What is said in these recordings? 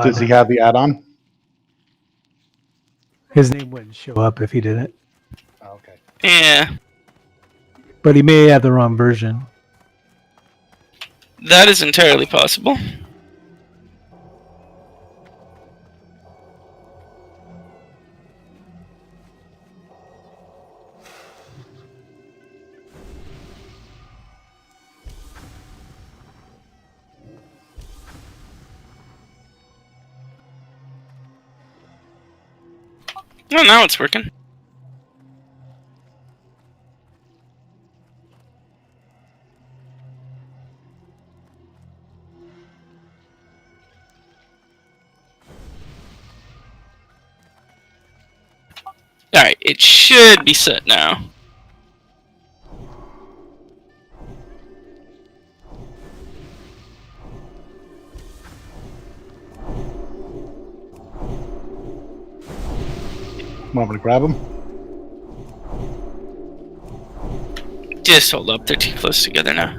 Does he have the add-on? His name wouldn't show up if he didn't. Oh, okay. Yeah, But he may have the wrong version. that is entirely possible. Oh, now it's working. Alright, it should be set now. Want me to grab him? Just hold up, they're too close together now.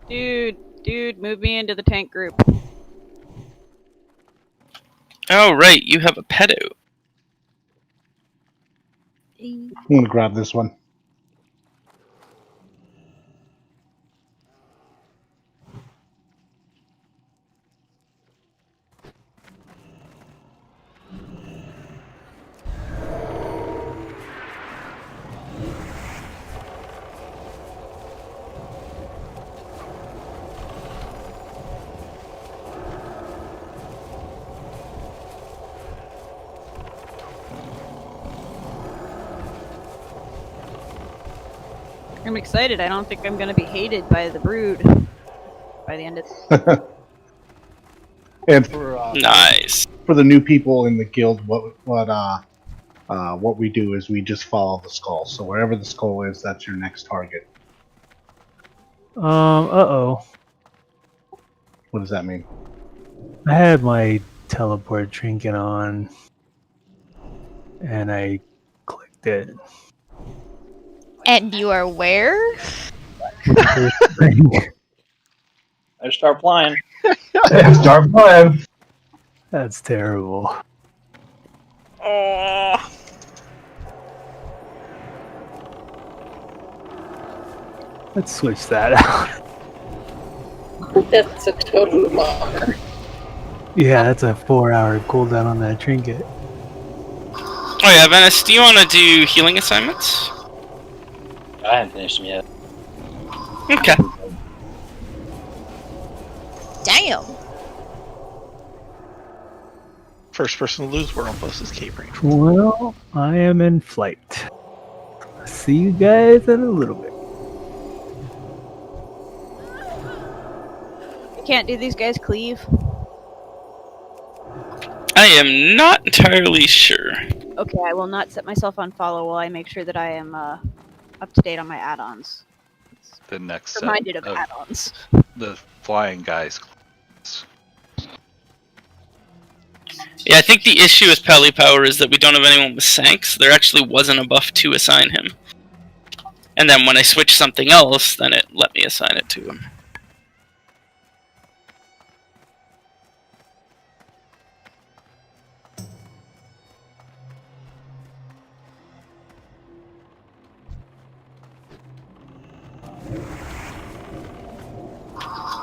Dude, move me into the tank group. Oh, right, you have a pedo. I'm going to grab this one. I'm excited. I don't think I'm gonna be hated by the brood by the end of And for Nice. for the new people in the guild, what we do is we just follow the skull. So wherever the skull is, that's your next target. Uh-oh. What does that mean? I had my teleport trinket on, and I clicked it. And you are where? First thing. I start flying. Start playing. That's terrible. Oh. Let's switch that out. That's a total bummer. Yeah, that's a 4-hour cooldown on that trinket. Oh yeah, Venice, do you want to do healing assignments? I haven't finished them yet. Okay. Damn. First person to lose world plus escape range. Well, I am in flight. See you guys in a little bit. Can't do these guys cleave? I am not entirely sure. Okay, I will not set myself on follow while I make sure that I am up to date on my add-ons. The next set Reminded of of add-ons. the flying guys. Yeah, I think the issue with Pally Power is that we don't have anyone with Sanks. There actually wasn't a buff to assign him. And then when I switched something else, then it let me assign it to him.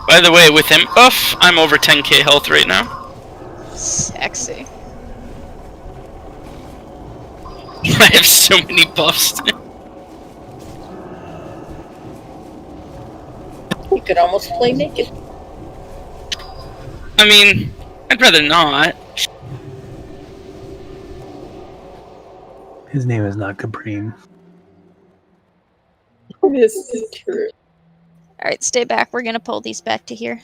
By the way, with him buff, I'm over 10k health right now. Sexy. I have so many buffs. You could almost play naked. I mean, I'd rather not. His name is not Caprine. This is true. Alright, stay back. We're gonna pull these back to here.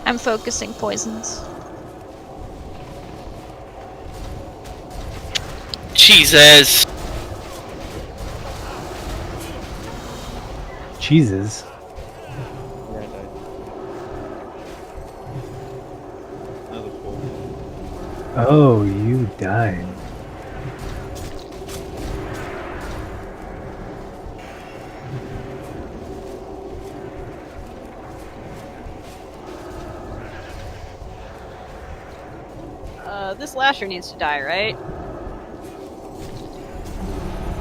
I'm focusing poisons. Jesus. Jesus. Yeah, I died. Another fool. Oh, you died. This lasher needs to die, right?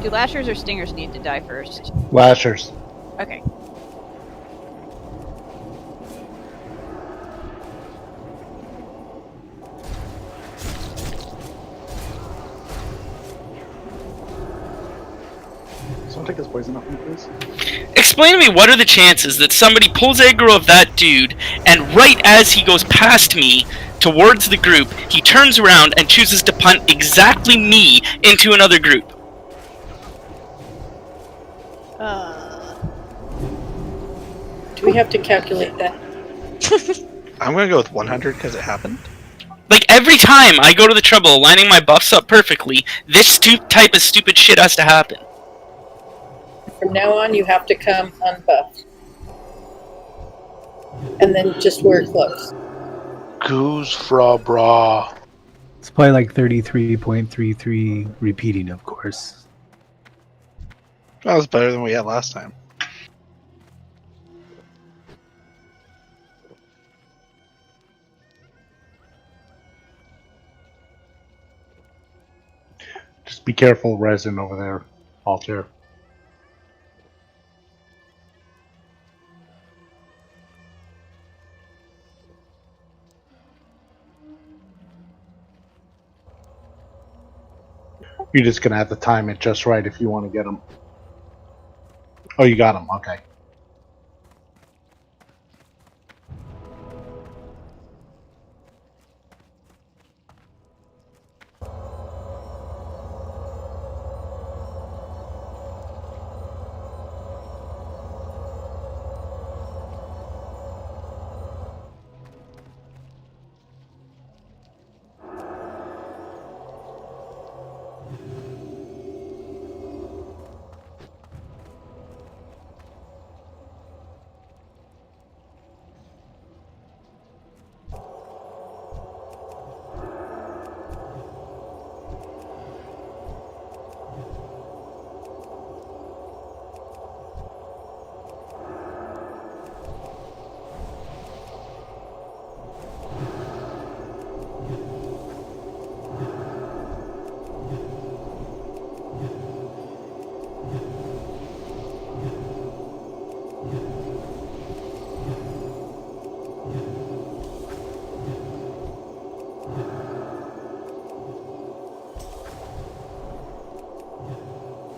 Do lashers or stingers need to die first? Lashers. Okay. Someone take his poison off me, please. Explain to me what are the chances that somebody pulls aggro of that dude, and right as he goes past me towards the group, he turns around and chooses to punt exactly me into another group? Do we have to calculate that? I'm gonna go with 100 because it happened. Like, every time I go to the trouble of lining my buffs up perfectly, this type of stupid shit has to happen. From now on, you have to come unbuffed. And then just wear clothes. Goose fra bra. It's probably like 33.33 repeating, of course. That was better than we had last time. Just be careful, resin over there, Altair. You're just gonna have to time it just right if you want to get them. Oh, you got them. Okay.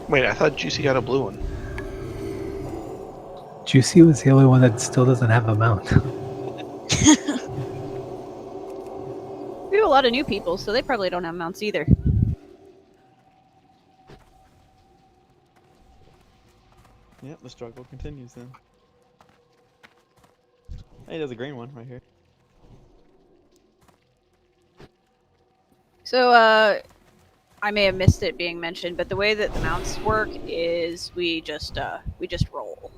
Wait, I thought Juicy got a blue one. Juicy was the only one that still doesn't have a mount. We have a lot of new people, so they probably don't have mounts either. Yep, the struggle continues then. Hey, there's a green one right here. So, I may have missed it being mentioned, but the way that the mounts work is we just roll.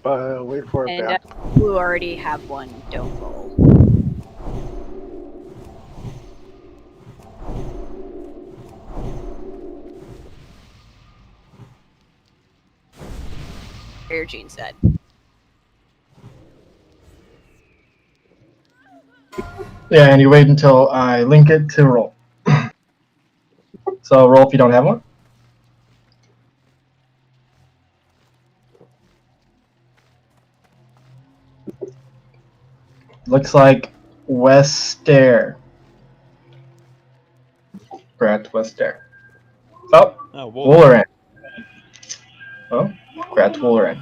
Wait for it And back. who already have one, don't roll. Air Gene said. Yeah, and you wait until I link it to roll. So roll if you don't have one. Looks like West Stair. Correct, West Stair. Oh, Oh, Wooleran. Oh, correct, Wooleran.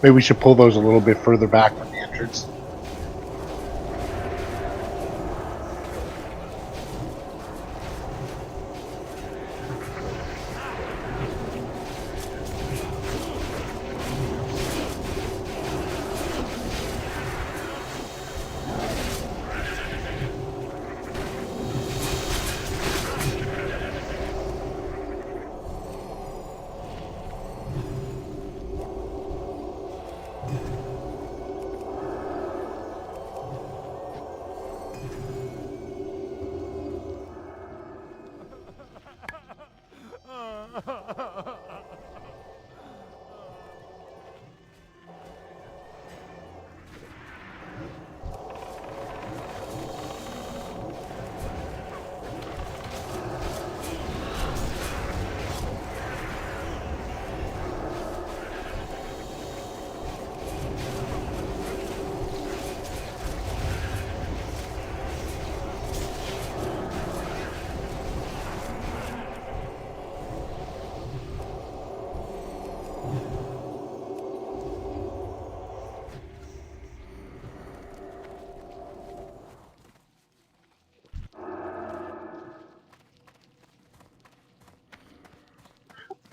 Maybe we should pull those a little bit further back from the entrance.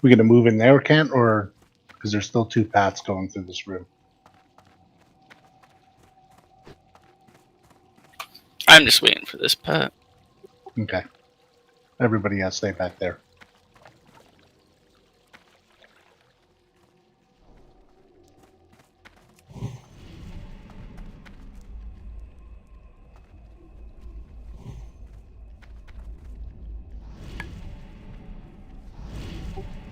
We gonna move in there, Kent, or because there's still two paths going through this room? I'm just waiting for this pat. Okay. Everybody else stay back there.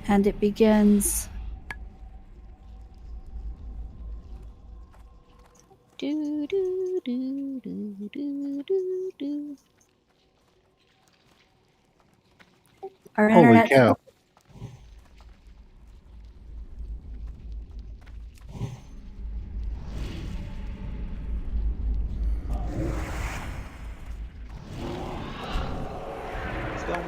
And it begins. Do do do do do do do. Our Holy internet. cow. It's going.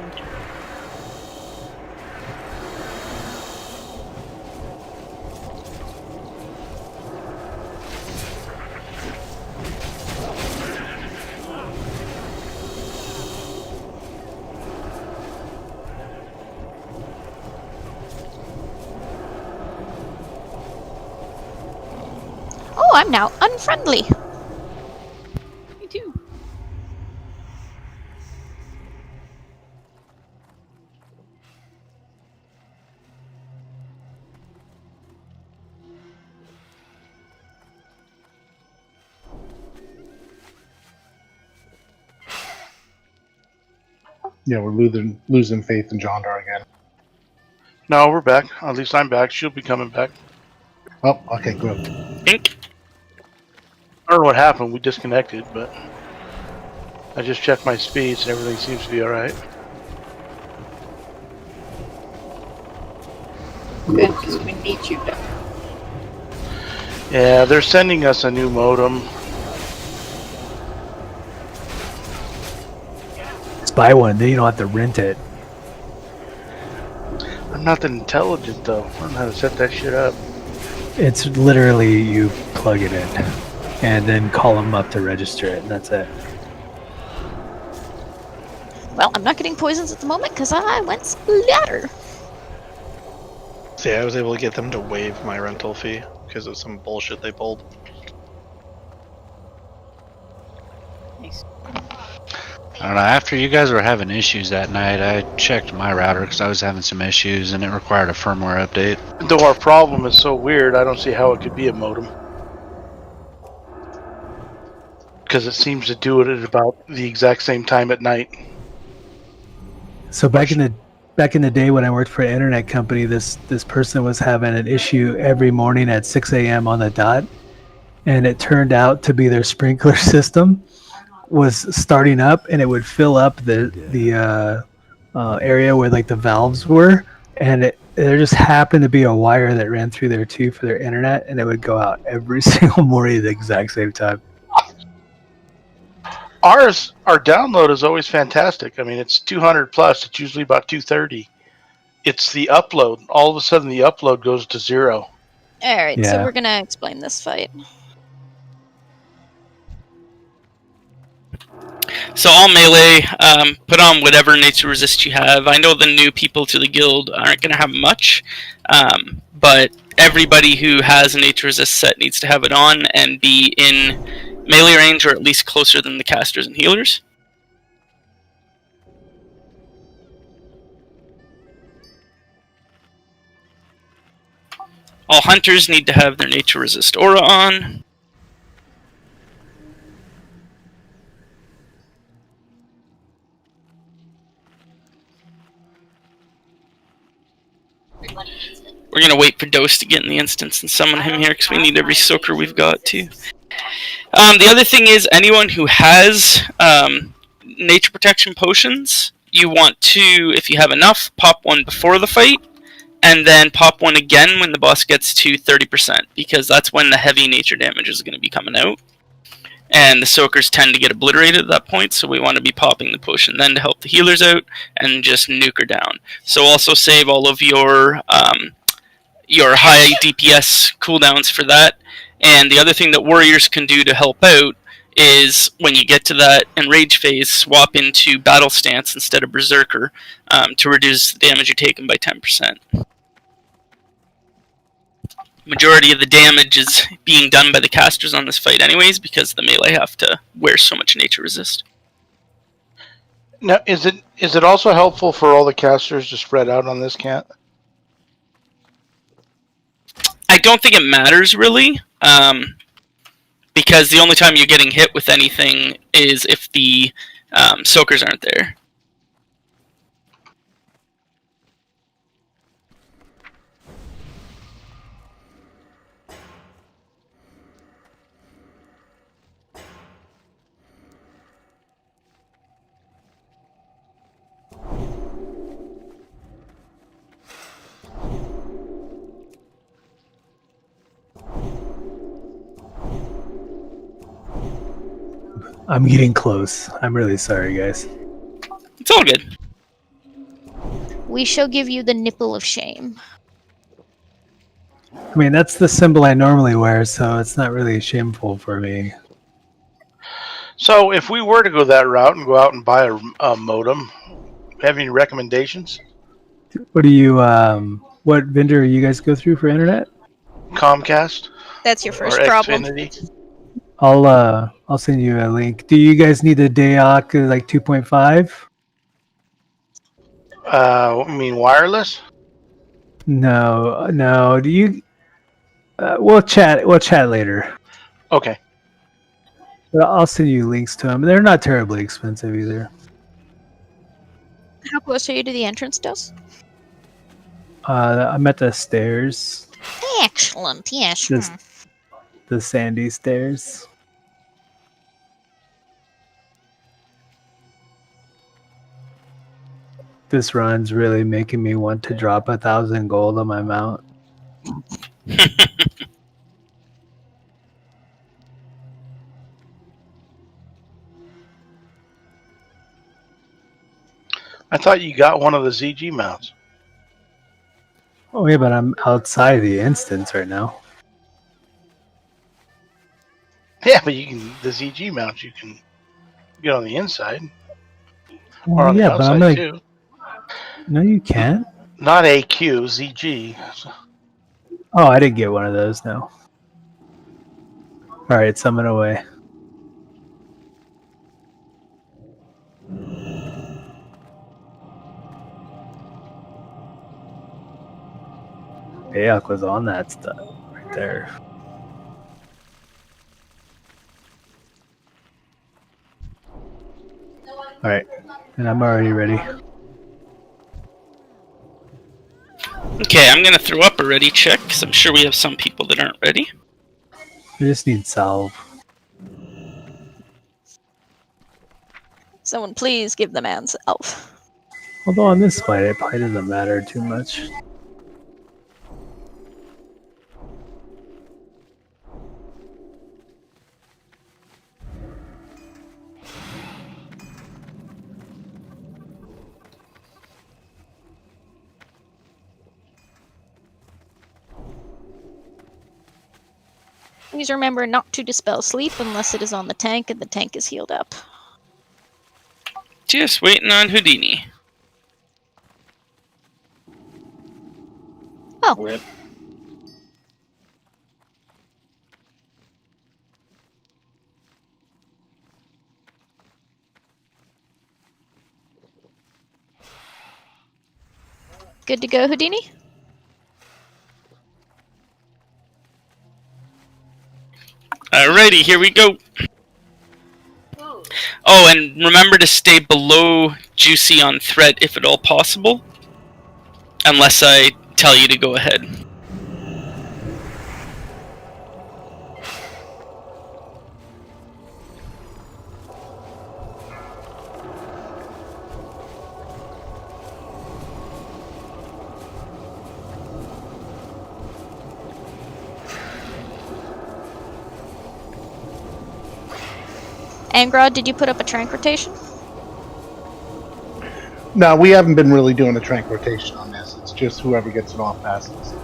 Oh, I'm now unfriendly. Me too. Yeah, we're losing faith in Jondar again. No, we're back. At least I'm back. She'll be coming back. Oh, okay, good. Ink. I don't know what happened. We disconnected, but I just checked my speeds and everything seems to be alright. Good, because we need you to. Yeah, they're sending us a new modem. Just buy one, then you don't have to rent it. I'm not that intelligent though. I don't know how to set that shit up. It's literally you plug it in and then call them up to register it, and that's it. Well, I'm not getting poisons at the moment because I went splatter. See, I was able to get them to waive my rental fee because of some bullshit they pulled. Nice. I don't know. After you guys were having issues that night, I checked my router because I was having some issues and it required a firmware update. Though our problem is so weird, I don't see how it could be a modem. Because it seems to do it at about the exact same time at night. So back in the day when I worked for an internet company, this person was having an issue every morning at 6 a.m. on the dot, and it turned out to be their sprinkler system was starting up, and it would fill up the area where like the valves were, and there just happened to be a wire that ran through there too for their internet, and it would go out every single morning at the exact same time. Our download is always fantastic. I mean, it's 200 plus. It's usually about 230. It's the upload. All of a sudden, the upload goes to 0. Alright, so Yeah. we're gonna explain this fight. So all melee, put on whatever nature resist you have. I know the new people to the guild aren't going to have much, but everybody who has a nature resist set needs to have it on and be in melee range or at least closer than the casters and healers. All hunters need to have their nature resist aura on. We're going to wait for Dose to get in the instance and summon him here because we need every soaker we've got too. The other thing is anyone who has nature protection potions, you want to, if you have enough, pop one before the fight and then pop one again when the boss gets to 30% because that's when the heavy nature damage is going to be coming out. And the soakers tend to get obliterated at that point, so we want to be popping the potion then to help the healers out and just nuke her down. So also save all of your high DPS cooldowns for that. And the other thing that warriors can do to help out is when you get to that enrage phase, swap into battle stance instead of berserker to reduce the damage you're taking by 10%. Majority of the damage is being done by the casters on this fight anyways because the melee have to wear so much nature resist. Now, is it also helpful for all the casters to spread out on this cat? I don't think it matters really, because the only time you're getting hit with anything is if the soakers aren't there. I'm getting close. I'm really sorry, guys. It's all good. We shall give you the nipple of shame. I mean, that's the symbol I normally wear, so it's not really shameful for me. So if we were to go that route and go out and buy a modem, have any recommendations? What do you, what vendor you guys go through for internet? Comcast? That's your first or problem. Xfinity? I'll send you a link. Do you guys need a DAOC like 2.5? I mean wireless? No. Do you? We'll chat later. Okay. But I'll send you links to them. They're not terribly expensive either. How close are you to the entrance, Dos? I'm at the stairs. Excellent, yes. The sandy stairs. This run's really making me want to drop 1,000 gold on my mount. I thought you got one of the ZG mounts. Oh yeah, but I'm outside the instance right now. Yeah, but the ZG mount you can get on the inside. Or on the Yeah, but outside I'm like, too. no, you can't. Not AQ, ZG. Oh, I didn't get one of those. No. All right, summon away. Bayok was on that stuff right there. All right, and I'm already ready. Okay, I'm gonna throw up a ready check because I'm sure we have some people that aren't ready. I just need salve. Someone please give the man self. Although on this fight, it probably doesn't matter too much. Please remember not to dispel sleep unless it is on the tank and the tank is healed up. Just waiting on Houdini. Oh. Rip. Good to go, Houdini? Alrighty, here we go. Oh, and remember to stay below Juicy on threat if at all possible. Unless I tell you to go ahead. Angrod, did you put up a trank rotation? No, we haven't been really doing a trank rotation on this. It's just whoever gets it off passes.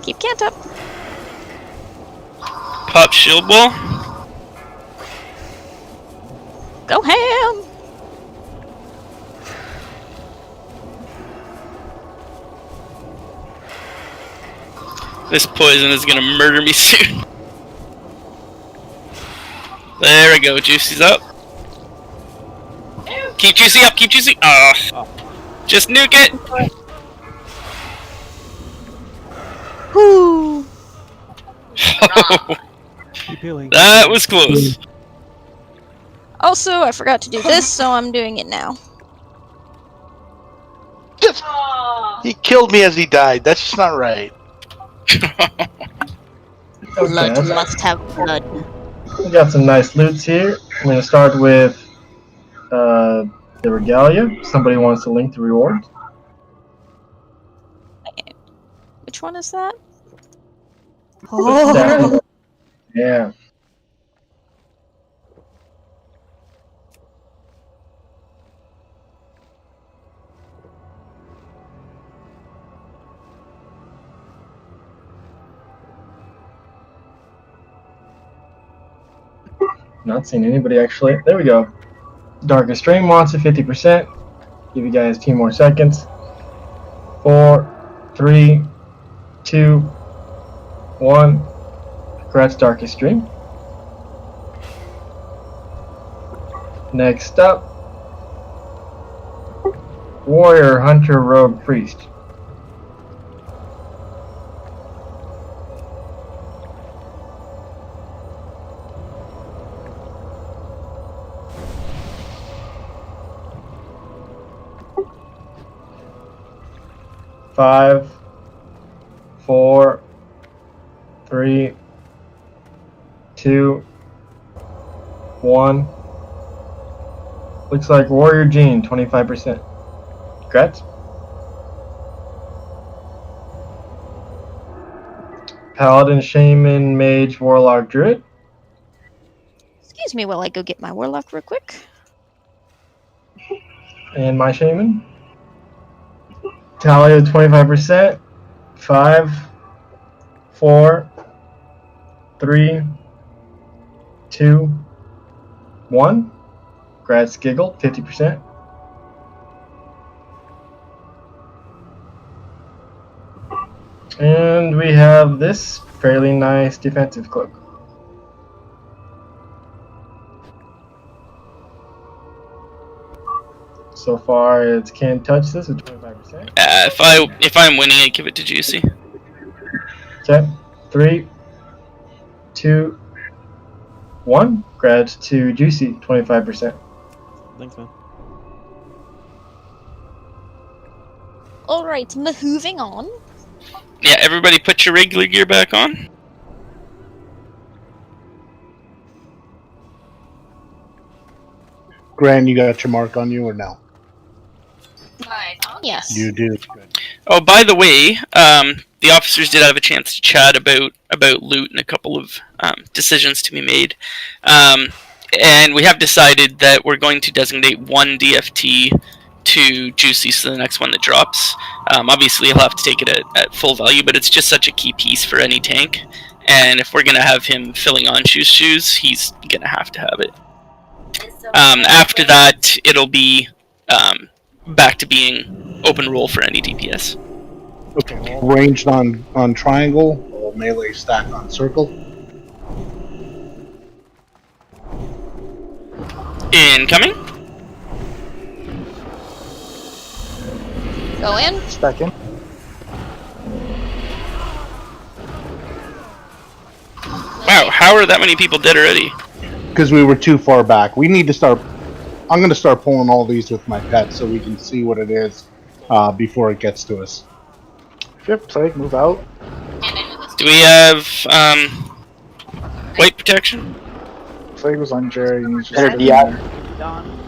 Keep Cant up. Pop shield wall. Go ham! This poison is gonna murder me soon. There we go, Juicy's up. Keep Juicy up, keep Juicy. Just nuke it. Whoo! Keep healing. That was close. Also, I forgot to do this, so I'm doing it now. He killed me as he died. That's just not right. Blood Okay. must have blood. We got some nice loots here. I'm going to start with the regalia. Somebody wants to link the reward. Which one is that? Oh. Yeah. Not seeing anybody actually. There we go. Darkest Stream wants it 50%. Give you guys 2 more seconds. 4, 3, 2, 1. Congrats, Darkest Stream. Next up, Warrior, Hunter, Rogue, Priest. Five, 4, 3, 2, 1. Looks like Warrior Gene, 25%. Congrats. Paladin, Shaman, Mage, Warlock, Druid. Excuse me while I go get my warlock real quick. And my Shaman. Tally of 25%. 5, 4, 3, 2, 1. Congrats, Giggle, 50%. And we have this fairly nice defensive cloak. So far, it's can't touch this with 25%. If I'm winning, I give it to Juicy. Okay, 3, 2, 1. Congrats to Juicy, 25%. Thanks, man. Alright, moving on. Yeah, everybody put your regular gear back on. Gran, you got your mark on you or no? Yes. You do. Oh, by the way, the officers did have a chance to chat about loot and a couple of decisions to be made. And we have decided that we're going to designate one DFT to Juicy, so the next one that drops. Obviously, he'll have to take it at full value, but it's just such a key piece for any tank. And if we're going to have him filling on shoes, he's going to have it. After that, it'll be back to being open role for any DPS. Okay. Ranged on triangle or melee stack on circle. Incoming. Go in. Stuck in. Wow, how are that many people dead already? Because we were too far back. We need to start. I'm going to start pulling all these with my pet so we can see what it is before it gets to us. If you have plague, move out. Do we have weight protection? Plague was on Jerry. And he's just Better sitting be out. there. Dawn.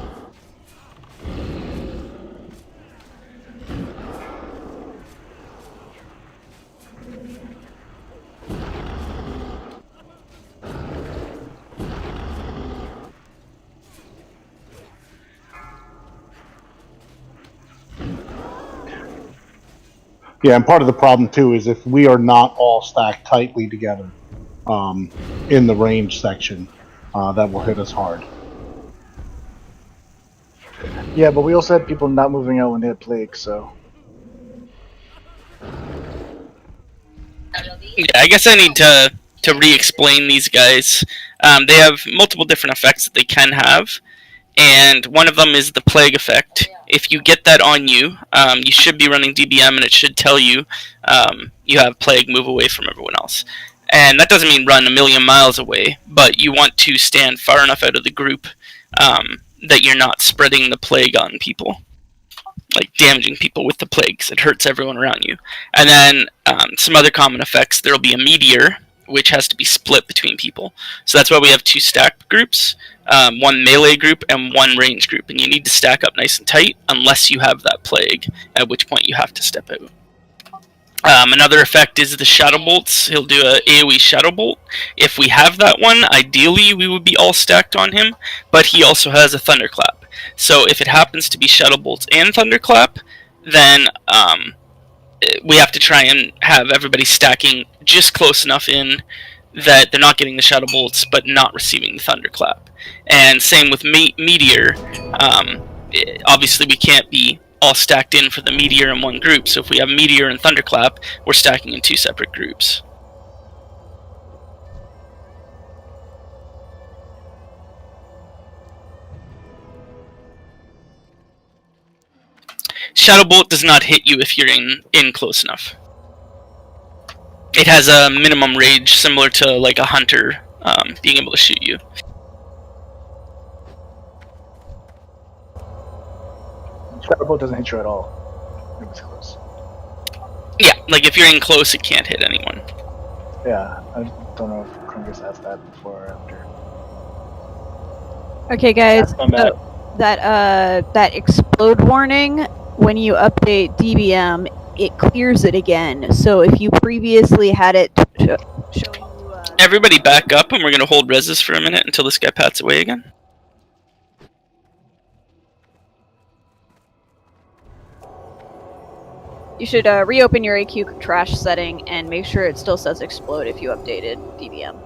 Yeah, and part of the problem too is if we are not all stacked tightly together in the range section, that will hit us hard. Yeah, but we also had people not moving out when they had plague, so. Yeah, I guess I need to re-explain these guys. They have multiple different effects that they can have, and one of them is the plague effect. If you get that on you, you should be running DBM, and it should tell you you have plague, move away from everyone else. And that doesn't mean run a million miles away, but you want to stand far enough out of the group that you're not spreading the plague on people, like damaging people with the plague, 'cause it hurts everyone around you. And then some other common effects, there'll be a meteor, which has to be split between people. So that's why we have two stacked groups, one melee group and one range group. And you need to stack up nice and tight unless you have that plague, at which point you have to step out. Another effect is the Shadow Bolts. He'll do a AoE Shadow Bolt. If we have that one, ideally we would be all stacked on him, but he also has a Thunderclap. So if it happens to be Shadow Bolts and Thunderclap, then we have to try and have everybody stacking just close enough in that they're not getting the Shadow Bolts, but not receiving the Thunderclap. And same with Meteor. Obviously we can't be all stacked in for the Meteor in one group, so if we have Meteor and Thunderclap, we're stacking in two separate groups. Shadow Bolt does not hit you if you're in close enough. It has a minimum range similar to like a hunter being able to shoot you. Shadow Bolt doesn't hit you at all. It was close. Yeah, like if you're in close, it can't hit anyone. Yeah, I don't know if Krungus asked that before or after. Okay, guys. That explode warning, when you update DBM, it clears it again. So if you previously had it showing you... Everybody back up, and we're going to hold reses for a minute until this guy pats away again. You should reopen your AQ trash setting and make sure it still says explode if you updated DBM.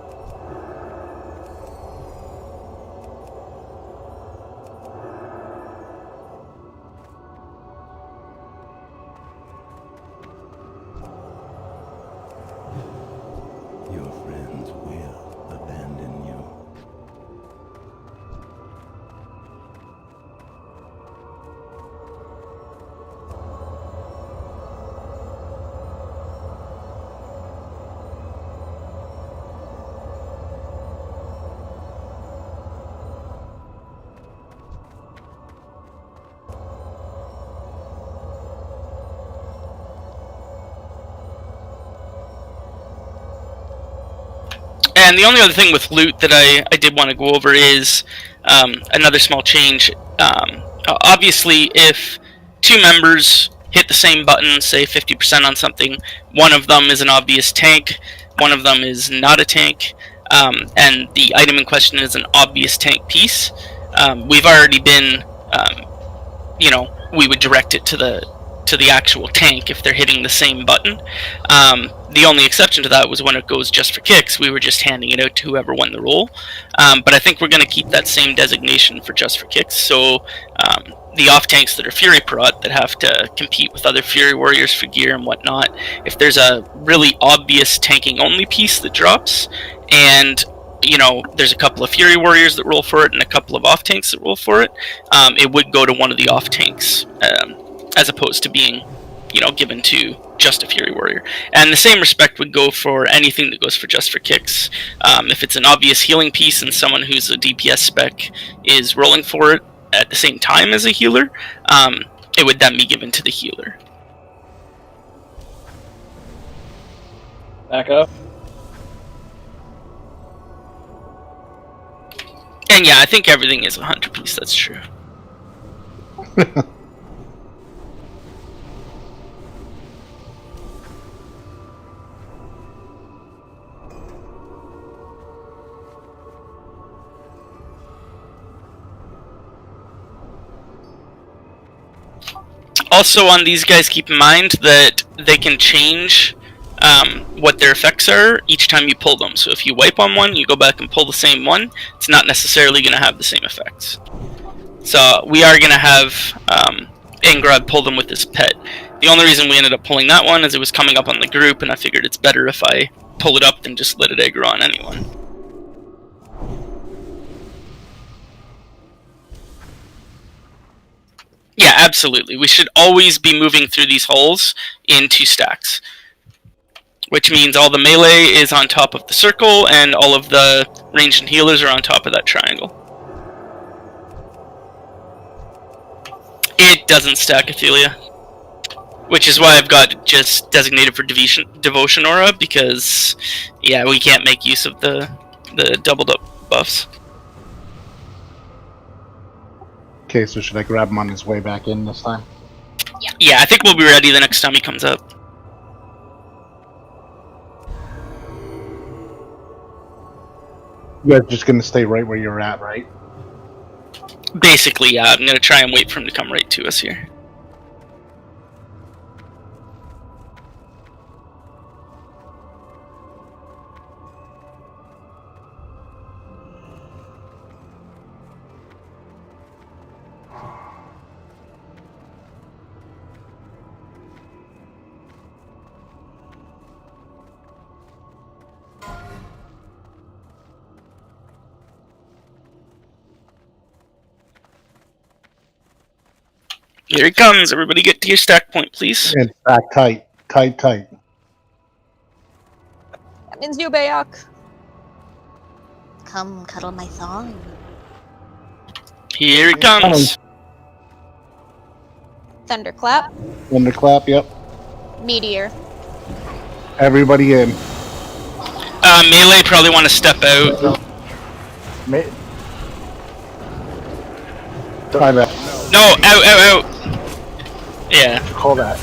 Your friends will abandon you. And the only other thing with loot that I did want to go over is another small change. Obviously, if two members hit the same button, say 50% on something, one of them is an obvious tank, one of them is not a tank, and the item in question is an obvious tank piece, we've already been, we would direct it to the actual tank if they're hitting the same button. The only exception to that was when it goes just for kicks, we were just handing it out to whoever won the roll. But I think we're going to keep that same designation for just for kicks, so the off tanks that are Fury Prot that have to compete with other Fury Warriors for gear and whatnot, if there's a really obvious tanking only piece that drops, and there's a couple of Fury Warriors that roll for it and a couple of off tanks that roll for it, it would go to one of the off tanks, as opposed to being, given to just a Fury Warrior. And the same respect would go for anything that goes for just for kicks. If it's an obvious healing piece and someone who's a DPS spec is rolling for it at the same time as a healer, it would then be given to the healer. Back up. And yeah, I think everything is a hunter piece, that's true. Also on these guys, keep in mind that they can change what their effects are each time you pull them. So if you wipe on one, you go back and pull the same one, it's not necessarily going to have the same effects. So we are going to have Ingrad pull them with his pet. The only reason we ended up pulling that one is it was coming up on the group, and I figured it's better if I pull it up than just let it aggro on anyone. Yeah, absolutely. We should always be moving through these holes in 2 stacks. Which means all the melee is on top of the circle, and all of the ranged and healers are on top of that triangle. It doesn't stack Athelia. Which is why I've got it just designated for Devotion Aura, because, yeah, we can't make use of the doubled up buffs. Okay, so should I grab him on his way back in this time? Yeah, I think we'll be ready the next time he comes up. You guys just gonna stay right where you're at, right? Basically, yeah. I'm gonna try and wait for him to come right to us here. Here he comes. Everybody get to your stack point, please. And stack tight. Tight. That means you, Bayok. Come cuddle my thong. Here he comes. Thunderclap. Thunderclap, yep. Meteor. Everybody in. Melee probably want to step out. Try that. No, out. Yeah. Call that.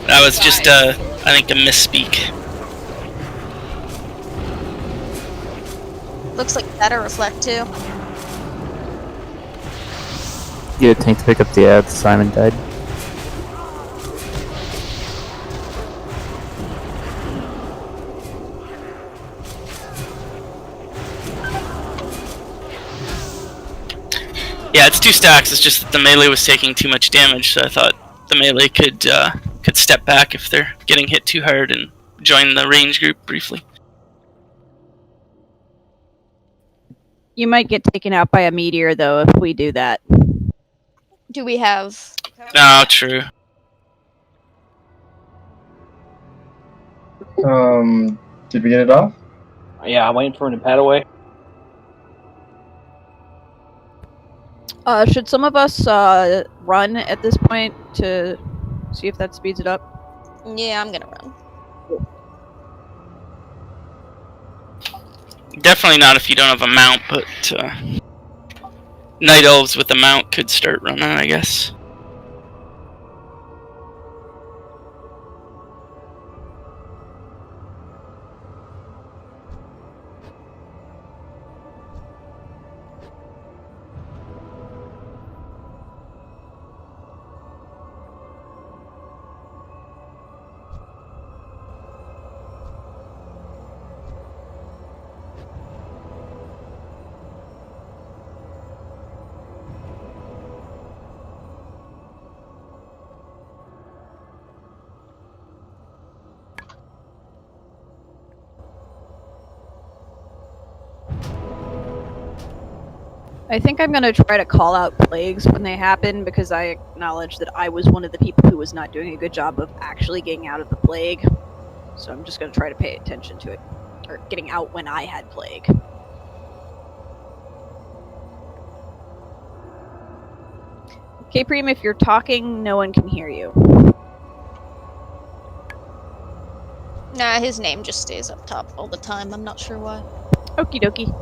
That was just, I think, a misspeak. Looks like that'll reflect too. Get a tank to pick up the ad. Simon died. Yeah, it's 2 stacks. It's just that the melee was taking too much damage, so I thought the melee could step back if they're getting hit too hard and join the range group briefly. You might get taken out by a meteor, though, if we do that. Do we have... No, true. Did we get it off? Yeah, I'm waiting for him to pad away. Should some of us run at this point to see if that speeds it up? Yeah, I'm gonna run. Definitely not if you don't have a mount, but night elves with a mount could start running, I guess. I think I'm gonna try to call out plagues when they happen because I acknowledge that I was one of the people who was not doing a good job of actually getting out of the plague. So I'm just gonna try to pay attention to it. Or getting out when I had plague. Okay, Preem, if you're talking, no one can hear you. Nah, his name just stays up top all the time. I'm not sure why. Okie dokie.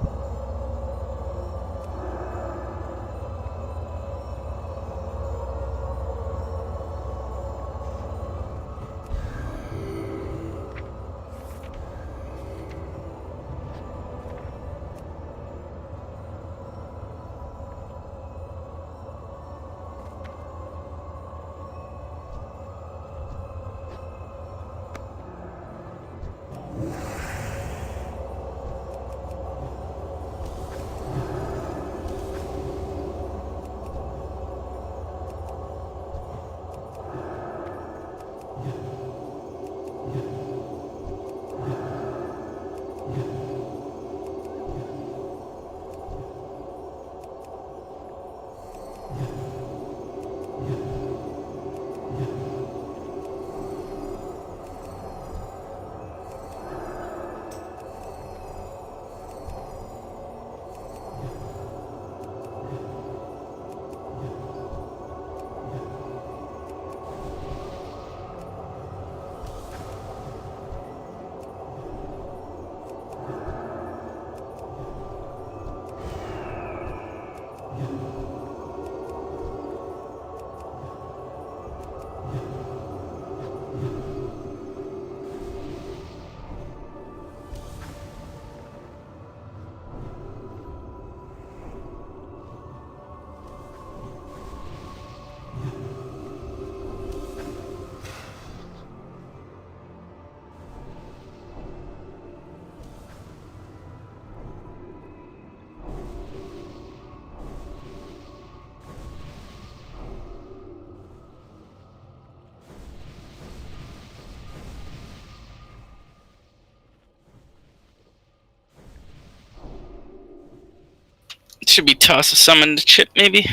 It should be toss a summon to chip, maybe?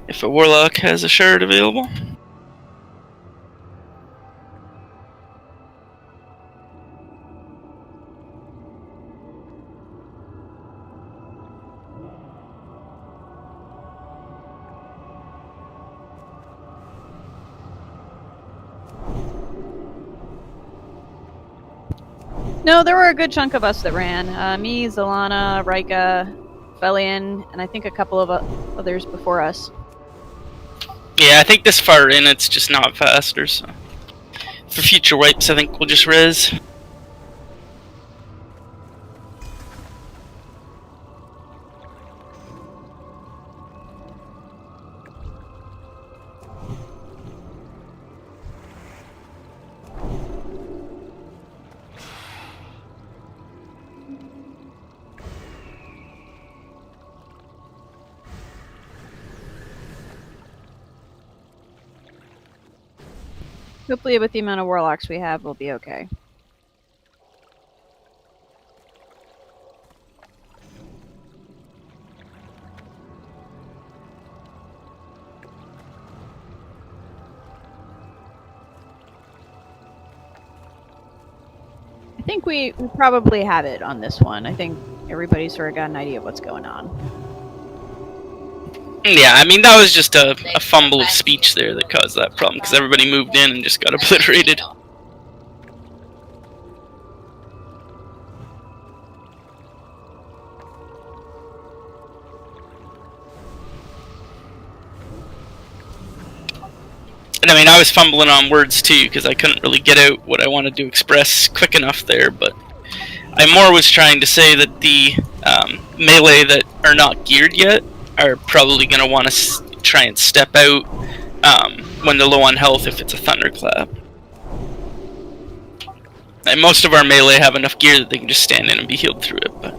If a warlock has a shard available. No, there were a good chunk of us that ran. Me, Zalana, Rika, Felian, and I think a couple of others before us. Yeah, I think this far in it's just not faster, so... For future wipes, I think we'll just res. Hopefully with the amount of warlocks we have, we'll be okay. I think we probably have it on this one. I think everybody's sort of got an idea of what's going on. Yeah, I mean, that was just a fumble of speech there that caused that problem, because everybody moved in and just got obliterated. And I mean, I was fumbling on words too because I couldn't really get out what I wanted to express quick enough there. But I more was trying to say that the melee that are not geared yet are probably going to want to try and step out when they're low on health if it's a thunderclap. And most of our melee have enough gear that they can just stand in and be healed through it. But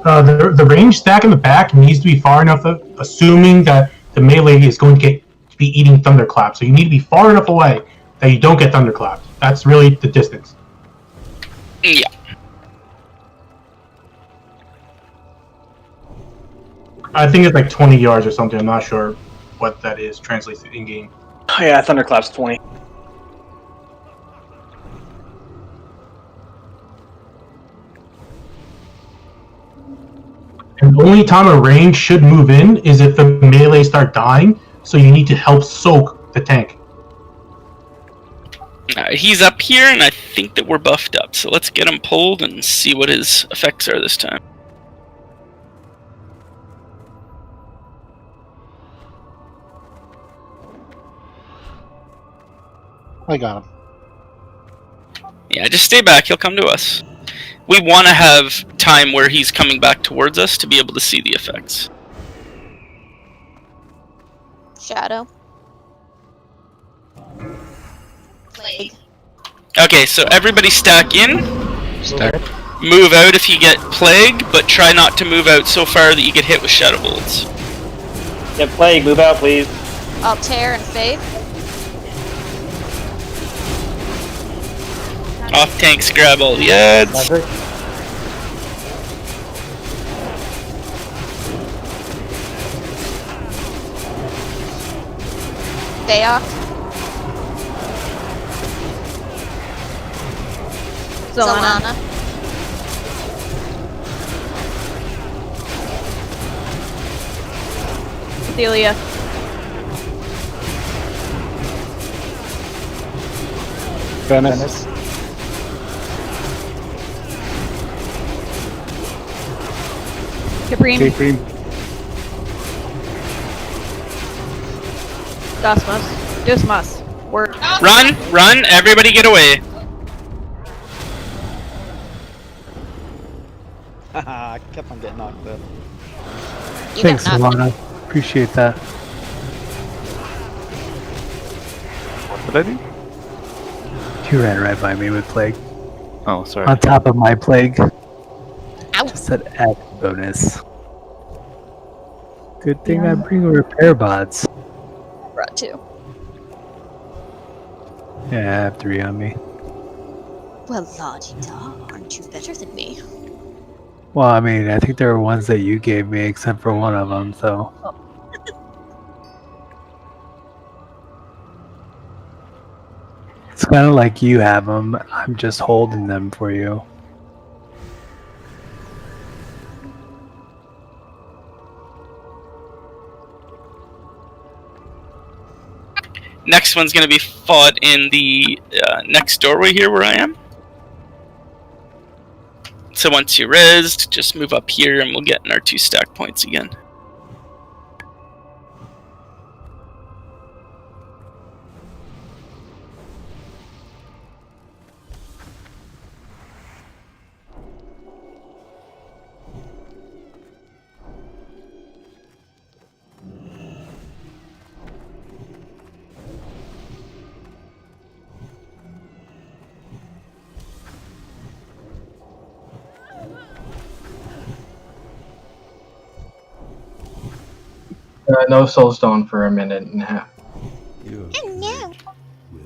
the range stack in the back needs to be far enough, assuming that the melee is going to be eating thunderclap. So you need to be far enough away that you don't get thunderclapped. That's really the distance. Yeah. I think it's like 20 yards or something. I'm not sure what that is translates to in game. Oh, yeah, thunderclap's 20. And the only time a range should move in is if the melee start dying, so you need to help soak the tank. He's up here, and I think that we're buffed up. So let's get him pulled and see what his effects are this time. I got him. Yeah, just stay back. He'll come to us. We want to have time where he's coming back towards us to be able to see the effects. Shadow. Plague. Okay, so everybody stack in. Stack. Move out if you get plague, but try not to move out so far that you get hit with shadow bolts. Get plague, move out, please. I'll tear and fade. Off tanks, grab all the ads. Stay off. Zolana. Celia. Venice. Caprine. Caprine. Dusmas. Word. Run, everybody get away. Haha, I kept on getting knocked up. Thanks, Alana. Appreciate that. What did I do? You ran right by me with plague. Oh, sorry. On top of my plague. Ow. Just an added bonus. Good thing I bring repair bots. Brought 2. Yeah, I have 3 on me. Well, la-di-da, aren't you better than me? Well, I mean, I think there were ones that you gave me, except for one of them, so. It's kind of like you have them. I'm just holding them for you. Next one's going to be fought in the next doorway here where I am. So once you're rezzed, just move up here and we'll get in our 2 stack points again. No soulstone for a minute and a half. Oh no.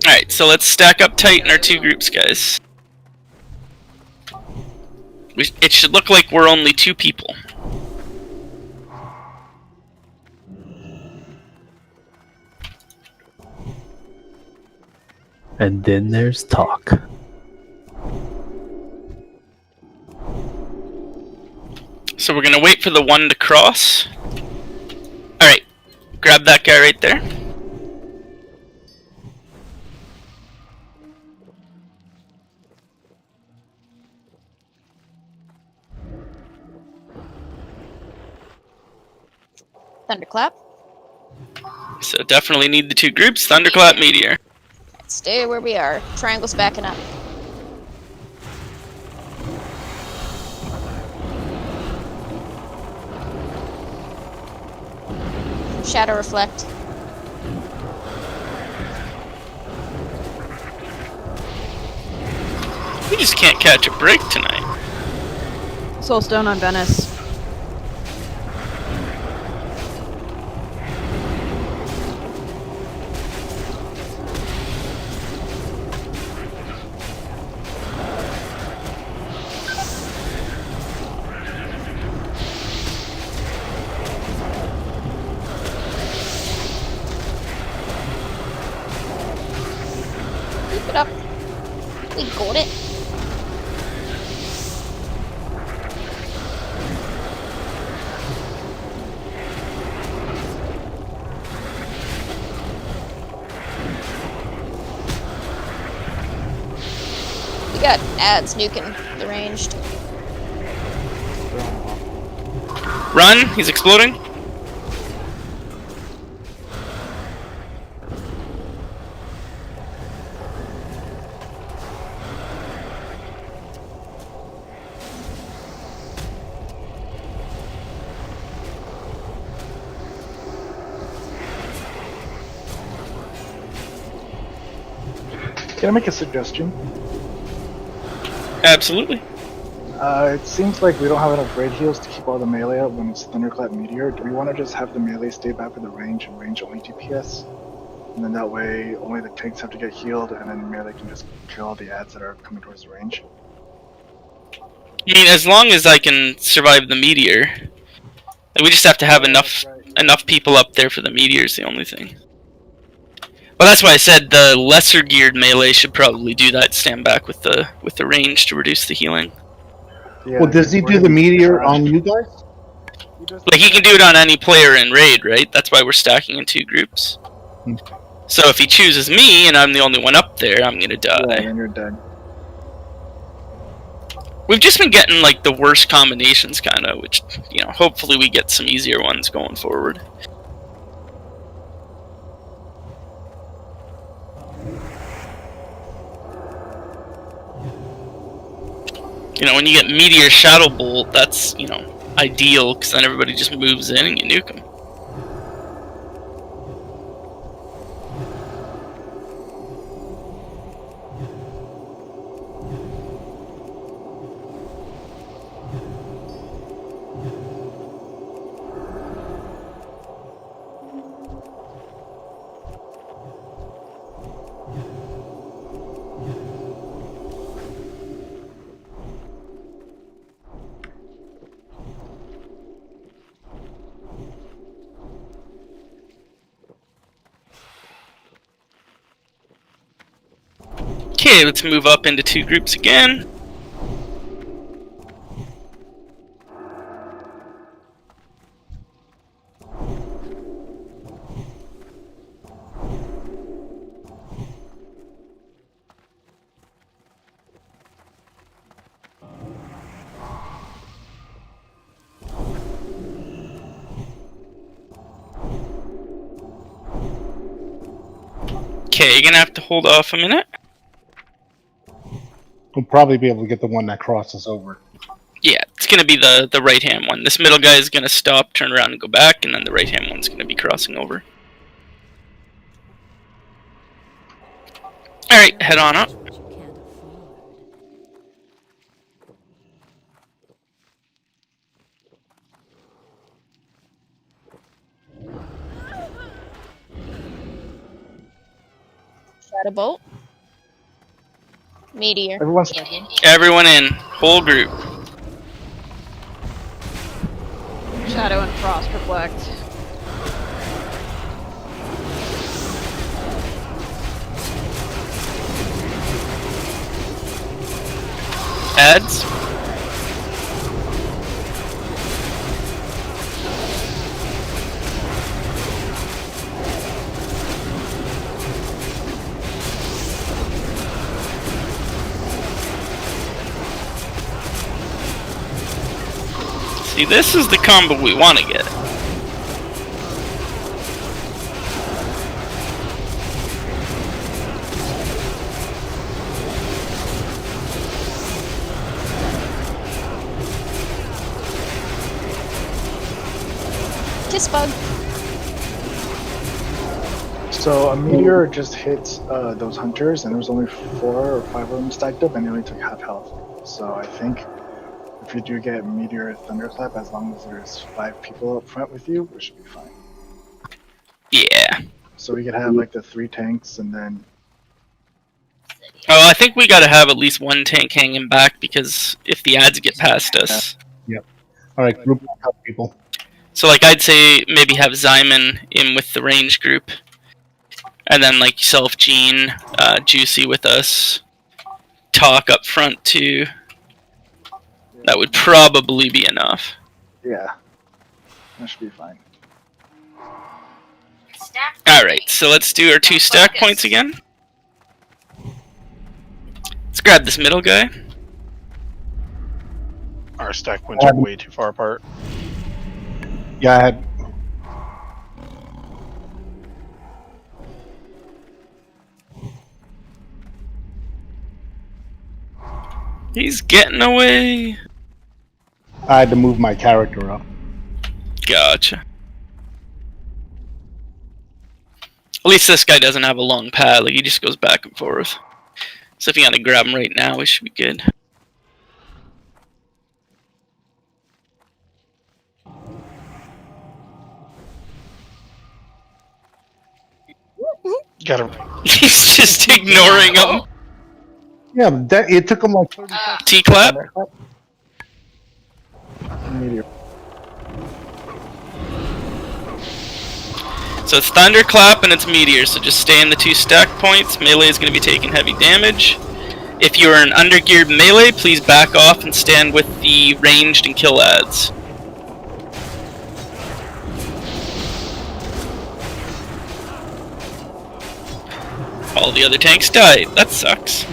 Alright, so let's stack up tight in our 2 groups, guys. It should look like we're only 2 people. And then there's talk. So we're going to wait for the 1 to cross. Alright, grab that guy right there. Thunderclap. So definitely need the two groups, Thunderclap, Meteor. Stay where we are. Triangle's backing up. Shadow Reflect. We just can't catch a break tonight. Soulstone on Venice. Keep it up. We got it. We got ads nuking the ranged. Run! He's exploding. Can I make a suggestion? Absolutely. It seems like we don't have enough raid heals to keep all the melee up when it's Thunderclap Meteor. Do we want to just have the melee stay back with the range and range only DPS? And then that way, only the tanks have to get healed, and then melee can just kill all the ads that are coming towards the range. I mean, as long as I can survive the Meteor. Like, we just have to have enough people up there for the Meteor is the only thing. Well, that's why I said the lesser geared melee should probably do that. Stand back with the range to reduce the healing. Yeah, well, does he do the meteor on you guys? Like he can do it on any player in raid, right? That's why we're stacking in two groups. So if he chooses me and I'm the only one up there, I'm gonna die. Yeah, then you're dead. We've just been getting like the worst combinations, kind of, which hopefully we get some easier ones going forward. When you get Meteor Shadow Bolt, that's, ideal, because then everybody just moves in and you nuke them. Okay, let's move up into two groups again. Okay, you're gonna have to hold off a minute. We'll probably be able to get the one that crosses over. Yeah, it's gonna be the right-hand one. This middle guy is gonna stop, turn around, and go back, and then the right-hand one's gonna be crossing over. Alright, head on up. Shadow Bolt. Meteor. Everyone in. Whole group. Shadow and Frost Reflect. Ads. See, this is the combo we want to get. bug? So a meteor just hit those hunters, and there was only 4 or 5 of them stacked up, and they only took half health. So I think if you do get meteor thunderclap, as long as there's 5 people up front with you, it should be fine. Yeah. So we could have like the 3 tanks, and then Oh, I think we gotta have at least one tank hanging back because if the ads get past us. Yep. All right, group back up, people. So, like, I'd say maybe have Zyman in with the range group. And then, like, yourself, Gene, Juicy with us. Talk up front, too. That would probably be enough. yeah, that should be fine. Alright, so let's do our 2 stack points again. Let's grab this middle guy. Our stack points are way too far apart. Yeah, I had. He's getting away. I had to move my character up. Gotcha. At least this guy doesn't have a long pad, like he just goes back and forth. So if you gotta grab him right now, we should be good. Got him. He's just ignoring him. Yeah, but that, it took him like 30 seconds. T-clap? Meteor. So it's Thunderclap and it's Meteor, so just stay in the 2 stack points. Melee is going to be taking heavy damage. If you are an undergeared melee, please back off and stand with the ranged and kill ads. All the other tanks died. That sucks.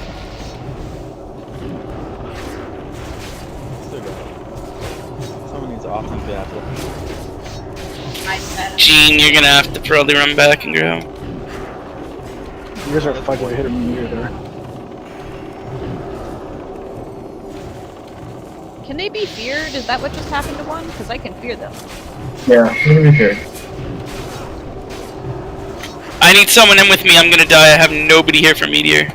Someone needs off the apple. Gene, you're gonna have to probably run back and grab. You guys are fucking hitting me meteor there. Can they be feared? Is that what just happened to one? Because I can fear them. Yeah, you can be feared. I need someone in with me. I'm gonna die. I have nobody here for Meteor.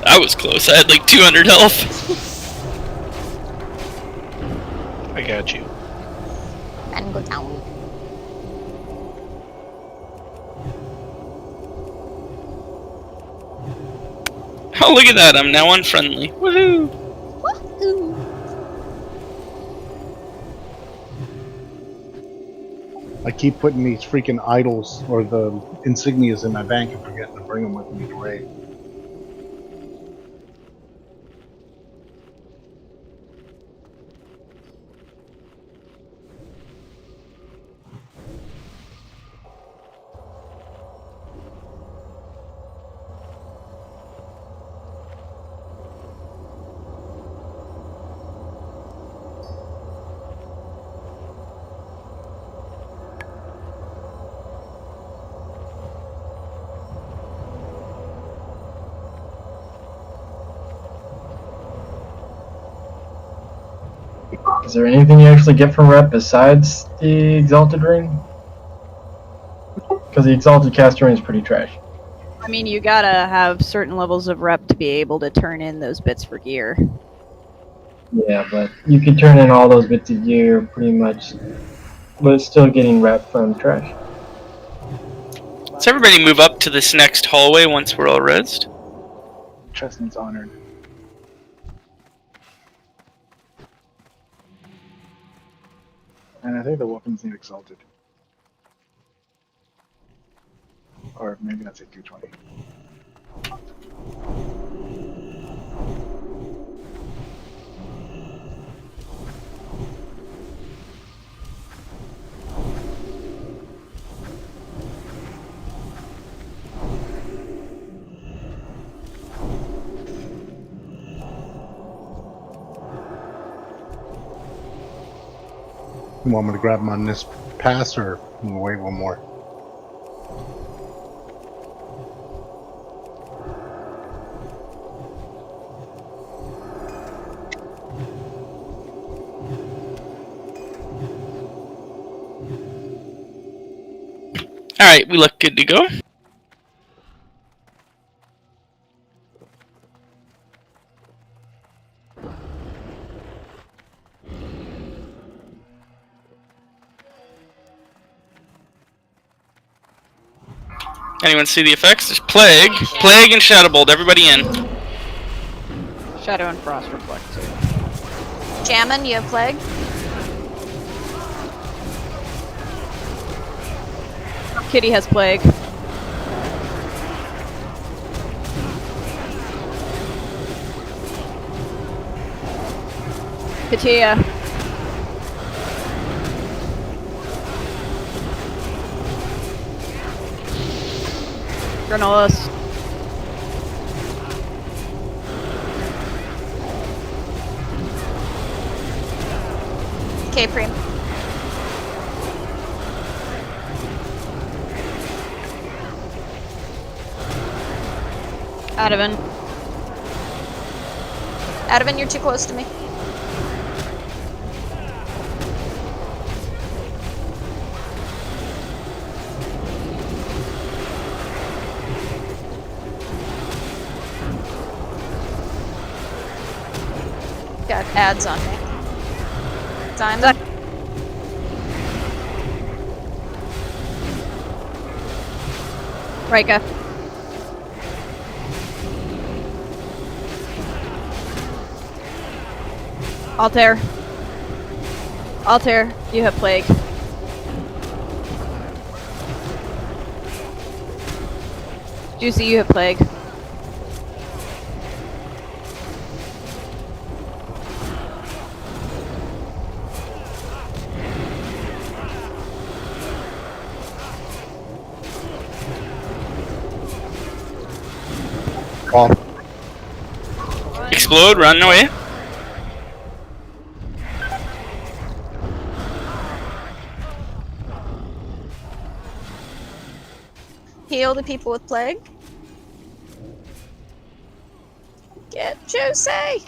That was close. I had like 200 health. I got you. And go down. Oh, look at that. I'm now unfriendly. Woohoo! Woohoo! I keep putting these freaking idols or the insignias in my bank and forgetting to bring them with me to raid. Is there anything you actually get from rep besides the Exalted Ring? Because the Exalted Caster Ring is pretty trash. I mean, you gotta have certain levels of rep to be able to turn in those bits for gear. Yeah, but you could turn in all those bits of gear pretty much, but still getting rep from trash. Let's everybody move up to this next hallway once we're all rezzed. Chestnut's honored. And I think the weapons need exalted. Or maybe that's a 220. You want me to grab him on this pass, or we'll wait one more? Alright, we look good to go. Anyone see the effects? There's Plague. Plague and Shadowbolt. Everybody in. Shadow and Frost reflect too. Jammin', you have Plague? Kitty has Plague. Katia. Granolas. K-Prime. Adavan. Adavan, you're too close to me. Got ads on me. Diamond. Rika. Altair. Altair, you have Plague. Juicy, you have Plague. Explode, run away. Heal the people with Plague. Get Juicy!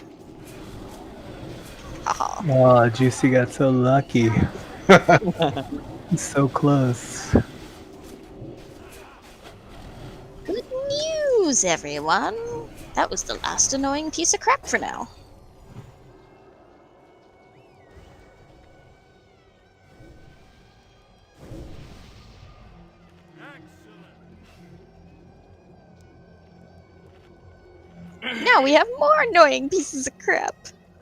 Haha. Oh, Juicy got so lucky. So close. Good news, everyone. That was the last annoying piece of crap for now. Now we have more annoying pieces of crap.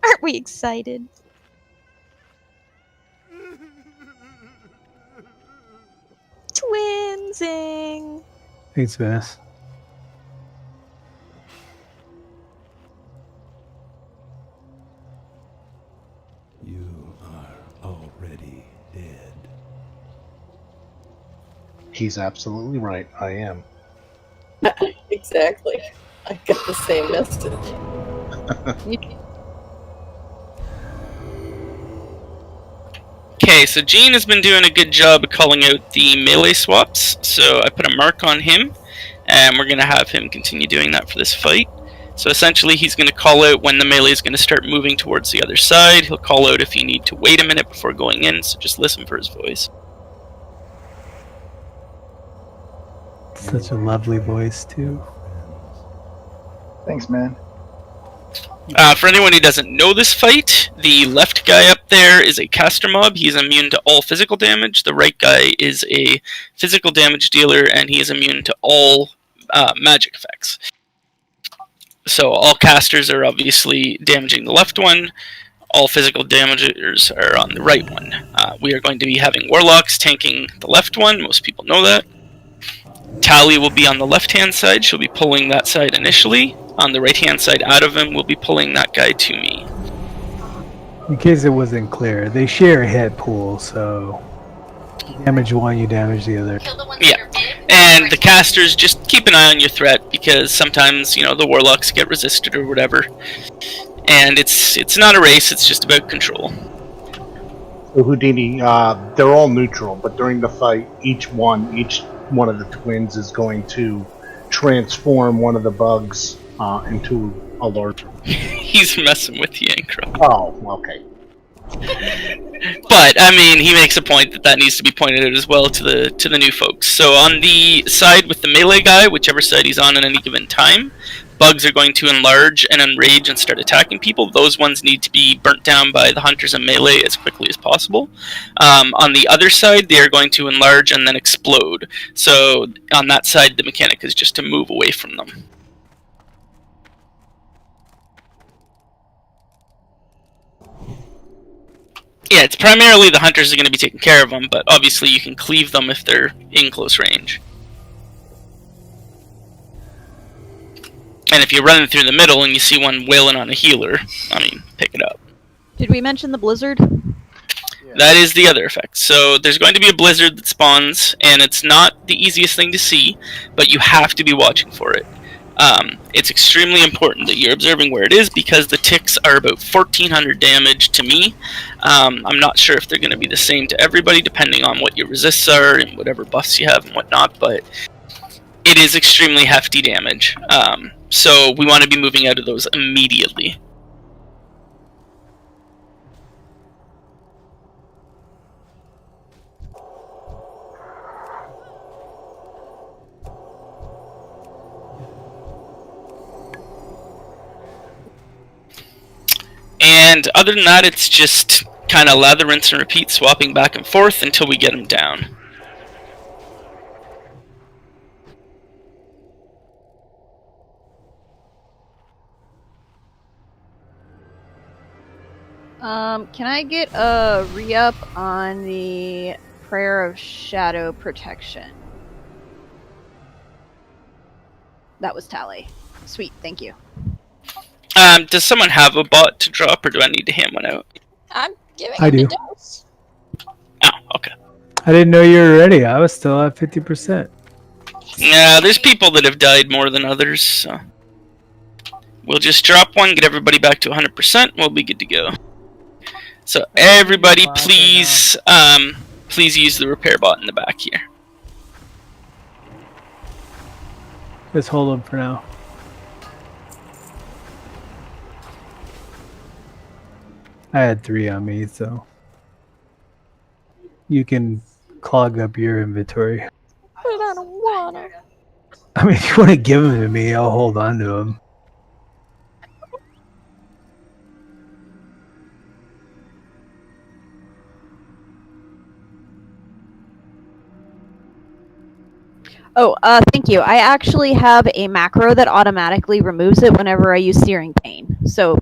Aren't we excited? Twinsing. Thanks, Venice. You are already dead. He's absolutely right. I am. Exactly. I got the same message. Okay, so Gene has been doing a good job of calling out the melee swaps, so I put a mark on him, and we're going to have him continue doing that for this fight. So essentially he's going to call out when the melee is going to start moving towards the other side. He'll call out if you need to wait a minute before going in, so just listen for his voice. Such a lovely voice, too. Thanks, man. For anyone who doesn't know this fight, the left guy up there is a caster mob. He's immune to all physical damage. The right guy is a physical damage dealer, and he is immune to all magic effects. So all casters are obviously damaging the left one. All physical damagers are on the right one. We are going to be having warlocks tanking the left one. Most people know that. Tally will be on the left-hand side. She'll be pulling that side initially. On the right-hand side, out of him, we'll be pulling that guy to me. In case it wasn't clear, they share a hit pool, so you damage one, you damage the other. Yeah, and the casters, just keep an eye on your threat, because sometimes, you know, the warlocks get resisted or whatever. And it's not a race, it's just about control. Houdini, they're all neutral, but during the fight, each one of the twins is going to transform one of the bugs into a larger. He's messing with you, Ankro. Oh, okay. But I mean, he makes a point that needs to be pointed out as well to the new folks. So on the side with the melee guy, whichever side he's on at any given time, bugs are going to enlarge and enrage and start attacking people. Those ones need to be burnt down by the hunters and melee as quickly as possible. On the other side, they are going to enlarge and then explode. So on that side, the mechanic is just to move away from them. Yeah, it's primarily the hunters are going to be taking care of them, but obviously you can cleave them if they're in close range. And if you're running through the middle and you see one wailing on a healer, I mean, pick it up. Did we mention the blizzard? That is the other effect. So there's going to be a blizzard that spawns, and it's not the easiest thing to see, but you have to be watching for it. It's extremely important that you're observing where it is, because the ticks are about 1400 damage to me. I'm not sure if they're going to be the same to everybody, depending on what your resists are and whatever buffs you have and whatnot, but it is extremely hefty damage. So we want to be moving out of those immediately. And other than that, it's just kind of lather, rinse, and repeat, swapping back and forth until we get them down. Can I get a re-up on the Prayer of Shadow Protection? That was Tally. Sweet, thank you. Does someone have a bot to drop, or do I need to hand one out? I'm giving I him do. a dose. Oh, okay. I didn't know you were ready. I was still at 50%. Yeah, there's people that have died more than others, so we'll just drop one, get everybody back to 100%, we'll be good to go. So everybody, please, please use the repair bot in the back here. Just hold them for now. I had 3 on me, so you can clog up your inventory. But I don't wanna. I mean, if you want to give them to me, I'll hold on to them. Oh, thank you. I actually have a macro that automatically removes it whenever I use Searing Pain. So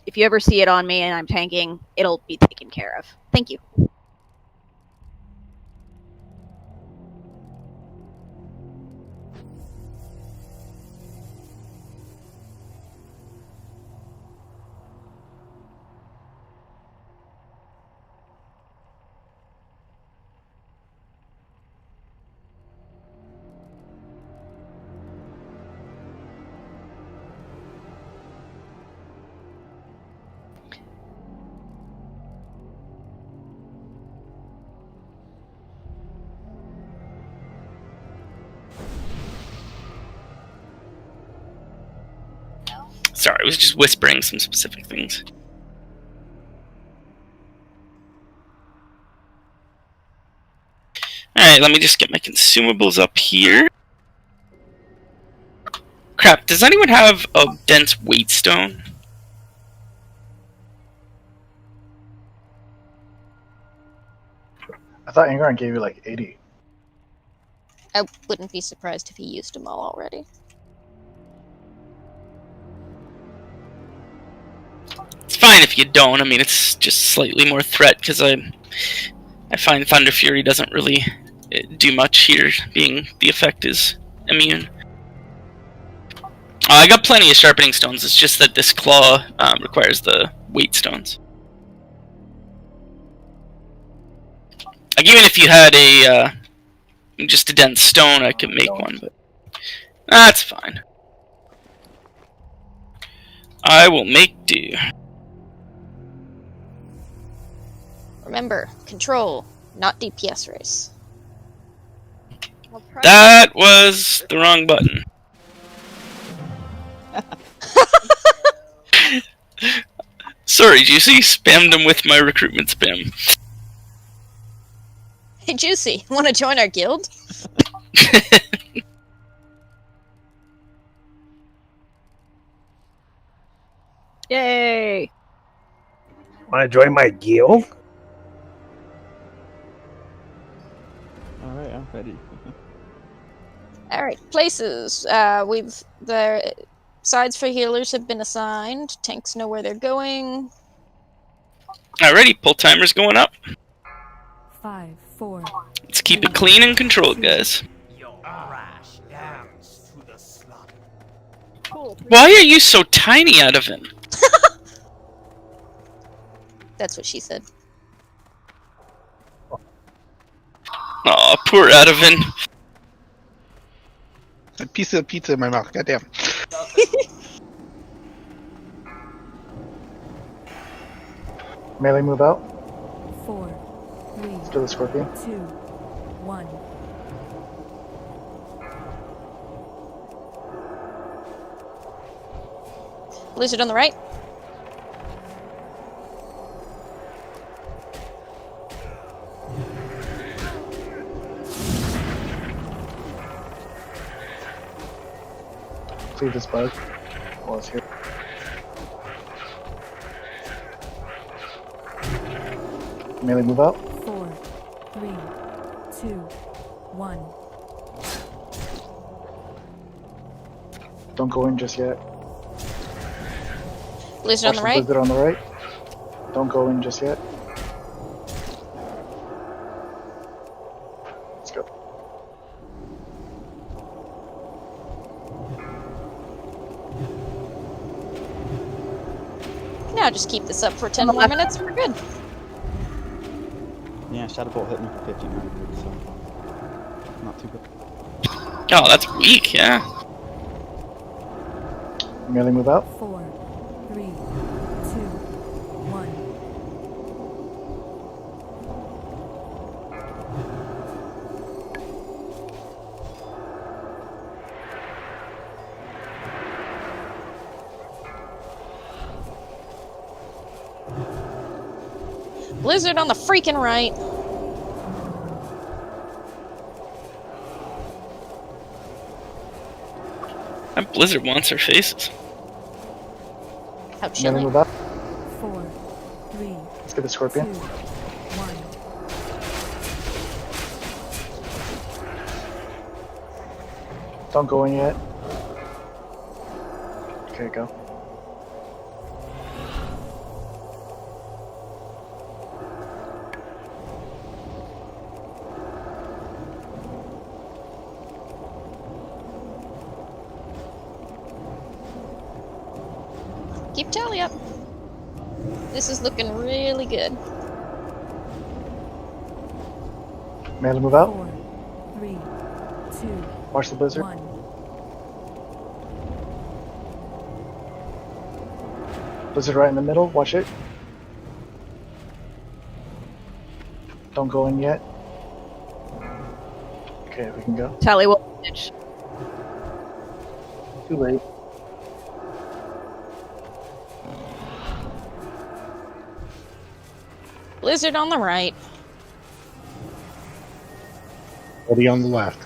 if you ever see it on me and I'm tanking, it'll be taken care of. Thank you. Sorry, I was just whispering some specific things. Alright, let me just get my consumables up here. Crap, does anyone have a dense weight stone? I thought Ingron gave you like 80. I wouldn't be surprised if he used them all already. It's fine if you don't. I mean, it's just slightly more threat, because I find Thunder Fury doesn't really do much here, being the effect is immune. I got plenty of sharpening stones, it's just that this claw requires the weight stones. Like, even if you had a just a dense stone, I could make one, but that's fine. I will make do. Remember, control, not DPS race. That was the wrong button. Sorry, Juicy. Spammed him with my recruitment spam. Hey, Juicy, want to join our guild? Yay! Want to join my guild? Alright, I'm ready. Alright, places. The sides for healers have been assigned. Tanks know where they're going. Alrighty, pull timer's going up. 5, 4. Let's keep it clean and controlled, guys. Why are you so tiny, out of him? That's what she said. Aw, poor Adavan. A piece of pizza in my mouth. Goddamn. Melee move out. 4, 3. Let's do the scorpion. 2, 1. Blizzard on the right. Clear this bug while it's here. Melee move out. 4, 3, 2, 1. Don't go in just yet. Blizzard on the right. Blizzard on the right. Don't go in just yet. Let's go. Now just keep this up for 10 more minutes. We're good. Yeah, Shadow Bolt hit me for 1500, so not too good. Oh, that's weak, yeah. Melee move out. 4, 3, 2, 1. Blizzard on the freaking right. That Blizzard wants her faces. How Melee chilly. move out. 4, 3, Let's get the scorpion. 2, 1. Don't go in yet. Okay, go. Keep tally up. This is looking really good. Melee move out. 4, 3, 2, Watch the blizzard. 1. Blizzard right in the middle. Watch it. Don't go in yet. Okay, we can go. Tally will finish. Too late. Blizzard on the right. Ready on the left.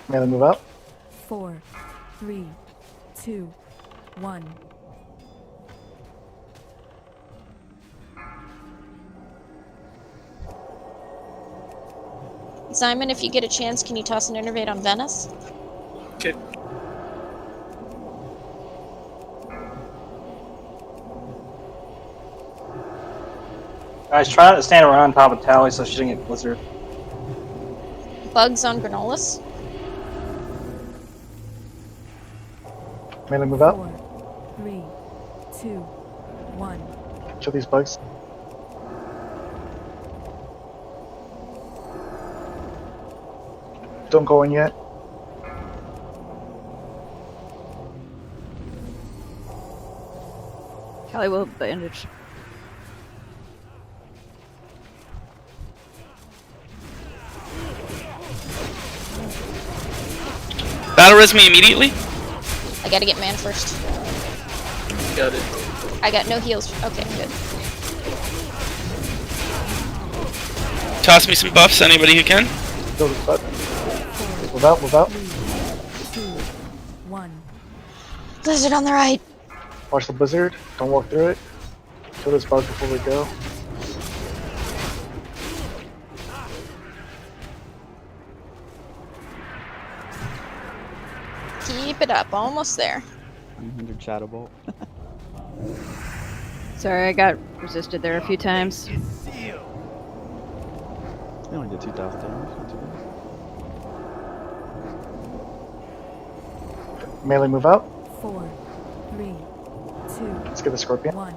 Melee move out. 4, 3, 2, 1. Simon, if you get a chance, can you toss an innervate on Venice? Okay. Guys, try not to stand around top of Tally so she doesn't get blizzard. Bugs on Granolas. Melee move out. 4, 3, 2, 1. Kill these bugs. Don't go in yet. Callie will bandage. Battle res me immediately. I gotta get man first. Got it. I got no heals. Okay, good. Toss me some buffs, anybody who can. Kill this button. Move out, move out. 2, 1. Blizzard on the right. Watch the blizzard. Don't walk through it. Kill this bug before we go. Keep it up. Almost there. 100 Shadow Bolt. Sorry, I got resisted there a few times. You only did 2,000 damage. Not too bad. Melee move out. 4, 3, 2. Let's get the scorpion. 1.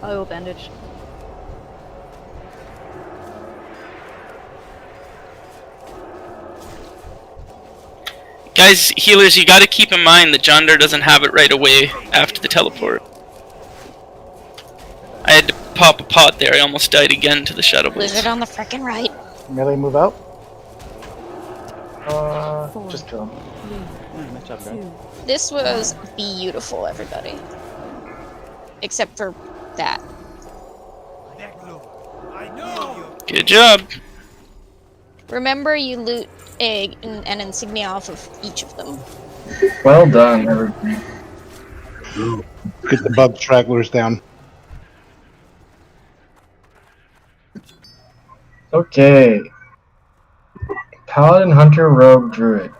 I will bandage. Guys, healers, you gotta keep in mind that Jondar doesn't have it right away after the teleport. I had to pop a pot there, I almost died again to the Shadow Blades. Blizzard on the frickin' right. Melee move out. Just kill him. Nice job, guys. This was beautiful, everybody. Except for that. Good job. Remember, you loot an insignia off of each of them. Well done, everybody. Get the bug stragglers down. Okay. Paladin, Hunter, Rogue, Druid.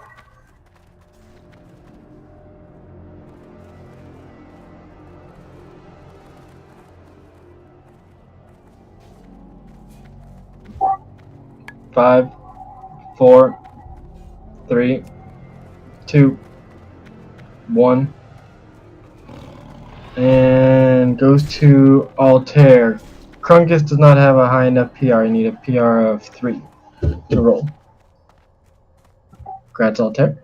Five, 4, 3, 2, 1. And goes to Altair. Krunkus does not have a high enough PR. You need a PR of 3 to roll. Congrats, Altair.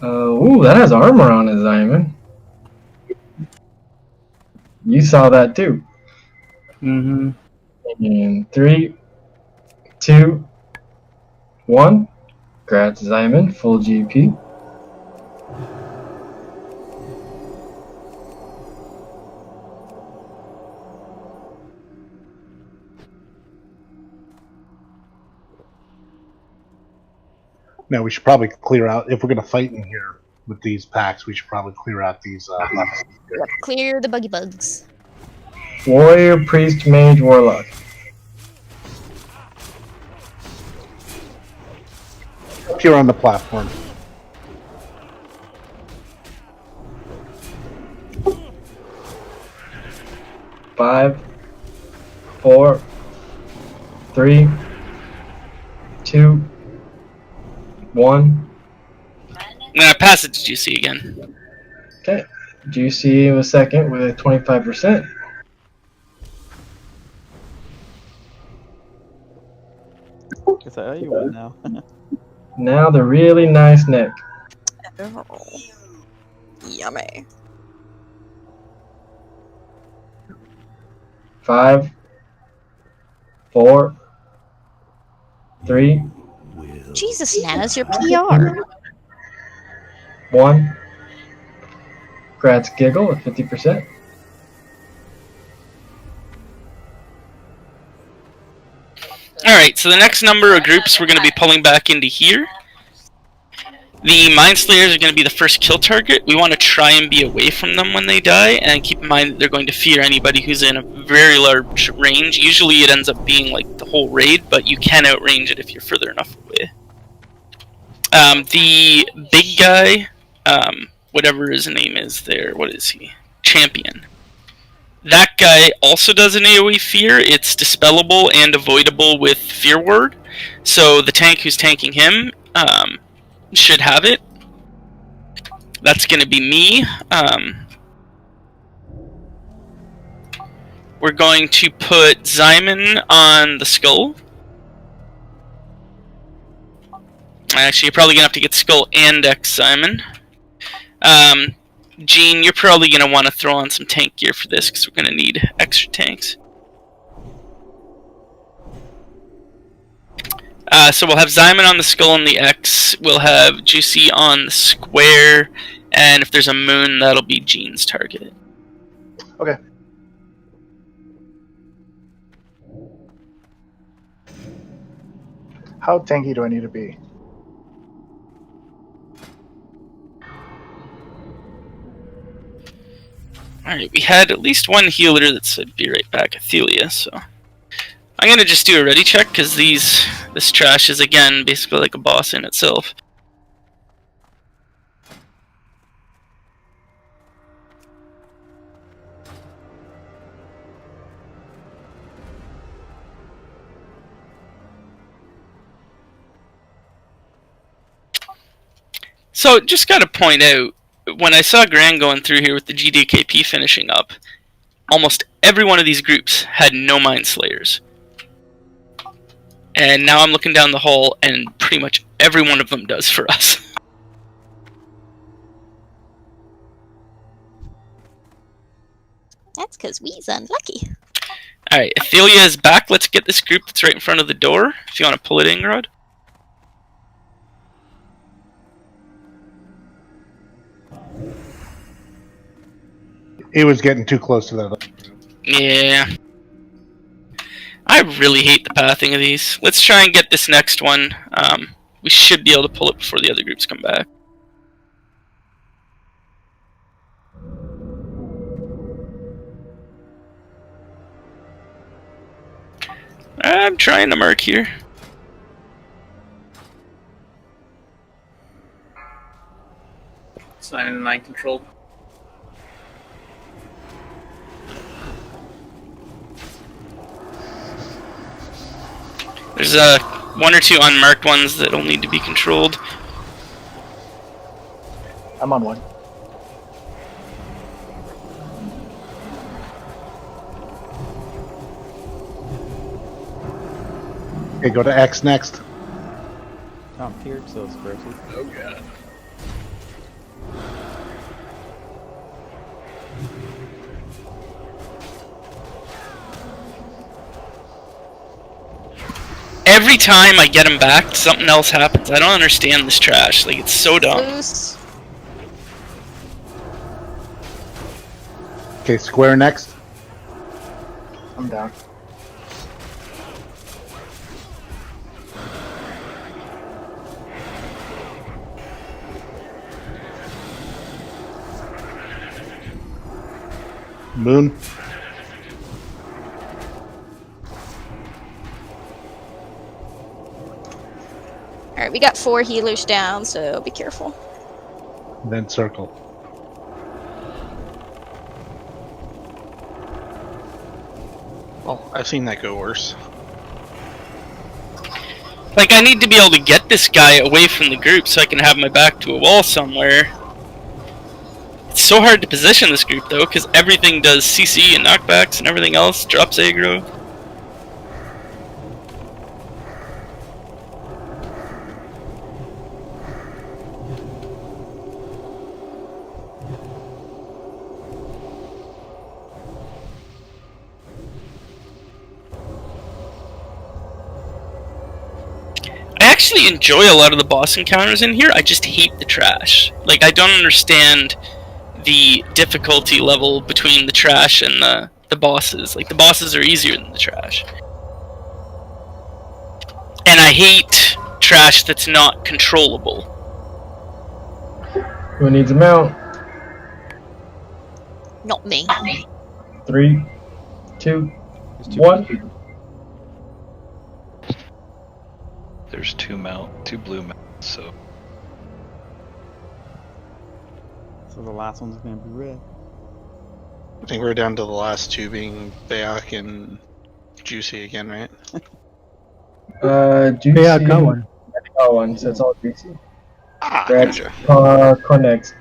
Ooh, that has armor on it, Simon. You saw that too. Mm-hmm. In 3, 2, 1. Congrats, Simon. Full GP. Now we should probably clear out, if we're going to fight in here with these packs, we should probably clear out these levels. Yep, clear the buggy bugs. Warrior, Priest, Mage, Warlock. Up here on the platform. Five, 4, 3, 2, 1. I'm gonna pass it to GC again. Okay. GC was second with 25%. Guess I owe you one now. Now the really nice neck. Oh. Yummy. 5, 4, 3, Jesus, Nana's your PR. 1. Congrats, Giggle at 50%. Alright, so the next number of groups we're going to be pulling back into here. The Mind Slayers are going to be the first kill target. We want to try and be away from them when they die, and keep in mind that they're going to fear anybody who's in a very large range. Usually it ends up being like the whole raid, but you can outrange it if you're further enough away. The big guy, whatever his name is there, what is he? Champion. That guy also does an AoE fear. It's dispellable and avoidable with Fear Word. So the tank who's tanking him should have it. That's going to be me. we're going to put Zyman on the skull. Actually, you're probably going to have to get skull and X Zyman. Gene, you're probably going to want to throw on some tank gear for this, because we're going to need extra tanks. So we'll have Zyman on the skull and the X. We'll have Juicy on the square. And if there's a moon, that'll be Gene's target. Okay. How tanky do I need to be? Alright, we had at least one healer that said be right back, Athelia, so... I'm gonna just do a ready check, because this trash is, again, basically like a boss in itself. So, just gotta point out, when I saw Gran going through here with the GDKP finishing up, almost every one of these groups had no Mind Slayers. And now I'm looking down the hall, and pretty much every one of them does for us. That's because we's unlucky. Alright, Athelia is back. Let's get this group that's right in front of the door. If you want to pull it in, Rod. It was getting too close to that. Yeah. I really hate the pathing of these. Let's try and get this next one. We should be able to pull it before the other groups come back. I'm trying to mark here. Sign in mind control. There's one or two unmarked ones that'll need to be controlled. I'm on one. Okay, go to X next. Tom tiered, so it's versus. Oh god. Every time I get him back, something else happens. I don't understand this trash. Like, it's so dumb. Loose. Okay, square next. I'm down. Moon. Alright, we got 4 healers down, so be careful. Then circle. Well, I've seen that go worse. Like, I need to be able to get this guy away from the group so I can have my back to a wall somewhere. It's so hard to position this group, though, because everything does CC and knockbacks and everything else drops aggro. I actually enjoy a lot of the boss encounters in here. I just hate the trash. Like, I don't understand the difficulty level between the trash and the bosses. Like, the bosses are easier than the trash. And I hate trash that's not controllable. Who needs a mount? Not me. 3, 2, 1. There's two blue mounts, so. So the last one's gonna be red. I think we're down to the last two being Bayak and Juicy again, right? Juicy. Yeah, got one. Got one, so it's all Juicy. Ah, That's gotcha. Connect.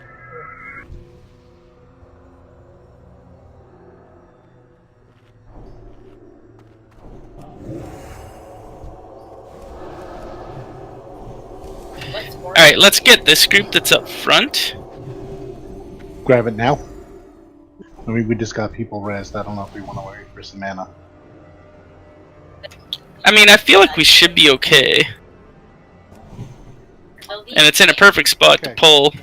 Alright, let's get this group that's up front. Grab it now. I mean, we just got people rezzed. I don't know if we want to wait for some mana. I mean, I feel like we should be okay. And it's in a perfect spot to pull.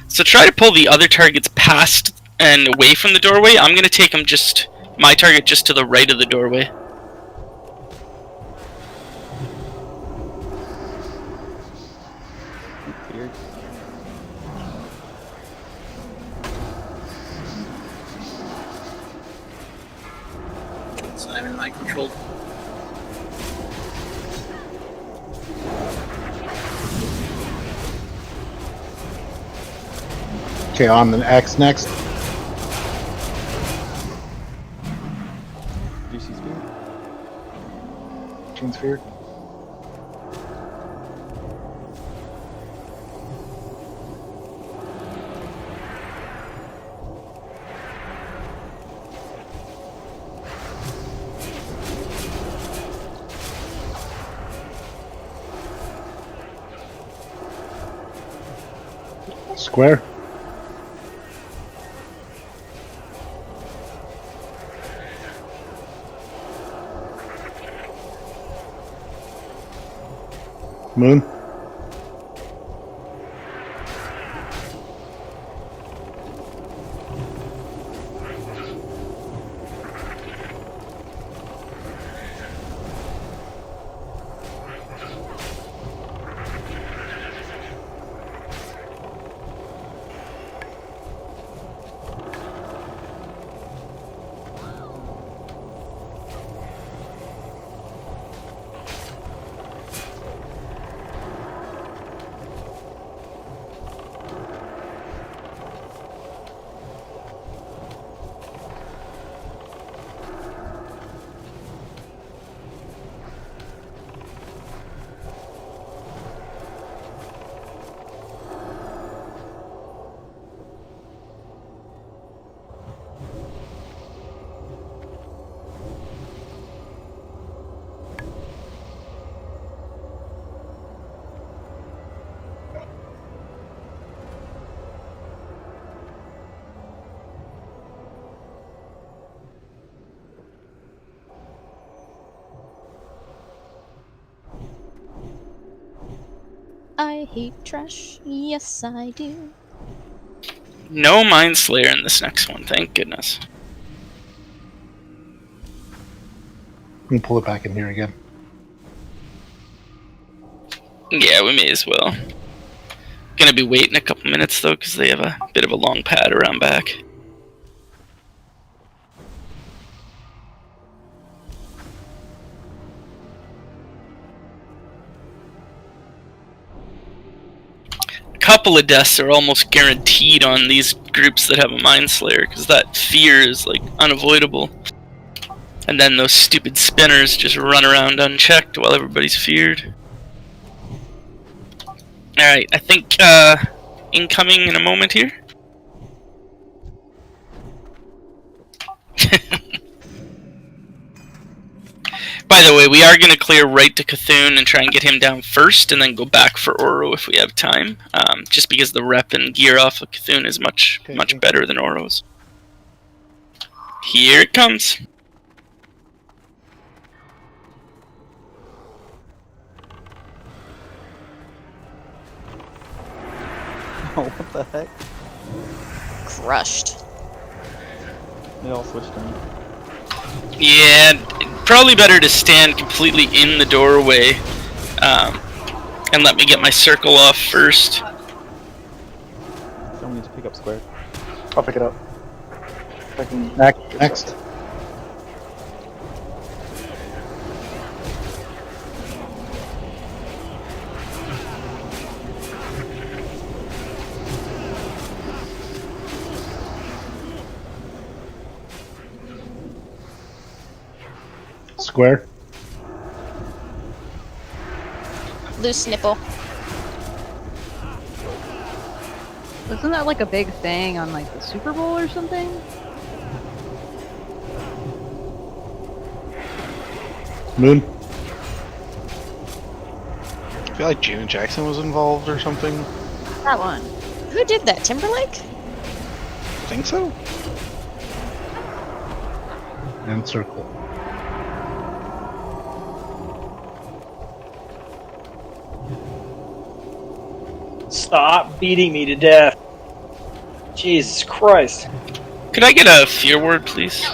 So try to pull the other targets past and away from the doorway. I'm going to take them my target just to the right of the doorway. It's not even my control. Okay, on the X next. Juicy Sphere? Chain Sphere? Square. Moon. I hate trash. Yes, I do. No Mind Slayer in this next one, thank goodness. Let me pull it back in here again. Yeah, we may as well. Gonna be waiting a couple minutes though, because they have a bit of a long pad around back. Couple of deaths are almost guaranteed on these groups that have a Mind Slayer, because that fear is like unavoidable. And then those stupid spinners just run around unchecked while everybody's feared. Alright, I think incoming in a moment here. By the way, we are going to clear right to Cthulhu and try and get him down first, and then go back for Oro if we have time. Just because the rep and gear off of Cthulhu is much better than Oro's. Here it comes. Oh, what the heck? Crushed. They all switched on. Yeah, probably better to stand completely in the doorway and let me get my circle off first. Someone needs to pick up square. I'll pick it up. Next. Square. Loose nipple. Wasn't that like a big thing on like the Super Bowl or something? Moon. I feel like Janet Jackson was involved or something. That one. Who did that? Timberlake? I think so. And circle. Stop beating me to death. Jesus Christ. Could I get a fear word, please?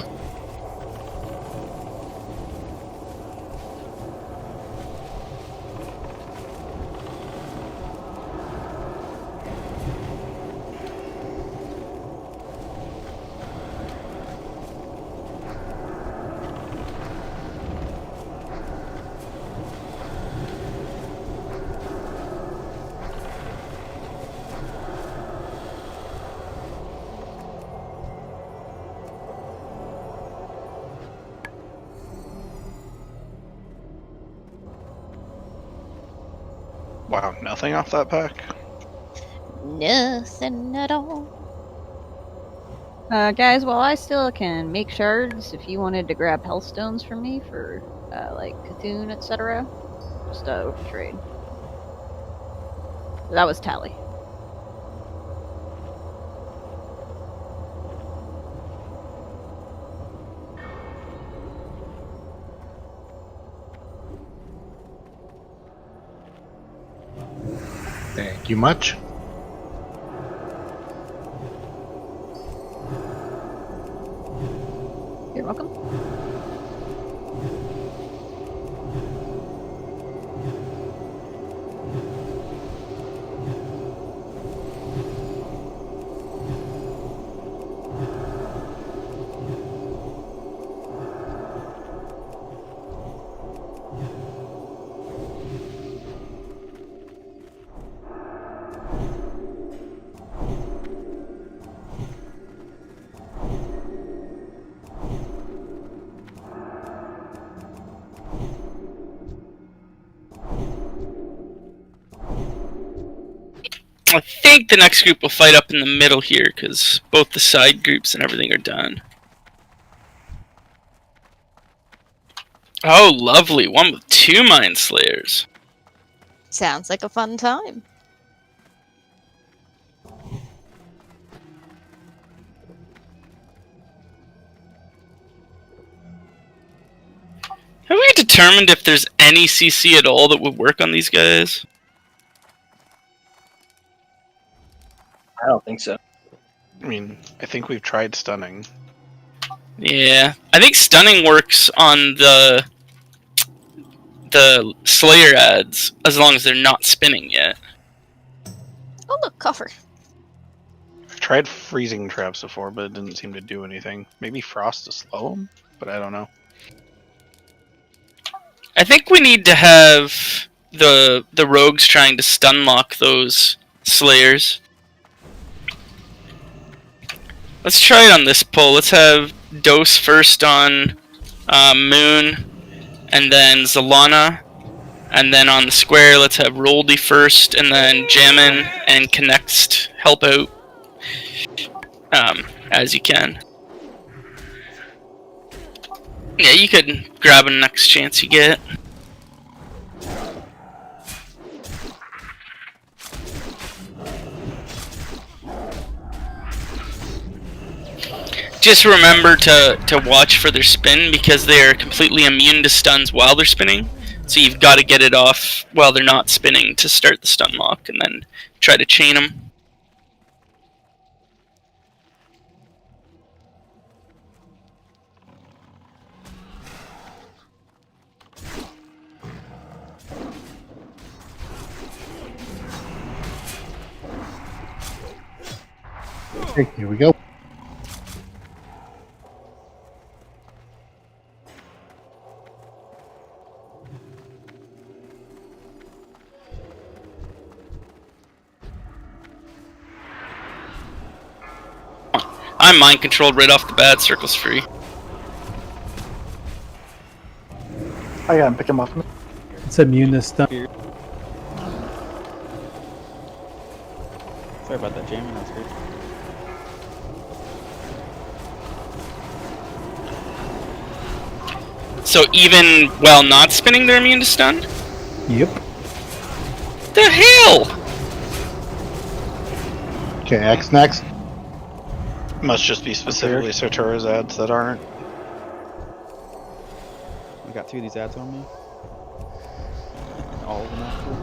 Wow, nothing off that pack? Nothing at all. Guys, while I still can make shards, if you wanted to grab healthstones from me for, like, Cthulhu, etc., just, open trade. That was Tally. Thank you much. You're welcome. I think the next group will fight up in the middle here, because both the side groups and everything are done. Oh, lovely. One with 2 Mind Slayers. Sounds like a fun time. Have we determined if there's any CC at all that would work on these guys? I don't think so. I mean, I think we've tried stunning. Yeah, I think stunning works on the Slayer ads, as long as they're not spinning yet. Oh look, coffer. I've tried freezing traps before, but it didn't seem to do anything. Maybe frost to slow them, but I don't know. I think we need to have the rogues trying to stun lock those Slayers. Let's try it on this pull. Let's have Dose first on Moon, and then Zalana, and then on the square let's have Roldy first, and then Jammin and Connect help out as you can. Yeah, you could grab a next chance you get. Just remember to watch for their spin, because they are completely immune to stuns while they're spinning. So you've got to get it off while they're not spinning to start the stun lock, and then try to chain them. Okay, here we go. I'm mind controlled right off the bat. Circle's free. I got him. Pick him up. It's immune to stun. Sorry about that, Jamie. That's great. So even while not spinning, they're immune to stun? Yep. The hell? Okay, X next. Must just be specifically Sartora's ads that aren't. I got 2 of these ads on me. All of them actually.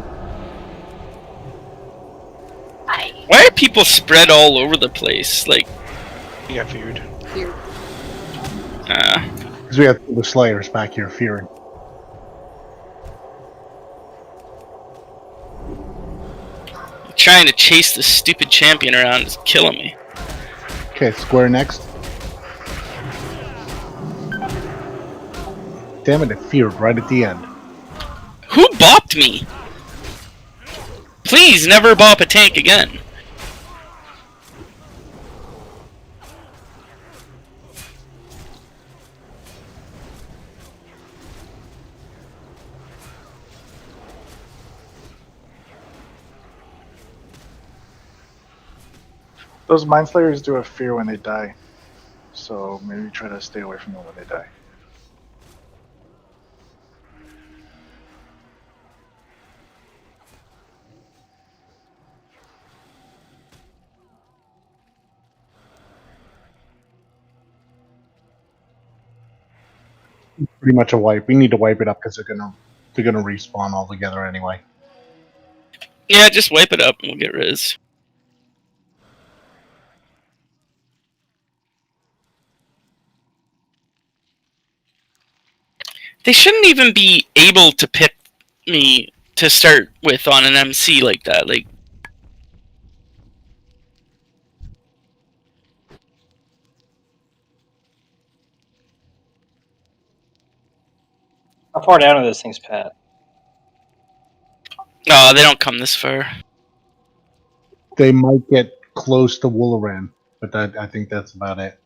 Why are people spread all over the place? Like, You got feared. Because we have the Slayers back here fearing. trying to chase this stupid champion around is killing me. Okay, square next. Damn it, it feared right at the end. Who bopped me? Please never bop a tank again. Those Mind Slayers do a fear when they die, so maybe try to stay away from them when they die. Pretty much a wipe. We need to wipe it up because they're gonna respawn all together anyway. Yeah, just wipe it up and we'll get Riz. They shouldn't even be able to pick me to start with on an MC like that. Like, How far down are those things, Pat? oh, they don't come this far. They might get close to Wooleran, but I think that's about it.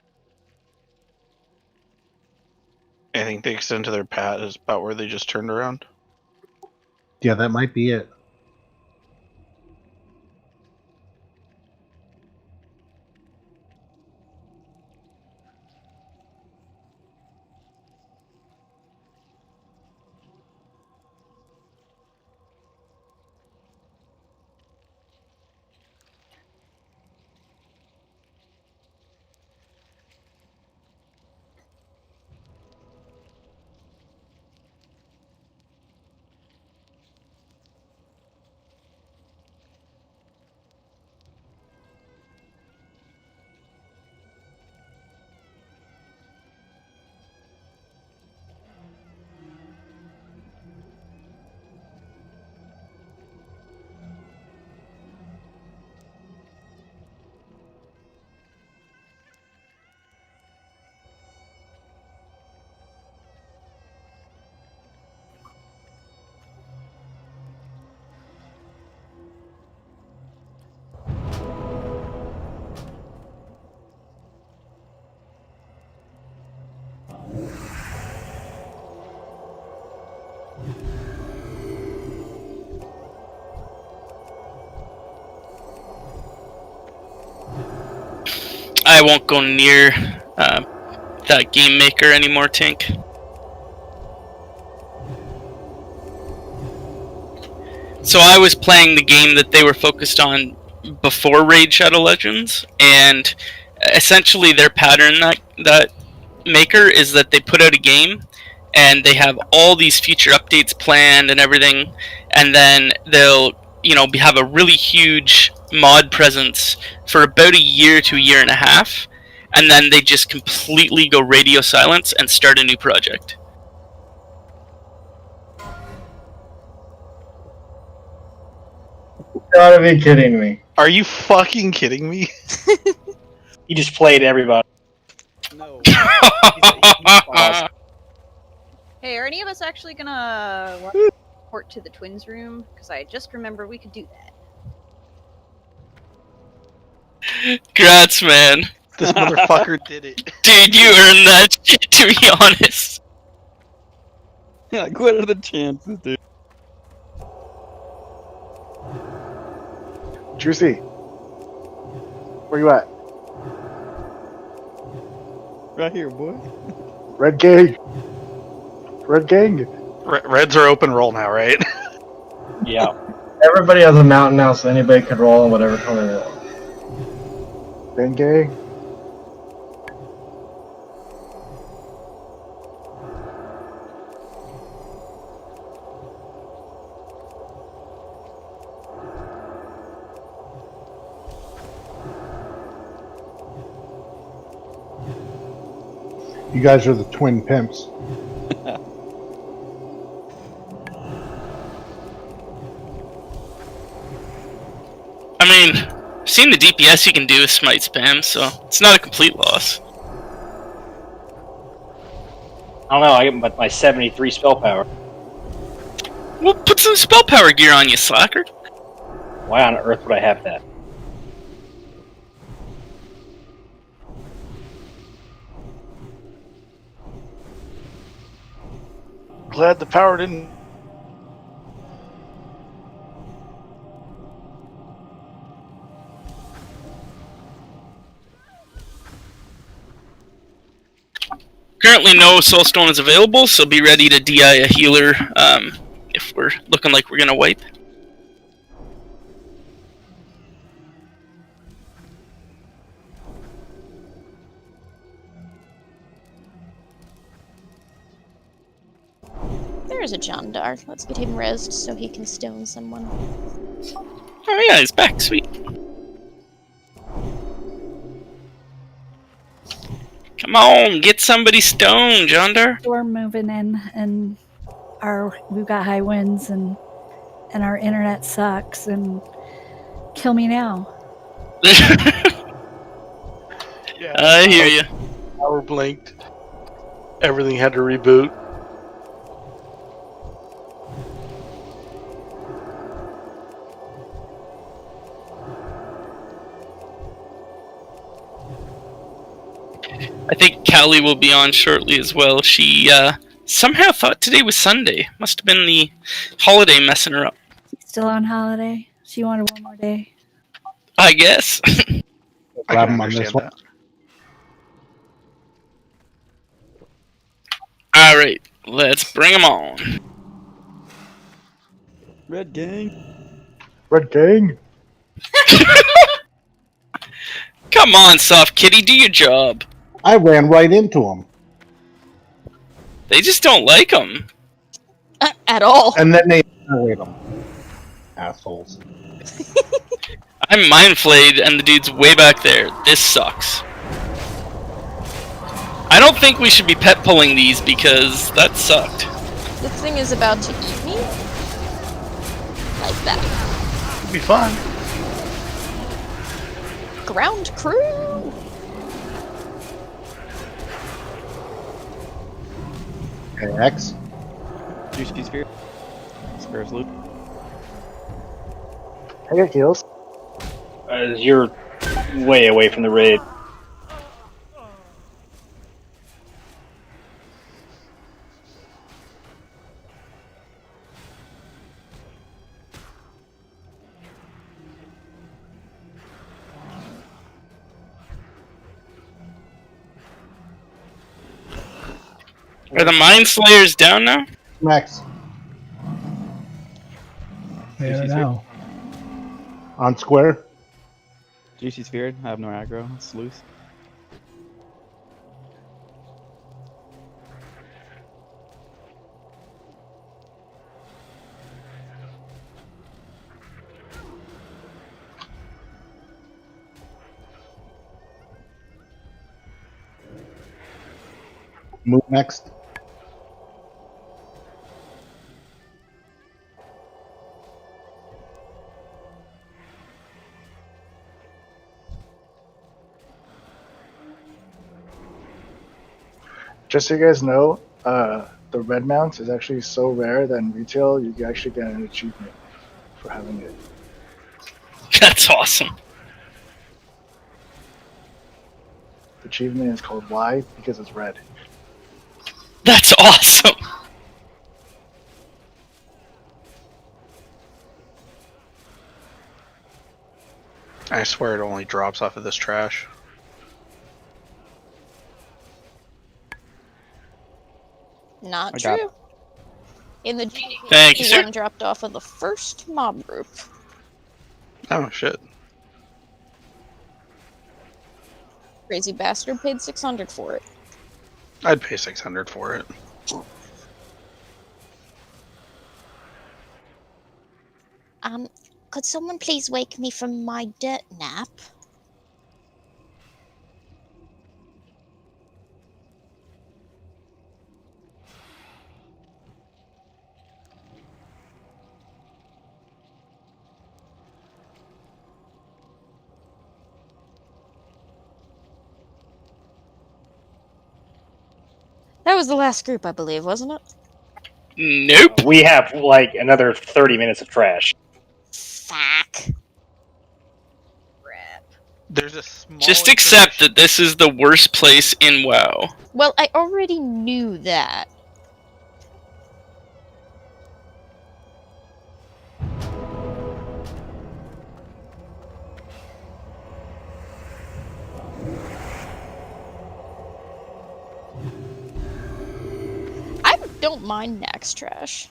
I think the extent of their pat is about where they just turned around. Yeah, that might be it. I won't go near that game maker anymore, Tink. So I was playing the game that they were focused on before Raid Shadow Legends, and essentially their pattern, that maker, is that they put out a game and they have all these future updates planned and everything, and then they'll have a really huge mod presence for about a year to a year and a half, and then they just completely go radio silence and start a new project. You gotta be kidding me. Are you fucking kidding me? You just played everybody. No. Hey, are any of us actually gonna report to the twins room? Because I just remember we could do that. Congrats, man. This motherfucker did it. Dude, you earned that, to be honest. Like, what are the chances, dude? Juicy, where you at? Right here, boy. Red Gate. Red gang. Reds are open roll now, right? Yeah. Everybody has a mountain now, so anybody could roll in whatever color they want. Red gang. You guys are the twin pimps. I mean, seeing the DPS you can do with Smite Spam, so it's not a complete loss. I don't know, I get my 73 spell power. Well, put some spell power gear on, you slacker. Why on earth would I have that? Glad the power didn't. Currently, no Soulstone is available, so be ready to DI a healer if we're looking like we're gonna wipe. There's a John Dar. Let's get him rezzed so he can stone someone. Oh yeah, he's back. Sweet. Come on, get somebody stoned, Jondar. We're moving in, and we've got high winds, and our internet sucks. And kill me now. Yeah, I hear you. Power blinked. Everything had to reboot. I think Callie will be on shortly as well. She somehow thought today was Sunday. Must have been the holiday messing her up. Still on holiday. She wanted one more day. I guess. I can understand that. Alright, let's bring them on. Red gang. Red gang. Come on, Soft Kitty, do your job. I ran right into him. They just don't like them. At all. And then they annihilated him. Assholes. I'm mind flayed and the dude's way back there. This sucks. I don't think we should be pet pulling these because that sucked. This thing is about to eat me. Like that. It'll be fun. Ground crew. Okay, X. Juicy Sphere. Sparrow's Loop. I got heals. You're way away from the raid. Are the Mind Slayers down now? Max. I don't know. On square. Juicy Sphere. I have no aggro. It's loose. Move next. Just so you guys know, the red mounts is actually so rare that in retail you can actually get an achievement for having it. That's awesome. The achievement is called Y because it's red. That's awesome. I swear it only drops off of this trash. Not I got true. In the Thank you, sir. one dropped off of the first mob group. Oh shit. Crazy bastard paid 600 for it. I'd pay 600 for it. Could someone please wake me from my dirt nap? That was the last group, I believe, wasn't it? Nope. We have like another 30 minutes of trash. Fuck. There's a small. Just accept that this is the worst place in WoW. Well, I already knew that. I don't mind Nax trash.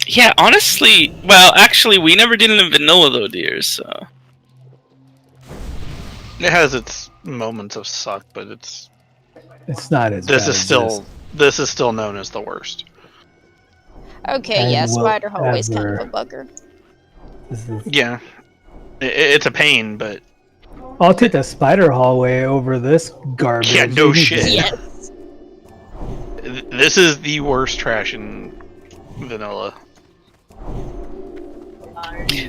Yeah, honestly, well, actually, we never did it in vanilla though, dear. So It has its moments of suck, but it's It's not as this bad is as still this is still known as the worst. Okay, And yeah, will spider hallway's kind of ever- a bugger. This is- Yeah, it's a pain, but I'll take the spider hallway over this garbage. yeah, no any shit. day. Yes. This is the worst trash in vanilla.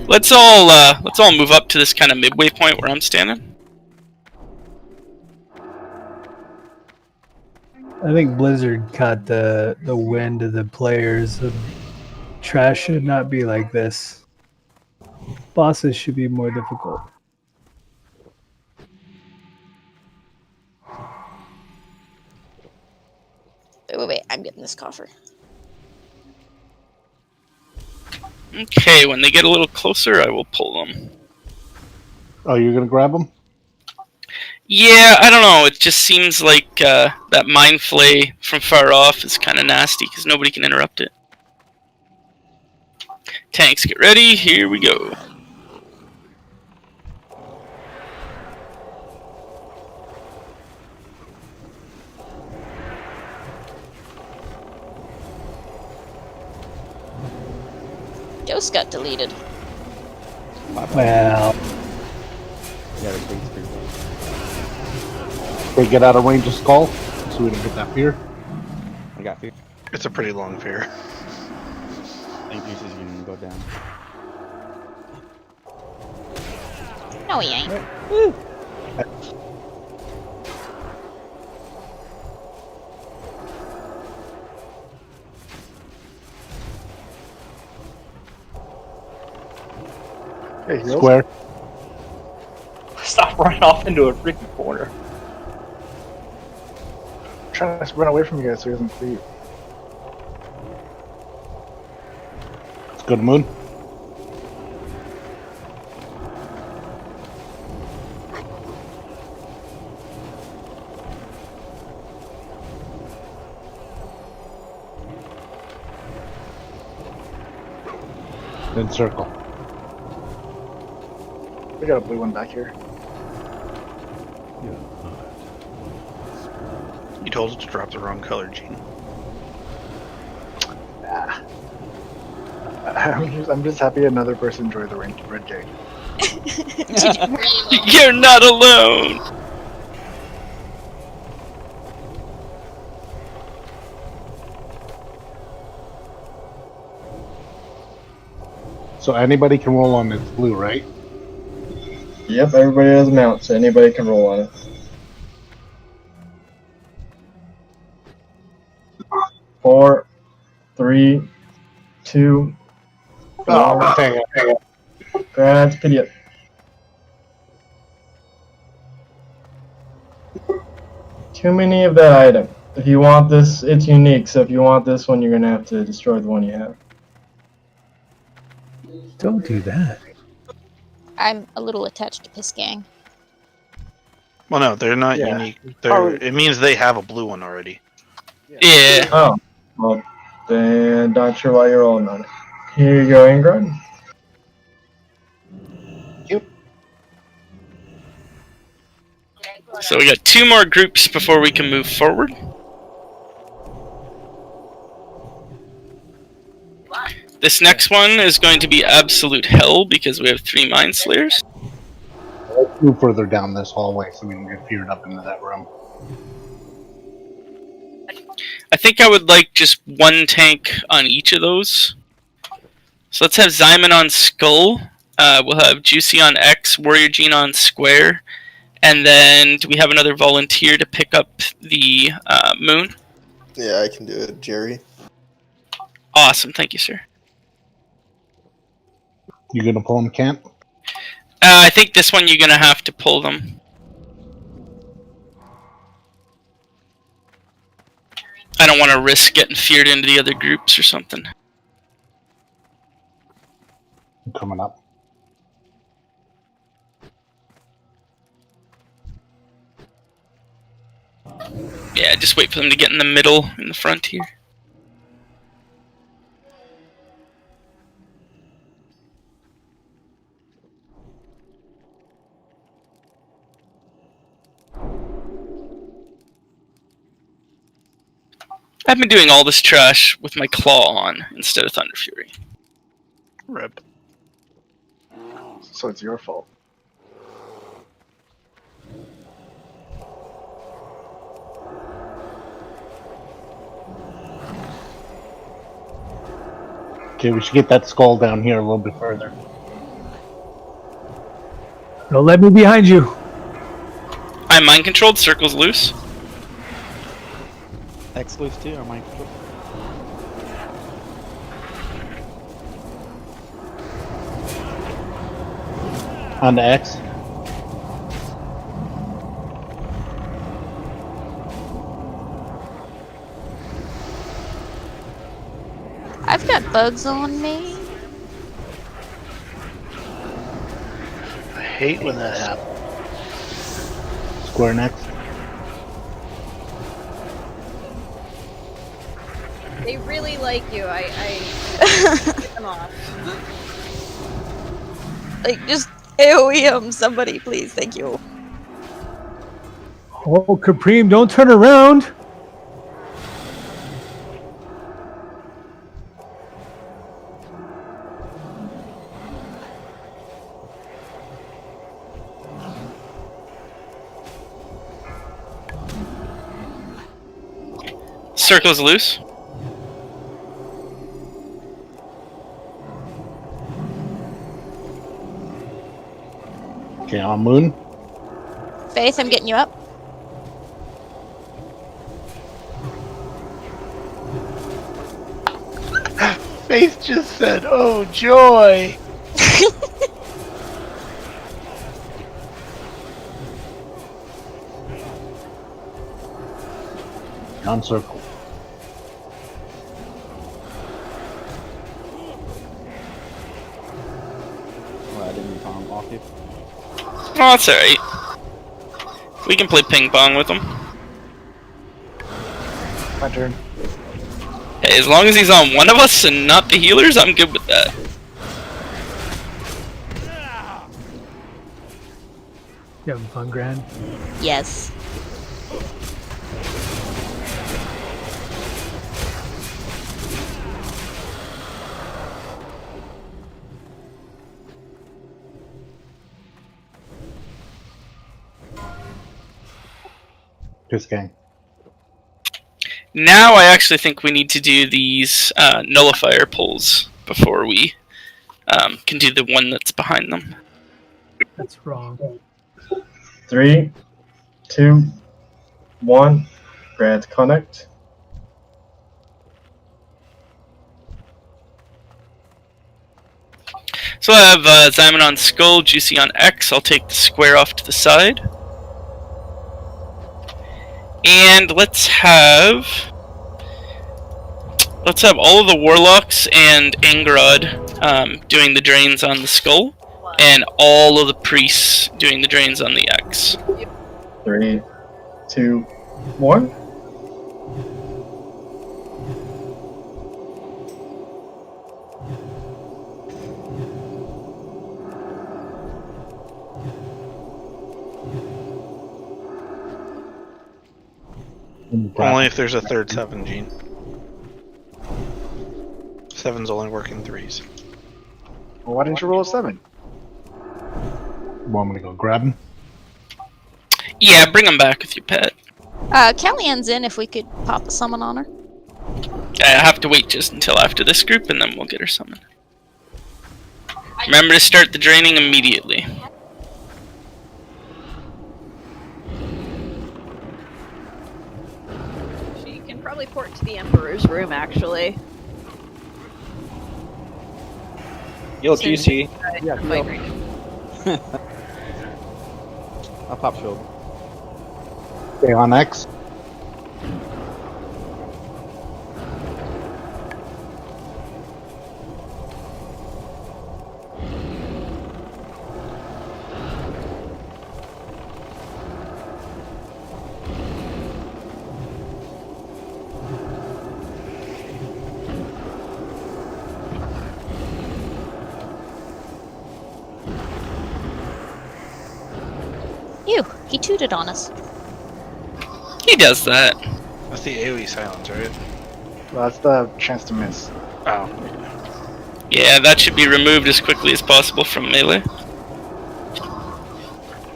let's all move up to this kind of midway point where I'm standing. I think Blizzard caught the wind of the players. Trash should not be like this. Bosses should be more difficult. Wait, I'm getting this coffer. Okay, when they get a little closer, I will pull them. Oh, you're gonna grab them? Yeah, I don't know. It just seems like that mind flay from far off is kind of nasty because nobody can interrupt it. Tanks, get ready. Here we go. Ghost got deleted. Well, Yeah, the base pretty well. They get out of range of skull, so we don't get that fear. I got fear. It's a pretty long fear. Increases you can go down. No, he ain't. Hey, heals. Square. Stop running off into a freaking corner. I'm trying to run away from you guys so he doesn't see you. It's good, Moon. Then circle. We got a blue one back here. You told it to drop the wrong color, Gene. Ah. I'm just happy another person enjoyed the red game. You're not alone. So anybody can roll on this blue, right? Yep, everybody has a mount, so anybody can roll on it. Four, 3, 2. Oh, dang it. That's pity it. Too many of that item. If you want this, it's unique, so if you want this one, you're gonna have to destroy the one you have. don't do that. I'm a little attached to Piss Gang. Well, no, they're not Yeah. unique. They're, Probably- it means they have a blue one already. Yeah. Oh, well, then not sure why you're rolling on it. Here you go, Ingrid. So we got 2 more groups before we can move forward. This next one is going to be absolute hell because we have 3 Mind Slayers. Let's move further down this hallway so we can get feared up into that room. I think I would like just 1 tank on each of those. So let's have Zyman on Skull. We'll have Juicy on X, Warrior Gene on Square. And then do we have another volunteer to pick up the Moon? Yeah, I can do it, Jerry. Awesome, thank you, sir. You gonna pull him, Kent? I think this one you're gonna have to pull them. I don't want to risk getting feared into the other groups or something. I'm coming up. Yeah, just wait for them to get in the middle, in the front here. I've been doing all this trash with my claw on instead of Thunder Fury. Rip. So it's your fault. Okay, we should get that skull down here a little bit further. Don't let me behind you. I'm mind controlled, circle's loose. X loose too, or am I? On the X. I've got bugs on me. I hate when that happens. Square next. They really like you. I get them off. Like, just AoE him, somebody, please. Thank you. Oh, Capreme, don't turn around. Circle's loose. Okay, on Moon. Faith, I'm getting you up. Faith just said, "Oh joy!" On circle. Well, I didn't palm off you. Oh, that's alright. We can play ping pong with him. My turn. Hey, as long as he's on one of us and not the healers, I'm good with that. You having fun, Gran? Yes. Piss gang. Now I actually think we need to do these nullifier pulls before we can do the one that's behind them. That's wrong. 3, 2, 1. Grad connect. So I have Zyman on Skull, Juicy on X. I'll take the square off to the side. And let's have all of the warlocks and Ingrod doing the drains on the skull, and all of the priests doing the drains on the X. 3, 2, 1. Only if there's a third 7, Gene. 7's only working 3s. Well, why didn't you roll a 7? Want me to go grab him? Yeah, bring him back with you, Pat. Kellyanne's in if we could pop a summon on her. I have to wait just until after this group, and then we'll get her summoned. Remember to start the draining immediately. She can probably port to the Emperor's room, actually. Yo, QC. Yeah, I'll pop shield. Stay on X. Ew, he tooted on us. He does that. That's the AoE silence, right? Well, that's the chance to miss. Oh. Yeah, that should be removed as quickly as possible from melee.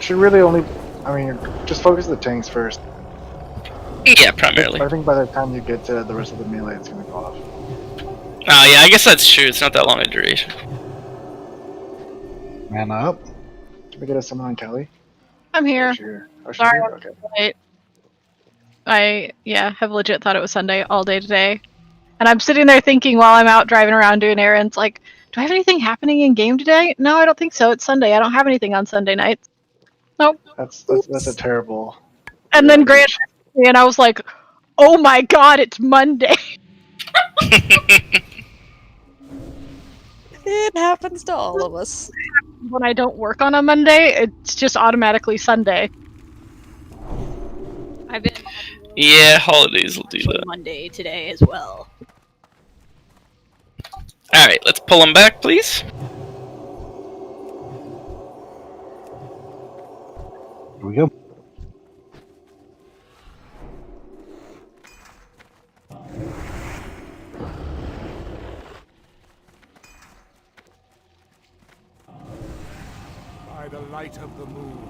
Should really only, I mean, just focus the tanks first. Yeah, primarily. I think by the time you get to the rest of the melee, it's gonna go off. Oh, yeah, I guess that's true. It's not that long a duration. Man up. Can we get a summon on Kelly? I'm here. Oh, she's Sorry, here? Okay. late. I have legit thought it was Sunday all day today. And I'm sitting there thinking while I'm out driving around doing errands, like, do I have anything happening in game today? No, I don't think so. It's Sunday. I don't have anything on Sunday nights. Nope. That's a terrible. And then Grant asked me, and I was like, oh my god, it's Monday. It happens to all of us. When I don't work on a Monday, it's just automatically Sunday. I've been Yeah, holidays will do that. Monday today as well. Alright, let's pull him back, please. Here we go. By the light of the moon.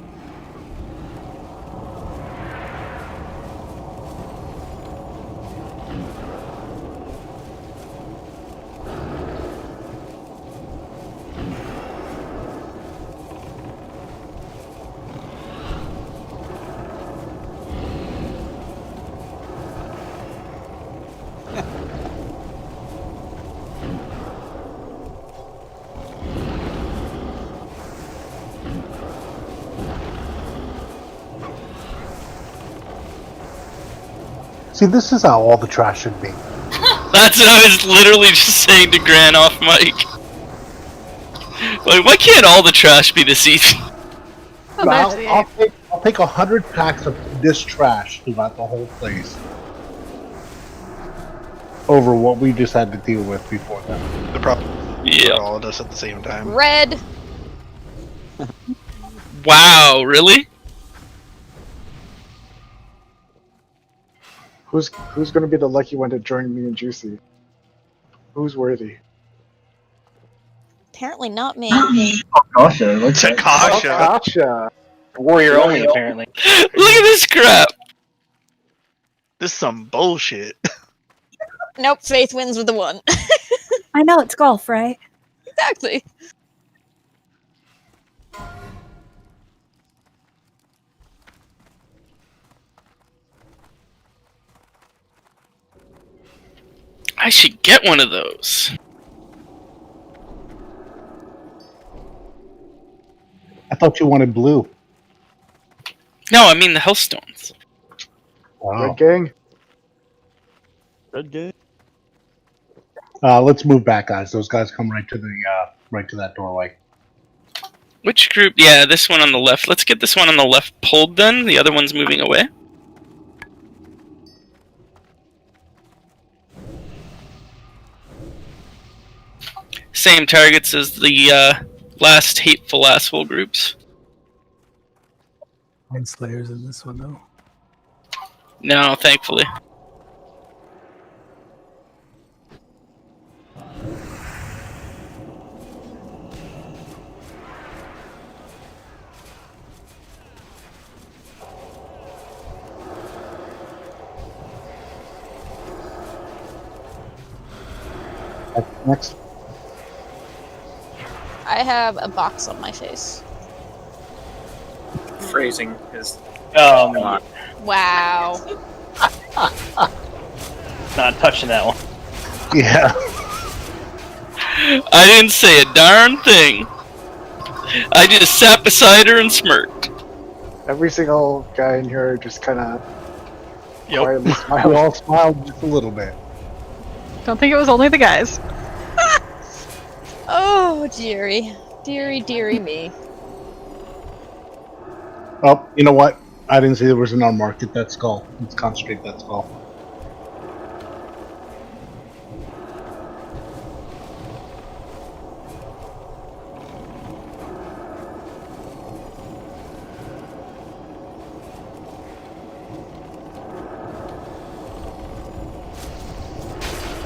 See, this is how all the trash should be. That's what I was literally just saying to Grant off mic. Like, why can't all the trash be this easy? Oh, I'll take 100 packs of this trash throughout the whole place. Over what we just had to deal with before that. The problem Yeah. all of us at the same time. Red. Wow, really? Who's gonna be the lucky one to join me and Juicy? Who's worthy? Apparently not me. Kasha, what's that? Kasha. Warrior only, apparently. Look at this crap! This is some bullshit. Nope, Faith wins with the 1. I know it's golf, right? Exactly. I should get one of those. I thought you wanted blue. No, I mean the Hellstones. Wow. Red gang. Red gang. Let's move back, guys. Those guys come right to the right to that doorway. Which group? Yeah, this one on the left. Let's get this one on the left pulled then. The other one's moving away. Same targets as the last hateful asshole groups. And Slayers in this one though. No, thankfully. Next. I have a box on my face. Phrasing is Wow. not touching that one. Yeah. I didn't say a darn thing. I just sat beside her and smirked. Every single guy in here just kind of quietly We smiled. all smiled just a little bit. Don't think it was only the guys. Oh, dearie. Dearie me. Oh, you know what? I didn't see there was an unmarked. Get that skull. Let's concentrate that skull.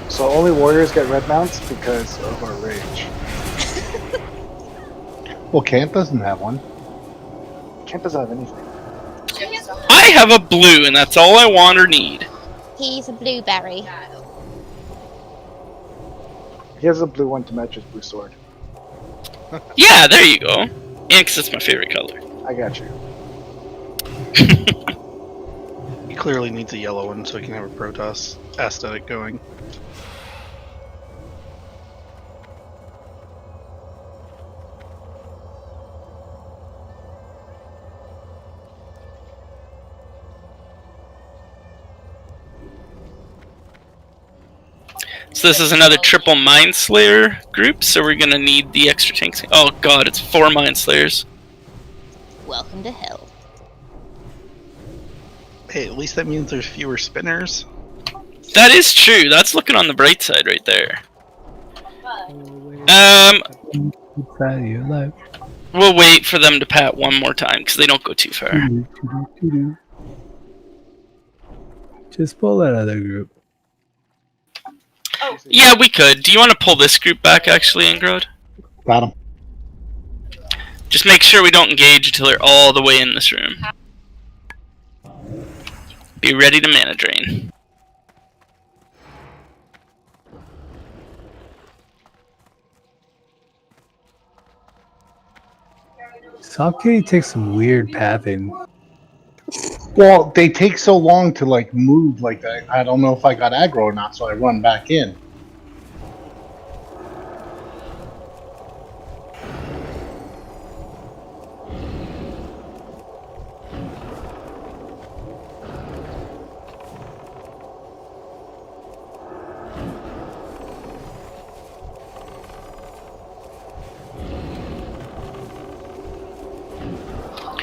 So only warriors get red mounts because of our rage. Well, Camp doesn't have one. Camp doesn't have anything. I have a blue, and that's all I want or need. He's a blueberry. He has a blue one to match his blue sword. Yeah, there you go. And 'cause it's my favorite color. I got you. He clearly needs a yellow one so he can have a Protoss aesthetic going. So this is another triple Mind Slayer group, so we're gonna need the extra tanks. Oh god, it's 4 Mind Slayers. Welcome to hell. Hey, at least that means there's fewer spinners. That is true. That's looking on the bright side right there. Your life. We'll wait for them to pat one more time because they don't go too far. Just pull that other group. Yeah, we could. Do you want to pull this group back, actually, Ingrod? Got him. Just make sure we don't engage until they're all the way in this room. Be ready to mana drain. Soft Kitty takes some weird pathing. Well, they take so long to like move like that. I don't know if I got aggro or not, so I run back in.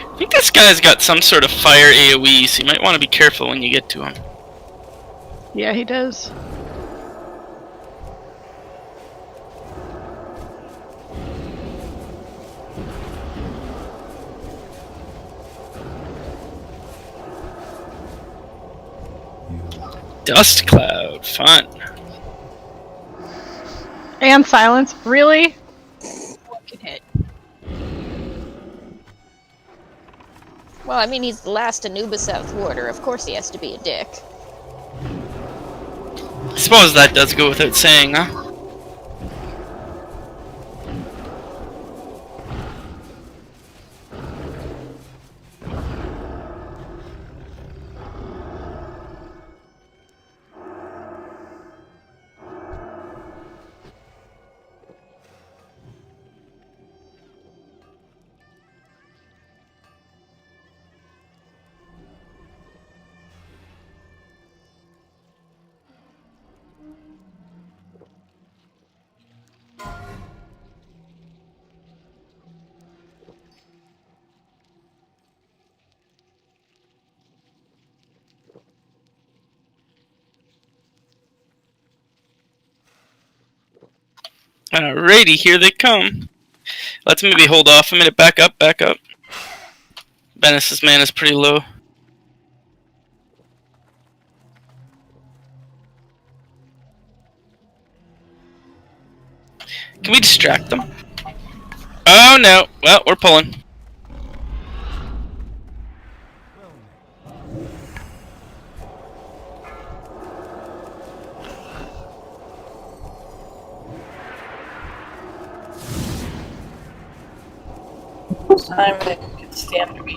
I think this guy's got some sort of fire AoE, so you might want to be careful when you get to him. Yeah, he does. Dust cloud, fun. And silence, really? Well, I mean, he's the last Anubis South Warder. Of course he has to be a dick. I suppose that does go without saying, huh? Alrighty, here they come. Let's maybe hold off a minute. Back up, back up. Venice's man is pretty low. Can we distract them? Oh no. Well, we're pulling. I'm gonna stand to be.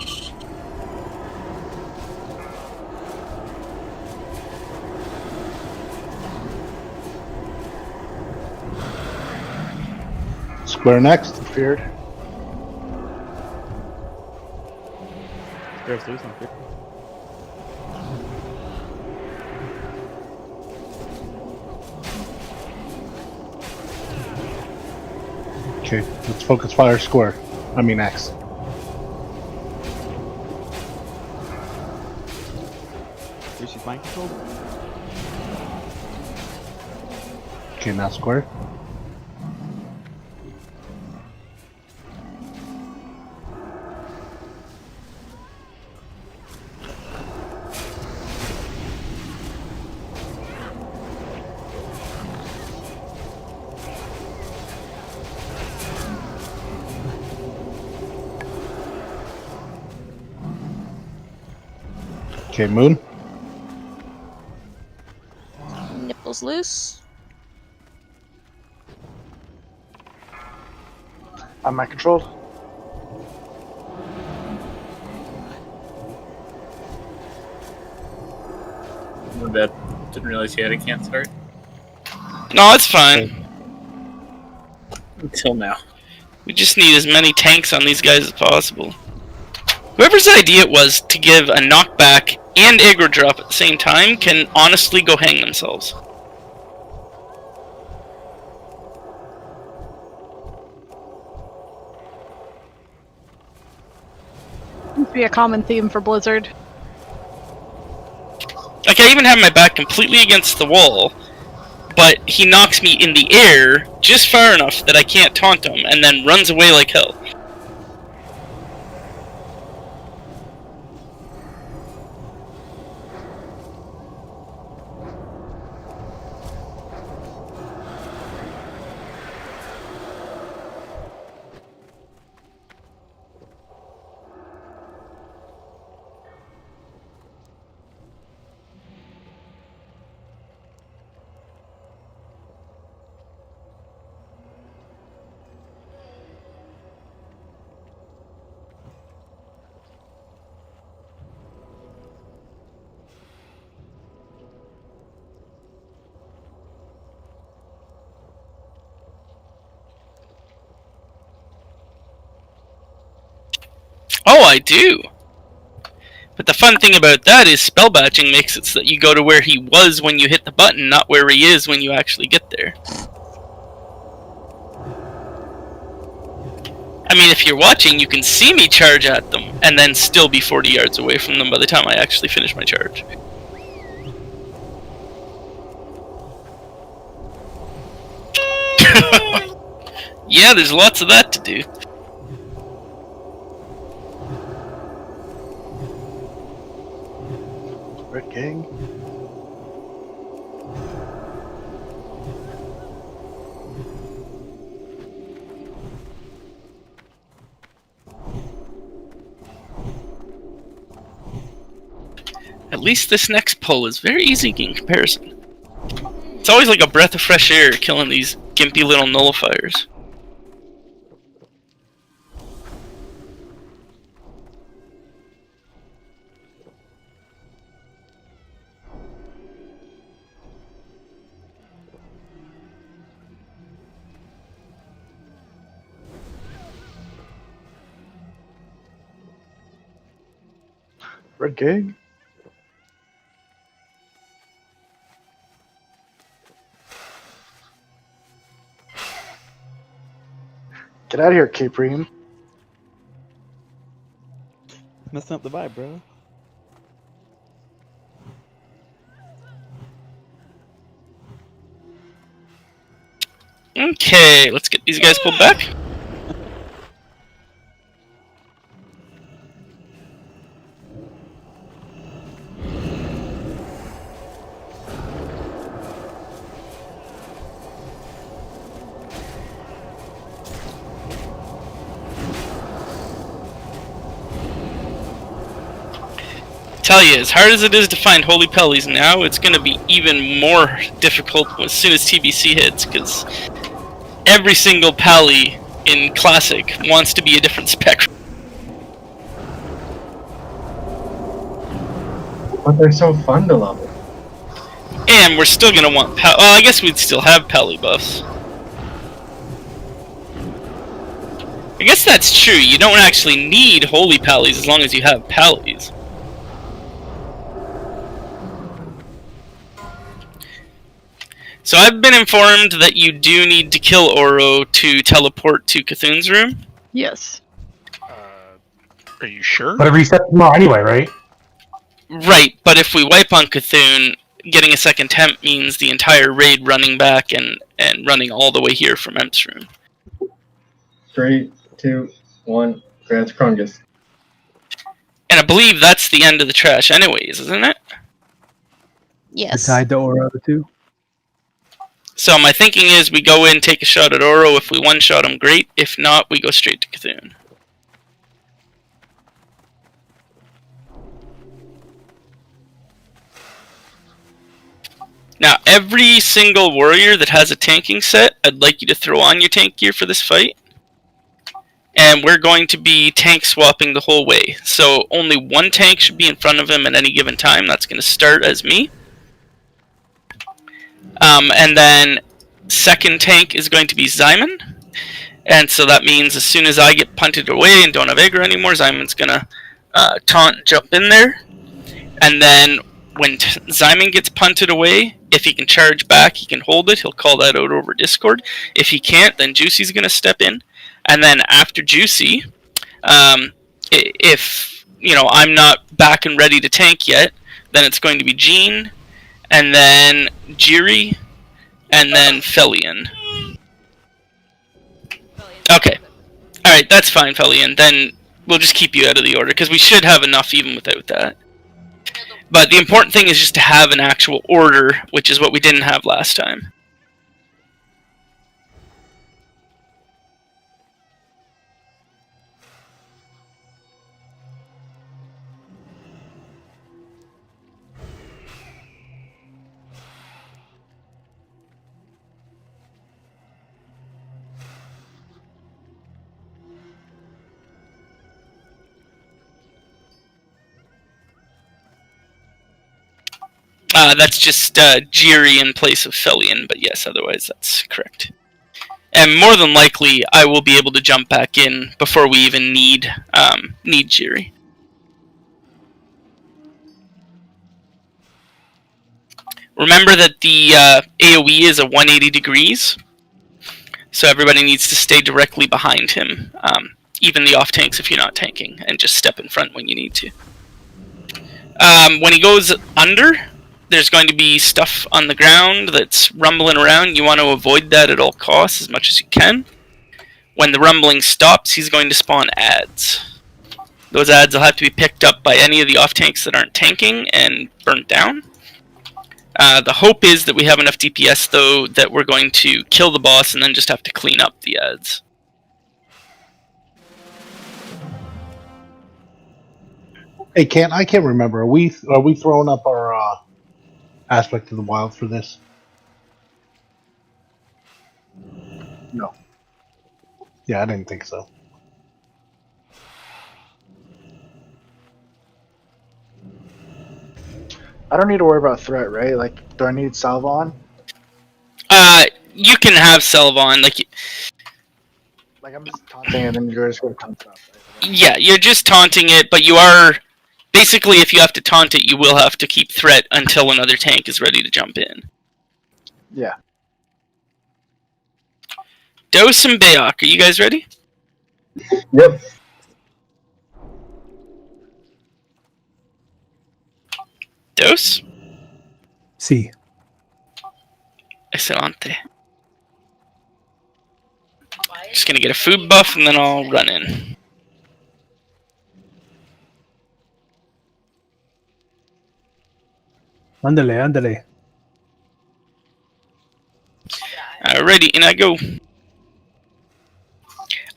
Square next, feared. Square's loose on fear. Okay, let's focus fire square. I mean X. Here she's mind controlled. Okay, now square. Okay, moon. Nipples loose. I'm mind controlled. My bad. Didn't realize you had a can't start. No, it's fine. Until now. We just need as many tanks on these guys as possible. Whoever's idea it was to give a knockback and aggro drop at the same time can honestly go hang themselves. Seems to be a common theme for Blizzard. Like, I even have my back completely against the wall, but he knocks me in the air just far enough that I can't taunt him, and then runs away like hell. Oh, I do! But the fun thing about that is spell batching makes it so that you go to where he was when you hit the button, not where he is when you actually get there. I mean, if you're watching, you can see me charge at them, and then still be 40 yards away from them by the time I actually finish my charge. Yeah, there's lots of that to do. Red Gang. At least this next pull is very easy in comparison. It's always like a breath of fresh air killing these gimpy little nullifiers. Red Gang. Get out of here, Capreem. Messing up the vibe, bro. Okay, let's get these guys pulled back. Tell you, as hard as it is to find holy pellies now, it's going to be even more difficult as soon as TBC hits, because every single pally in Classic wants to be a different spec. But they're so fun to level. And we're still going to want well, I guess we'd still have pally buffs. I guess that's true, you don't actually need holy pallies as long as you have pallies. So I've been informed that you do need to kill Oro to teleport to Cthulhu's room. Yes. Are you sure? But it resets tomorrow anyway, right? Right, but if we wipe on Cthulhu, getting a second temp means the entire raid running back and running all the way here from Emp's room. 3, 2, 1. Grants Krungus. And I believe that's the end of the trash anyways, isn't it? Yes. Tied to Oro too. So my thinking is we go in, take a shot at Oro. If we one-shot him, great. If not, we go straight to Cthulhu. Now, every single warrior that has a tanking set, I'd like you to throw on your tank gear for this fight. And we're going to be tank swapping the whole way. So only one tank should be in front of him at any given time. That's going to start as me. And then second tank is going to be Zyman. And so that means as soon as I get punted away and don't have aggro anymore, Zyman's going to taunt and jump in there. And then when Zyman gets punted away, if he can charge back, he can hold it. He'll call that out over Discord. If he can't, then Juicy's going to step in. And then after Juicy, if I'm not back and ready to tank yet, then it's going to be Jean, and then Jiri, and then Felian. Okay. Alright, that's fine, Felian. Then we'll just keep you out of the order, because we should have enough even without that. But the important thing is just to have an actual order, which is what we didn't have last time. That's just Jiri in place of Felian, but yes, otherwise that's correct. And more than likely, I will be able to jump back in before we even need Jiri. Remember that the AoE is a 180 degrees, so everybody needs to stay directly behind him, even the off tanks if you're not tanking, and just step in front when you need to. When he goes under, there's going to be stuff on the ground that's rumbling around. You want to avoid that at all costs as much as you can. When the rumbling stops, he's going to spawn adds. Those adds will have to be picked up by any of the off tanks that aren't tanking and burnt down. The hope is that we have enough DPS, though, that we're going to kill the boss and then just have to clean up the adds. Hey, I can't remember. Are we throwing up our aspect of the wild for this? No. Yeah, I didn't think so. I don't need to worry about threat, right? Like, do I need Salvon? You can have Salvon, like I'm just taunting and then you're just going to taunt up. Right? Yeah, you're just taunting it, but you are basically, if you have to taunt it, you will have to keep threat until another tank is ready to jump in. Yeah. Dose and Bayok, are you guys ready? Yep. Dose? Sí. Excelente. Just gonna get a food buff and then I'll run in. Ándale, ándale. Alrighty, and I go.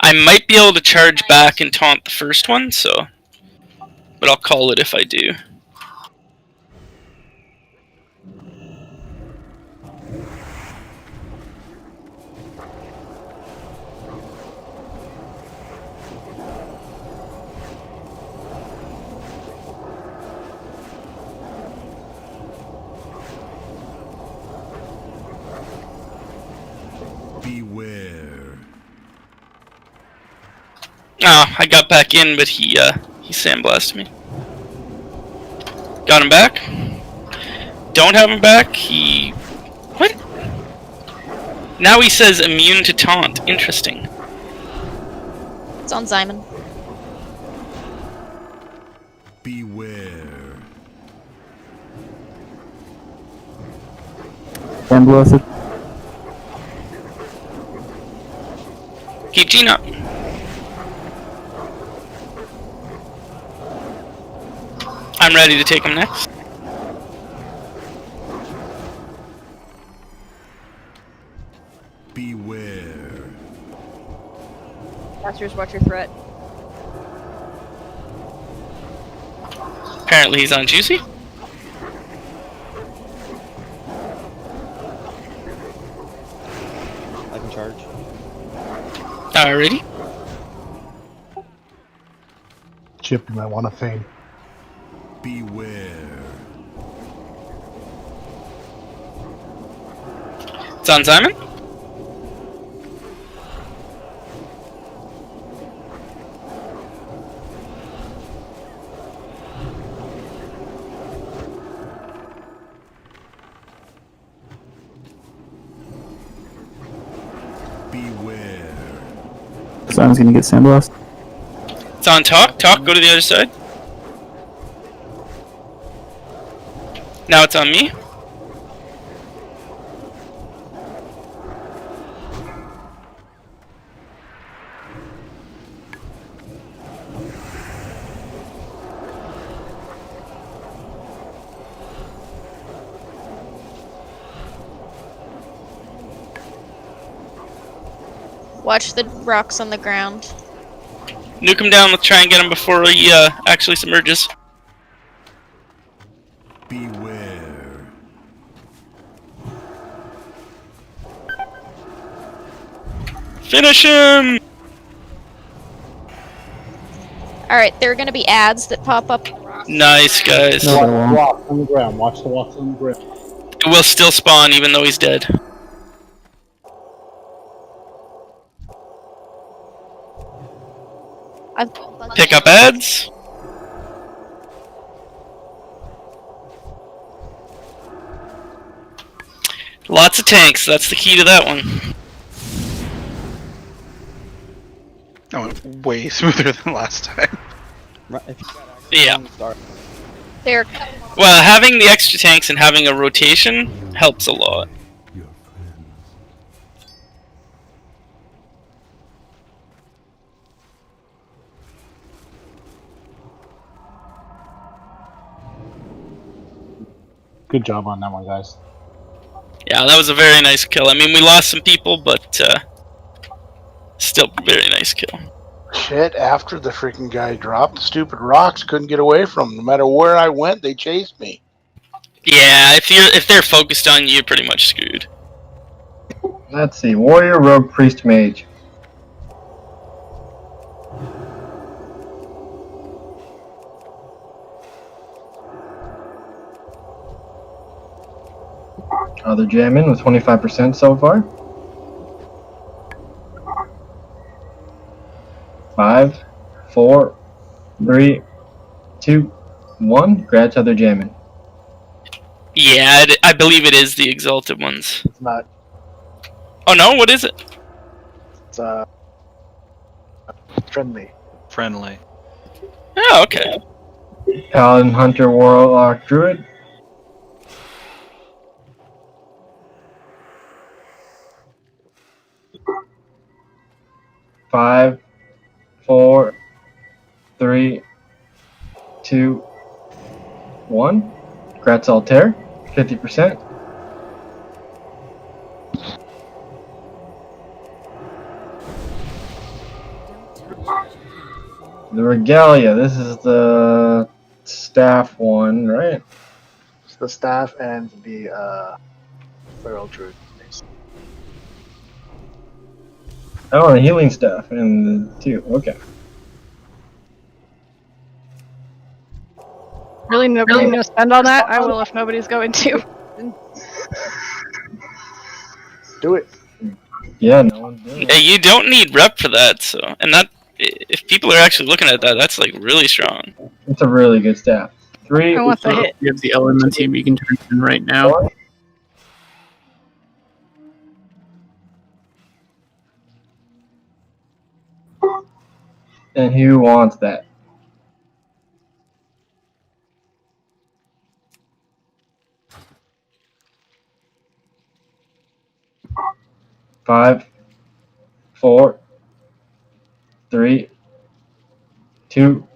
I might be able to charge back and taunt the first one, so... But I'll call it if I do. Beware. Ah, I got back in, but he sandblasted me. Got him back. Don't have him back. He... What? Now he says immune to taunt. Interesting. It's on Simon. Beware. Sandblasted. Keep Gene up. I'm ready to take him next. Beware. Masters, watch your threat. Apparently he's on Juicy. I can charge. Alrighty. Chip, you might want to feign. Beware. It's on Simon. Beware. Simon's gonna get sandblasted. It's on Talk. Talk, go to the other side. Now it's on me. Watch the rocks on the ground. Nuke him down. Let's try and get him before he actually submerges. Beware. Finish him! Alright, there are gonna be ads that pop up. Nice, guys. Watch the walks on the ground. Watch the walks on the ground. It will still spawn even though he's dead. Pick up ads. Lots of tanks, that's the key to that one. That went way smoother than last time. Yeah. There. Well, having the extra tanks and having a rotation helps a lot. Good job on that one, guys. Yeah, that was a very nice kill. I mean, we lost some people, but still very nice kill. Shit, after the freaking guy dropped, the stupid rocks couldn't get away from him. No matter where I went, they chased me. Yeah, if they're focused on you, you're pretty much screwed. Let's see. Warrior, Rogue, Priest, Mage. Other jamming with 25% so far. 5, 4, 3, 2, 1. Grats other jamming. Yeah, I believe it is the Exalted ones. It's not. Oh no, what is it? It's friendly. Friendly. Oh, okay. Paladin, Hunter, Warlock, Druid. 5, 4, 3, 2, 1. Gratz Altair, 50%. The Regalia, this is the staff one, right? It's the staff and the feral druid. Oh, the healing staff and the 2. Okay. Really, nobody going to spend on that? I will if nobody's going to. Do it. Yeah, no one's doing it. Yeah, you don't need rep for that, so and that if people are actually looking at that, that's like really strong. It's a really good staff. 3. I want the hit. You have the element team you can turn in right now. 1. And who wants that? Five, 4, 3, 2,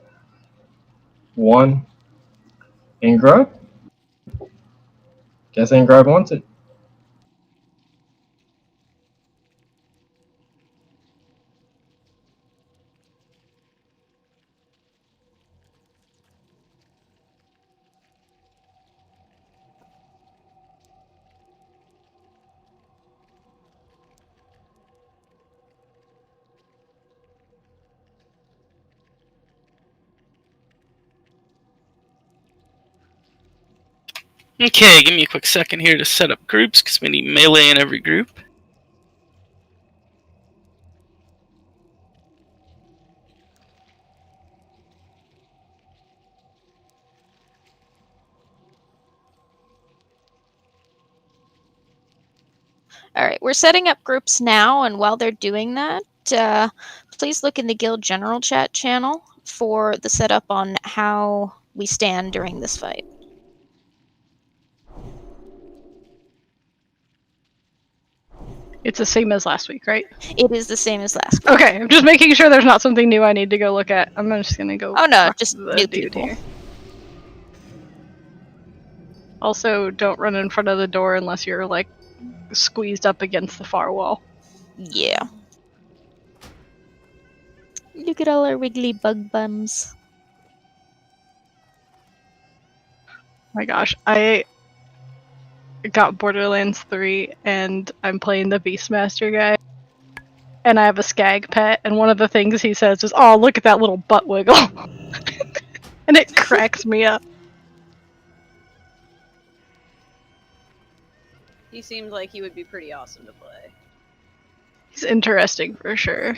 1. Ingrod? Guess Ingrod wants it. Okay, give me a quick second here to set up groups because we need melee in every group. All right, we're setting up groups now, and while they're doing that, please look in the guild general chat channel for the setup on how we stand during this fight. It's the same as last week, right? It is the same as last week. Okay, I'm just making sure there's not something new I need to go look at. I'm just gonna go. Oh no, talk just to the new dude people. here. Also, don't run in front of the door unless you're like squeezed up against the far wall. Yeah. Look at all our wiggly bug bums. My gosh, I got Borderlands 3 and I'm playing the Beastmaster guy. And I have a skag pet, and one of the things he says is, "Oh, look at that little butt wiggle." And it cracks me up. He seems like he would be pretty awesome to play. He's interesting for sure.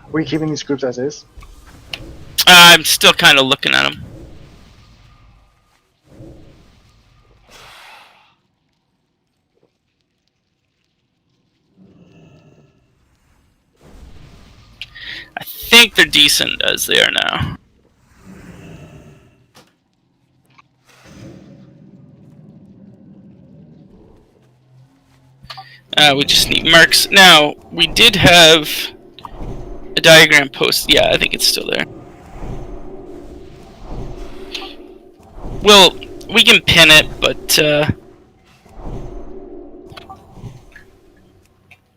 Are we keeping these groups as is? I'm still kind of looking at them. I think they're decent as they are now. We just need marks. Now, we did have a diagram post. Yeah, I think it's still there. Well, we can pin it, but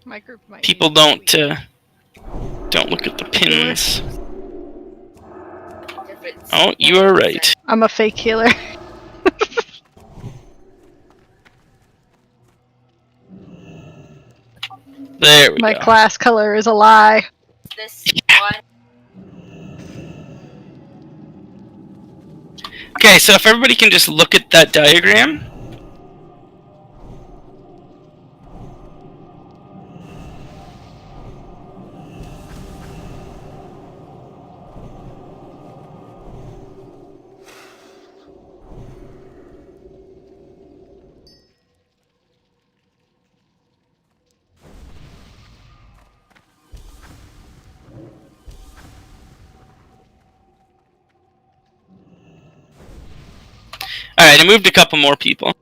My group might people don't look at the pins. Oh, you are right. I'm a fake healer. There we My go. class color is a lie. Okay, so if everybody can just look at that diagram. Alright, I moved a couple more people.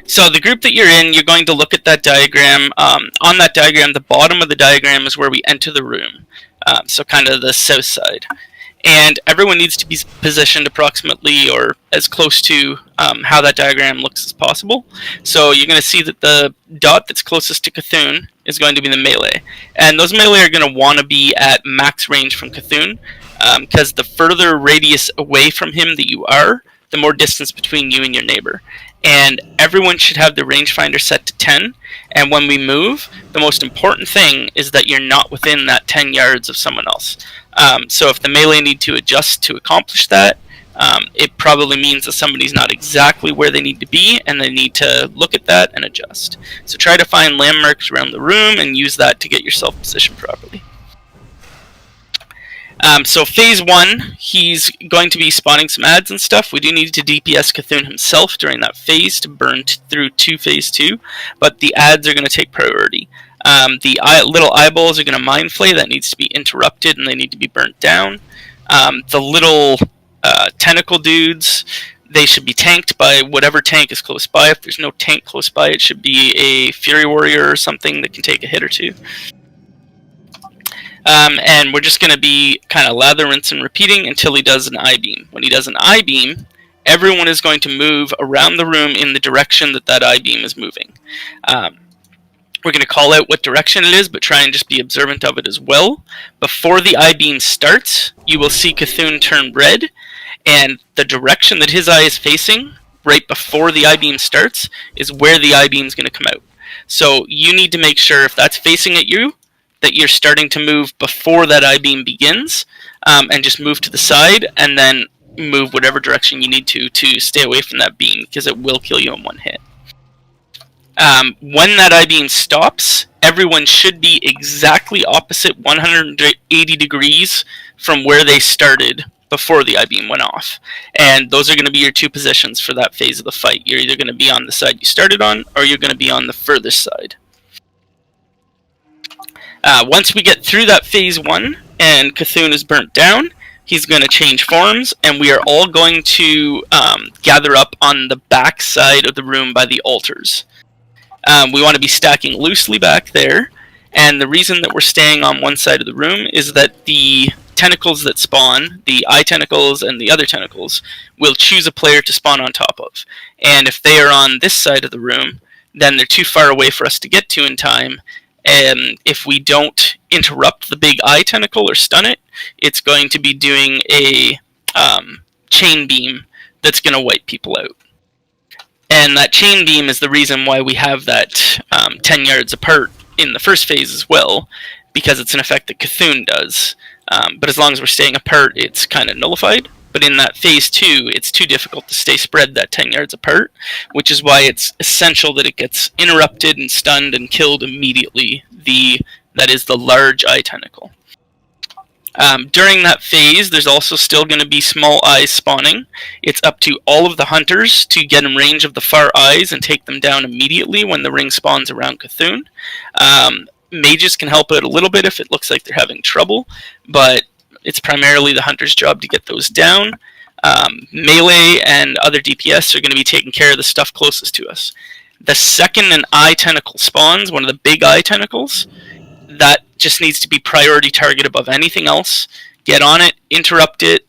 So the group that you're in, you're going to look at that diagram. On that diagram, the bottom of the diagram is where we enter the room. So kind of the south side. And everyone needs to be positioned approximately or as close to how that diagram looks as possible. So you're going to see that the dot that's closest to Cthulhu is going to be the melee. And those melee are going to want to be at max range from Cthulhu, because the further radius away from him that you are, the more distance between you and your neighbor. And everyone should have the rangefinder set to 10. And when we move, the most important thing is that you're not within that 10 yards of someone else. So if the melee need to adjust to accomplish that, it probably means that somebody's not exactly where they need to be, and they need to look at that and adjust. So try to find landmarks around the room and use that to get yourself positioned properly. So phase 1, he's going to be spawning some ads and stuff. We do need to DPS Cthulhu himself during that phase to burn through to phase 2, but the ads are going to take priority. The little eyeballs are going to mind flay. That needs to be interrupted and they need to be burnt down. The little tentacle dudes, they should be tanked by whatever tank is close by. If there's no tank close by, it should be a Fury Warrior or something that can take a hit or two. And we're just going to be kind of lather, rinse, and repeating until he does an I-beam. When he does an I-beam, everyone is going to move around the room in the direction that that I-beam is moving. We're going to call out what direction it is, but try and just be observant of it as well. Before the I-beam starts, you will see Cthulhu turn red, and the direction that his eye is facing, right before the I-beam starts, is where the I-beam is going to come out. So you need to make sure if that's facing at you, that you're starting to move before that I-beam begins, and just move to the side, and then move whatever direction you need to stay away from that beam, because it will kill you in one hit. When that I-beam stops, everyone should be exactly opposite 180 degrees from where they started before the I-beam went off. And those are going to be your two positions for that phase of the fight. You're either going to be on the side you started on, or you're going to be on the furthest side. Once we get through that phase 1 and Cthulhu is burnt down, he's going to change forms, and we are all going to gather up on the back side of the room by the altars. We want to be stacking loosely back there, and the reason that we're staying on one side of the room is that the tentacles that spawn, the eye tentacles and the other tentacles, will choose a player to spawn on top of. And if they are on this side of the room, then they're too far away for us to get to in time. And if we don't interrupt the big eye tentacle or stun it, it's going to be doing a chain beam that's going to wipe people out. And that chain beam is the reason why we have that 10 yards apart in the first phase as well, because it's an effect that Cthulhu does. But as long as we're staying apart, it's kind of nullified. But in that phase 2, it's too difficult to stay spread that 10 yards apart, which is why it's essential that it gets interrupted and stunned and killed immediately. That is the large eye tentacle. During that phase, there's also still going to be small eyes spawning. It's up to all of the hunters to get in range of the far eyes and take them down immediately when the ring spawns around Cthulhu. Mages can help out a little bit if it looks like they're having trouble, but it's primarily the hunter's job to get those down. Melee and other DPS are going to be taking care of the stuff closest to us. The second an eye tentacle spawns, one of the big eye tentacles, that just needs to be priority target above anything else. Get on it, interrupt it.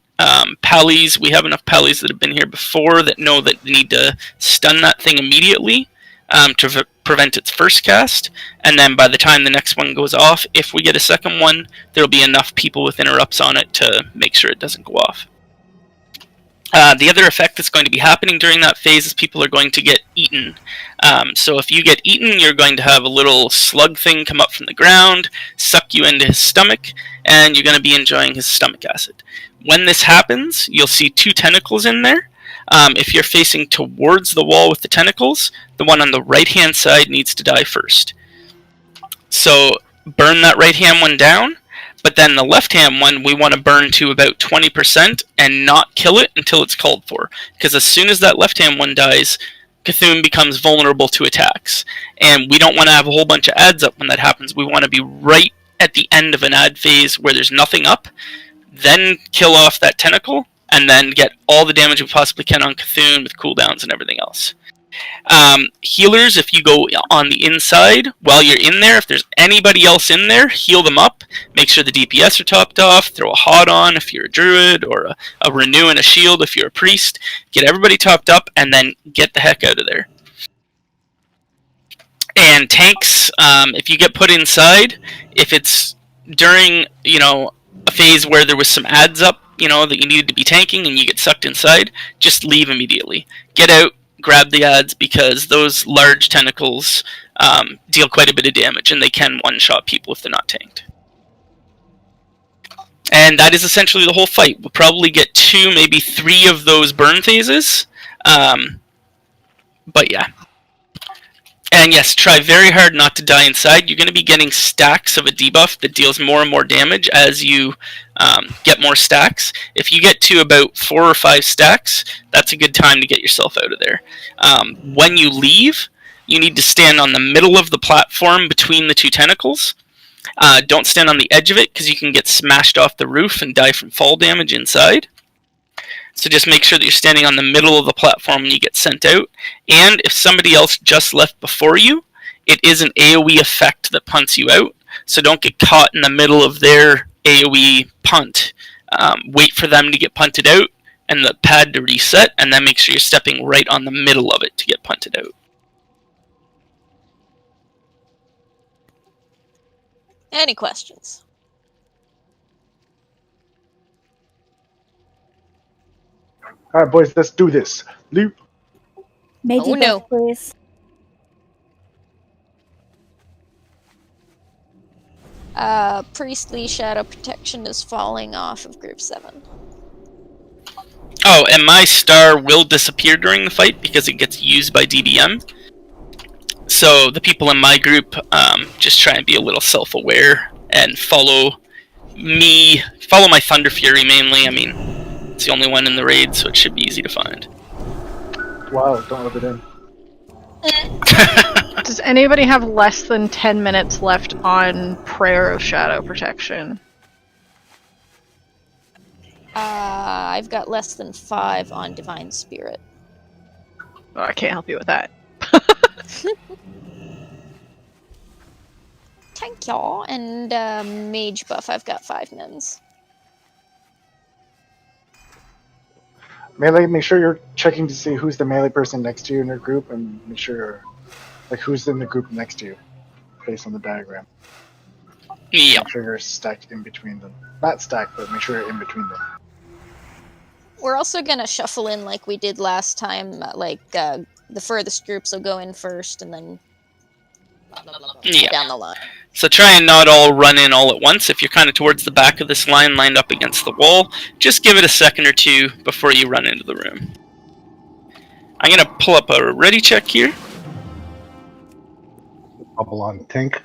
Pallies, we have enough pallies that have been here before that know that they need to stun that thing immediately to prevent its first cast. And then by the time the next one goes off, if we get a second one, there'll be enough people with interrupts on it to make sure it doesn't go off. The other effect that's going to be happening during that phase is people are going to get eaten. So if you get eaten, you're going to have a little slug thing come up from the ground, suck you into his stomach, and you're going to be enjoying his stomach acid. When this happens, you'll see 2 tentacles in there. If you're facing towards the wall with the tentacles, the one on the right-hand side needs to die first. So burn that right-hand one down. But then the left-hand one, we want to burn to about 20% and not kill it until it's called for. Because as soon as that left-hand one dies, Cthulhu becomes vulnerable to attacks. And we don't want to have a whole bunch of ads up when that happens. We want to be right at the end of an ad phase where there's nothing up, then kill off that tentacle, and then get all the damage we possibly can on Cthulhu with cooldowns and everything else. Healers, if you go on the inside while you're in there, if there's anybody else in there, heal them up. Make sure the DPS are topped off. Throw a hot on if you're a druid, or a renew and a shield if you're a priest. Get everybody topped up and then get the heck out of there. And tanks, if you get put inside, if it's during a phase where there was some ads up that you needed to be tanking and you get sucked inside, just leave immediately. Get out. Grab the ads, because those large tentacles deal quite a bit of damage, and they can one-shot people if they're not tanked. And that is essentially the whole fight. We'll probably get 2, maybe 3 of those burn phases. But yeah. And yes, try very hard not to die inside. You're going to be getting stacks of a debuff that deals more and more damage as you get more stacks. If you get to about 4 or 5 stacks, that's a good time to get yourself out of there. When you leave, you need to stand on the middle of the platform between the 2 tentacles. Don't stand on the edge of it, because you can get smashed off the roof and die from fall damage inside. So just make sure that you're standing on the middle of the platform when you get sent out. And if somebody else just left before you, it is an AoE effect that punts you out. So don't get caught in the middle of their AoE punt. Wait for them to get punted out and the pad to reset, and then make sure you're stepping right on the middle of it to get punted out. Any questions? All right, boys, let's do this. Leap. Made you no. please. Priestly Shadow Protection is falling off of Group 7. Oh, and my star will disappear during the fight because it gets used by DBM. So the people in my group just try and be a little self-aware and follow my Thunder Fury mainly. I mean, it's the only one in the raid, so it should be easy to find. Wow, don't rub it in. Does anybody have less than 10 minutes left on Prayer of Shadow Protection? I've got less than 5 on Divine Spirit. Oh, I can't help you with that. Thank y'all. And Mage Buff, I've got 5 mins. Melee, make sure you're checking to see who's the melee person next to you in your group, and make sure, like, who's in the group next to you, based on the diagram. Yeah. Make sure you're stacked in between them. Not stacked, but make sure you're in between them. We're also gonna shuffle in like we did last time, the furthest groups will go in first, and then down the line. So try and not all run in all at once. If you're kind of towards the back of this line, lined up against the wall, just give it a second or two before you run into the room. I'm going to pull up a ready check here. Bubble on Tink.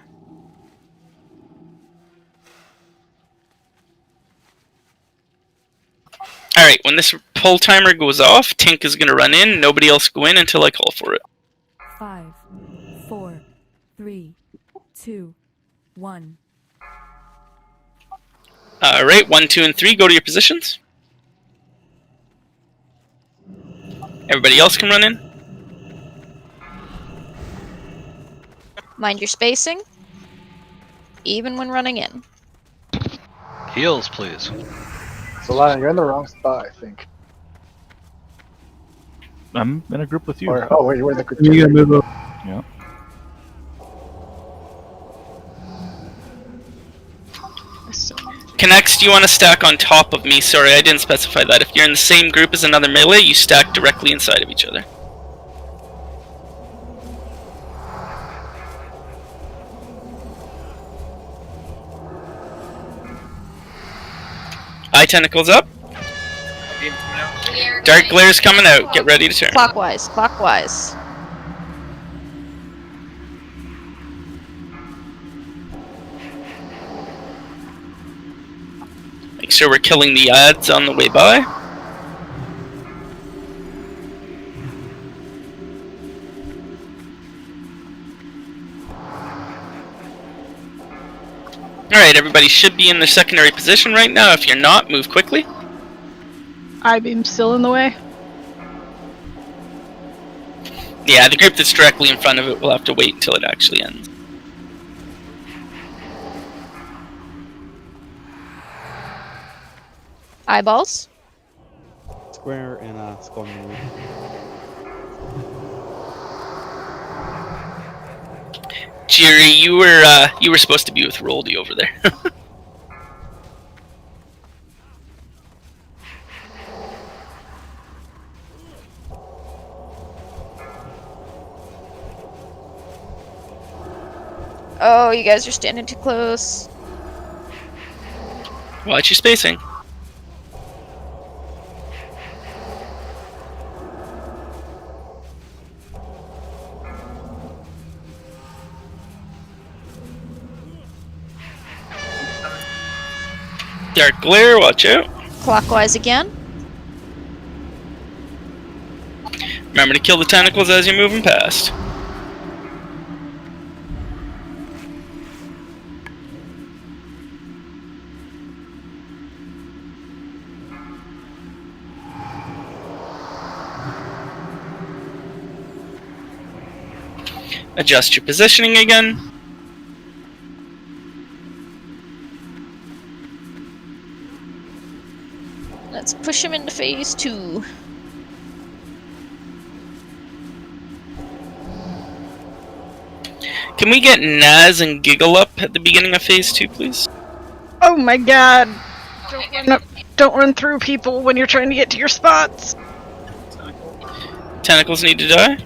Alright, when this pull timer goes off, Tink is going to run in. Nobody else go in until I call for it. 5, 4, 3, 2, 1. Alright, 1, 2, and 3, go to your positions. Everybody else can run in. Mind your spacing, even when running in. Heals, please. So, Lana, you're in the wrong spot, I think. I'm in a group with you. Or, oh, wait, you're in the group. You gotta move over. Yeah. Connects, do you want to stack on top of me? Sorry, I didn't specify that. If you're in the same group as another melee, you stack directly inside of each other. Eye tentacles up. Dark glare's coming out. Get ready to turn. Clockwise, clockwise. Make sure we're killing the ads on the way by. Alright, everybody should be in their secondary position right now. If you're not, move quickly. I-beam's still in the way. Yeah, the group that's directly in front of it will have to wait until it actually ends. Eyeballs. Square and skull move. Jerry, you were supposed to be with Roldy over there. Oh, you guys are standing too close. Watch your spacing. Dark glare, watch out. Clockwise again. Remember to kill the tentacles as you're moving past. Adjust your positioning again. Let's push him into phase 2. Can we get Naz and Giggle up at the beginning of phase 2, please? Oh my god! Don't run through people when you're trying to get to your spots! Tentacles need to die.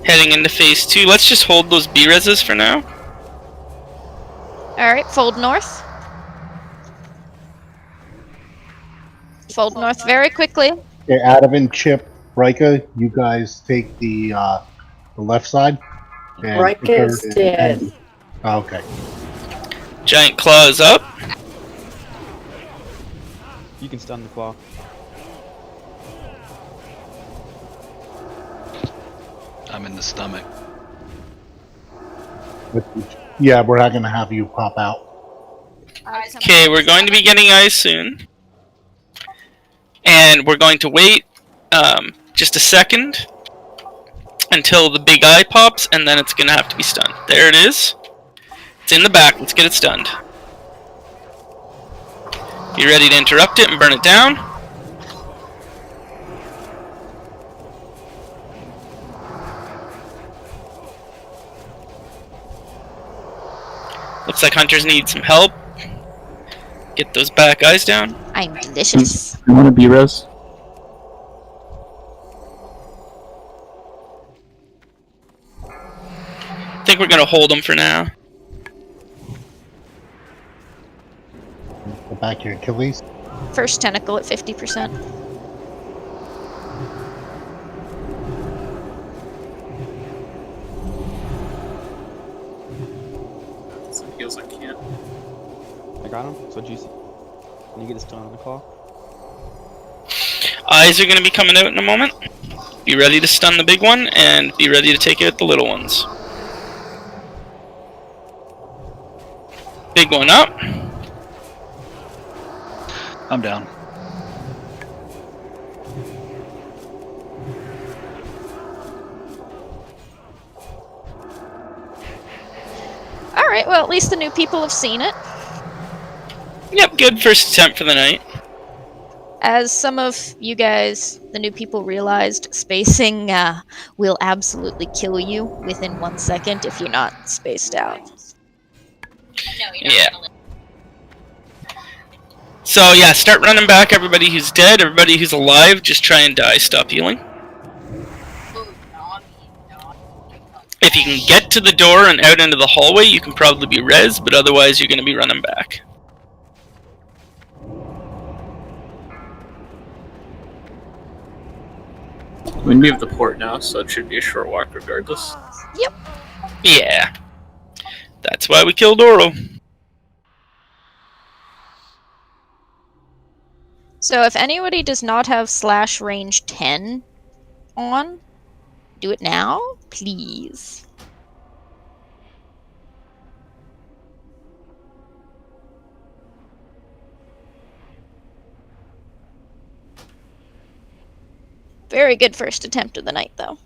Heading into phase 2. Let's just hold those B-reses for now. Alright, fold north. Fold north very quickly. Okay, Adam and Chip, Rika, you guys take the left side. And Rika is dead. Oh, okay. Giant claws up. You can stun the claw. I'm in the stomach. Yeah, we're not going to have you pop out. Okay, we're going to be getting eyes soon. And we're going to wait just a second until the big eye pops, and then it's going to have to be stunned. There it is. It's in the back. Let's get it stunned. Be ready to interrupt it and burn it down. Looks like hunters need some help. Get those back eyes down. I'm delicious. You want a B-res? I think we're gonna hold them for now. Go back your Achilles. First tentacle at 50%. because I can't. I got him. So juicy. Can you get a stun on the claw? Eyes are going to be coming out in a moment. Be ready to stun the big one, and be ready to take out the little ones. Big one up. I'm down. Alright, well, at least the new people have seen it. Yep, good first attempt for the night. As some of you guys, the new people, realized, spacing will absolutely kill you within 1 second if you're not spaced out. Yeah. So yeah, start running back everybody who's dead, everybody who's alive, just try and die, stop healing. If you can get to the door and out into the hallway, you can probably be res, but otherwise you're going to be running back. We have the port now, so it should be a short walk regardless. Yep. Yeah. That's why we killed Oro. So if anybody does not have slash range 10 on, do it now, please. Very good first attempt of the night, though.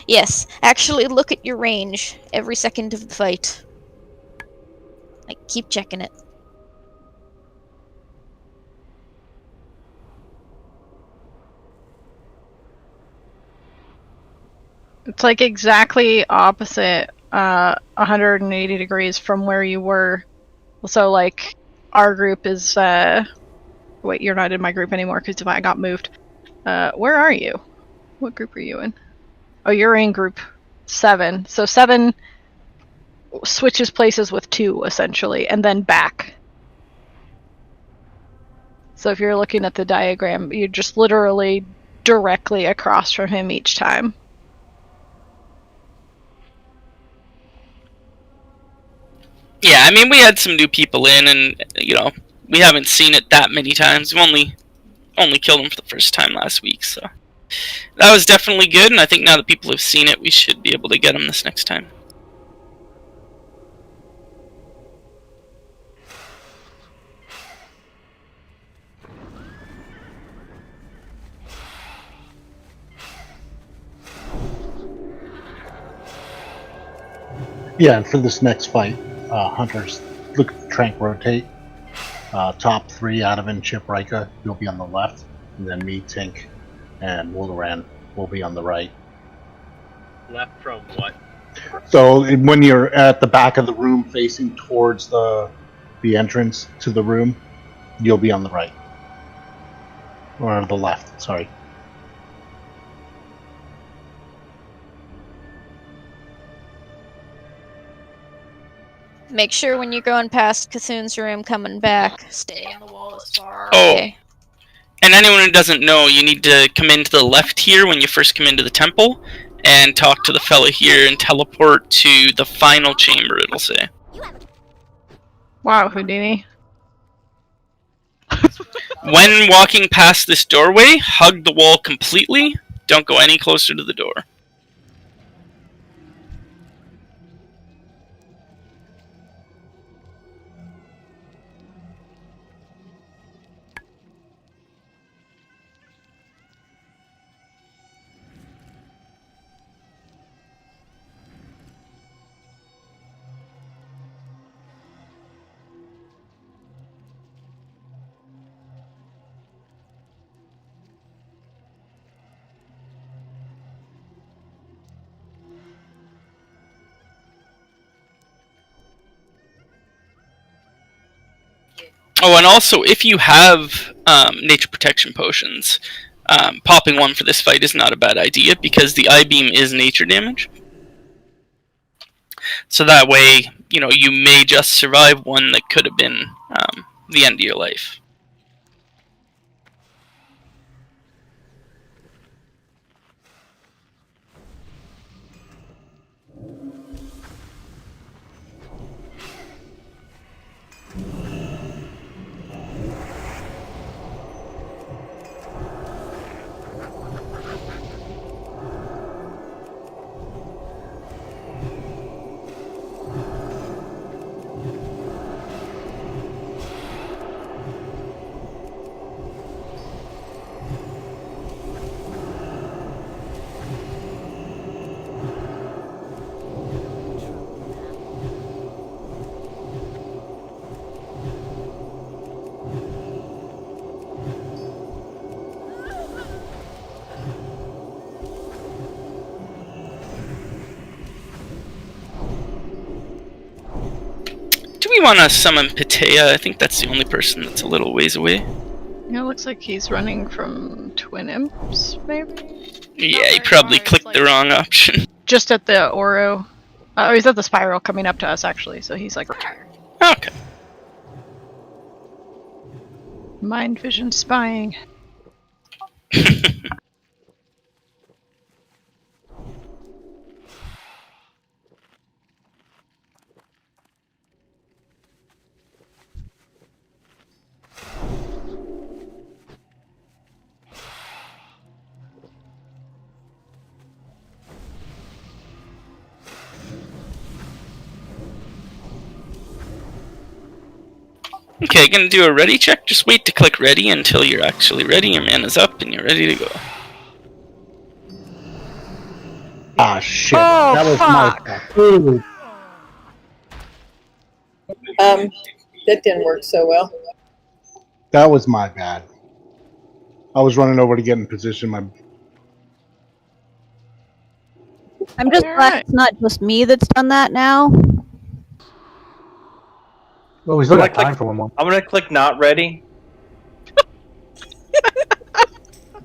Yes, actually look at your range every second of the fight. Like, keep checking it. It's like exactly opposite 180 degrees from where you were. So like our group is wait, you're not in my group anymore because I got moved. Where are you? What group are you in? Oh, you're in group 7. So 7 switches places with 2 essentially, and then back. So if you're looking at the diagram, you're just literally directly across from him each time. Yeah, I mean, we had some new people in, and, you know, we haven't seen it that many times. We only killed him for the first time last week, so... That was definitely good, and I think now that people have seen it, we should be able to get him this next time. Yeah, and for this next fight, Hunters, look at the Trank rotate. Top 3 out of in Chip Rika, you'll be on the left, and then me, Tink, and Wooleran will be on the right. Left from what? So when you're at the back of the room facing towards the entrance to the room, you'll be on the right. Or the left, sorry. Make sure when you're going past Cthulhu's room coming back, stay on the wall as far Oh. away. And anyone who doesn't know, you need to come into the left here when you first come into the temple, and talk to the fella here and teleport to the final chamber, it'll say. Wow, Houdini. When walking past this doorway, hug the wall completely. Don't go any closer to the door. Oh, and also, if you have nature protection potions, popping one for this fight is not a bad idea, because the I-beam is nature damage. So that way, you know, you may just survive one that could have been the end of your life. Do we want to summon Patea? I think that's the only person that's a little ways away. Yeah, it looks like he's running from Twin Imps, maybe? Yeah, he probably clicked the wrong option. Just at the Oro. Oh, he's at the Spiral coming up to us, actually, so he's like right here. Okay. Mind vision spying. Okay, gonna do a ready check. Just wait to click ready until you're actually ready. Your mana's up and you're ready to go. Ah, shit. Oh, that was fuck. my fault. That didn't work so well. That was my bad. I was running over to get in position. I'm just glad it's not just me that's done that now. Well, we still got time for one more. I'm gonna click not ready.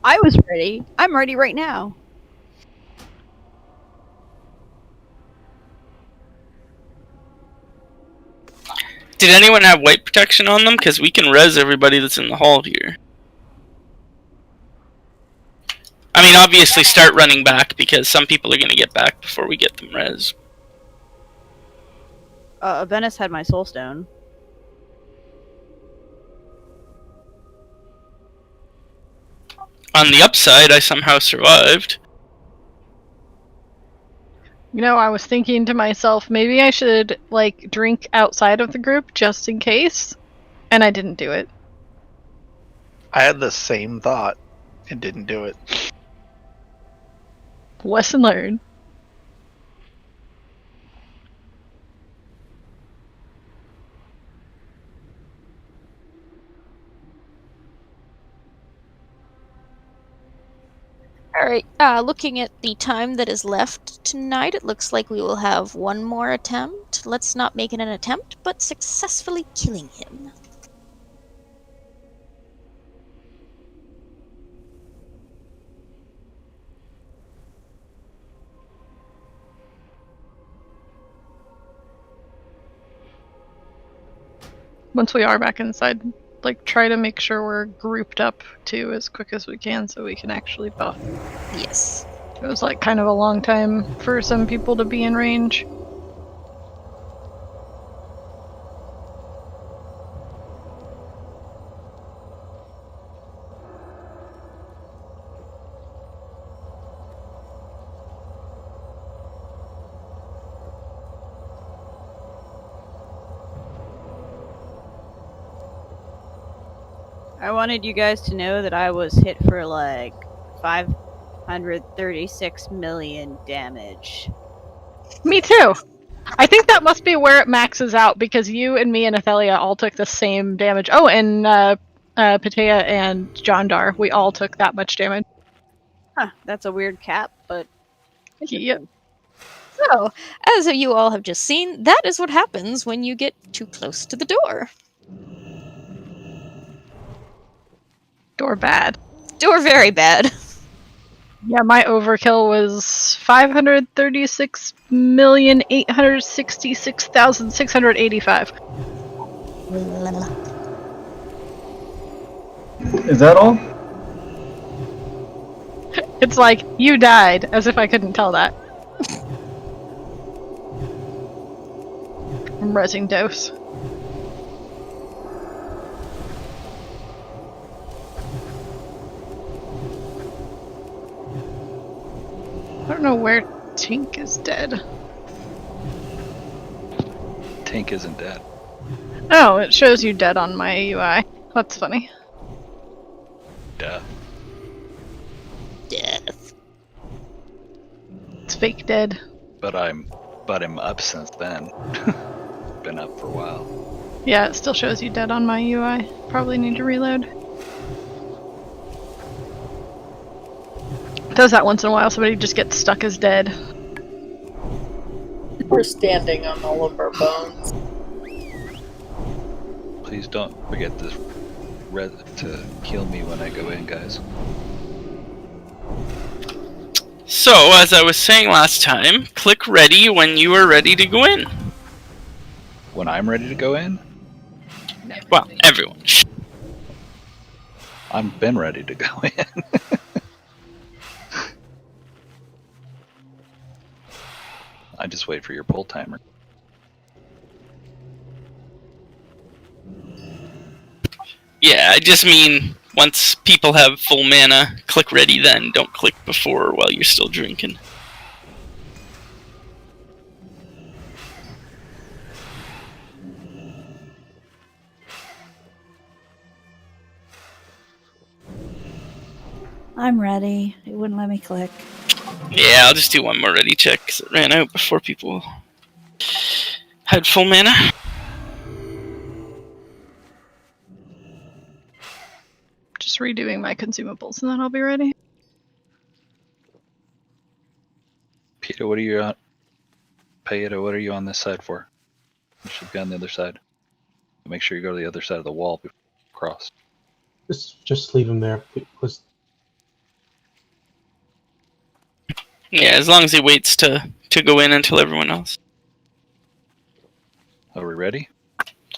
I was ready. I'm ready right now. Did anyone have white protection on them? Because we can res everybody that's in the hall here. I mean, obviously start running back because some people are going to get back before we get them res. Venice had my soul stone. On the upside, I somehow survived. You know, I was thinking to myself, maybe I should, like, drink outside of the group just in case. And I didn't do it. I had the same thought and didn't do it. Lesson learned. Alright, looking at the time that is left tonight, it looks like we will have one more attempt. Let's not make it an attempt, but successfully killing him. Once we are back inside, like, try to make sure we're grouped up, too, as quick as we can so we can actually buff. Yes. It was, like, kind of a long time for some people to be in range. I wanted you guys to know that I was hit for like 536 million damage. Me too! I think that must be where it maxes out, because you and me and Athelia all took the same damage. Oh, and Patea and Jondar, we all took that much damage. Huh, that's a weird cap, but... Yep. So, as you all have just seen, that is what happens when you get too close to the door. Door bad. Door very bad. Yeah, my overkill was 536,866,685. Is that all? It's like, you died, as if I couldn't tell that. I'm resing dose. I don't know where Tink is dead. Tink isn't dead. Oh, it shows you dead on my UI. That's funny. Death. Death. It's fake dead. But I'm up since then. Been up for a while. Yeah, it still shows you dead on my UI. Probably need to reload. It does that once in a while, somebody just gets stuck as dead. We're standing on all of our bones. Please don't forget to heal me when I go in, guys. So, as I was saying last time, click ready when you are ready to go in. When I'm ready to go in? Well, everyone. I've been ready to go in. I just wait for your pull timer. Yeah, I just mean once people have full mana, click ready then. Don't click before while you're still drinking. I'm ready. It wouldn't let me click. Yeah, I'll just do one more ready check because it ran out before people had full mana. Just redoing my consumables and then I'll be ready. Peter, what are you on? Peter, what are you on this side for? You should be on the other side. Make sure you go to the other side of the wall before you cross. Just leave him there. Please. Yeah, as long as he waits to go in until everyone else. Are we ready?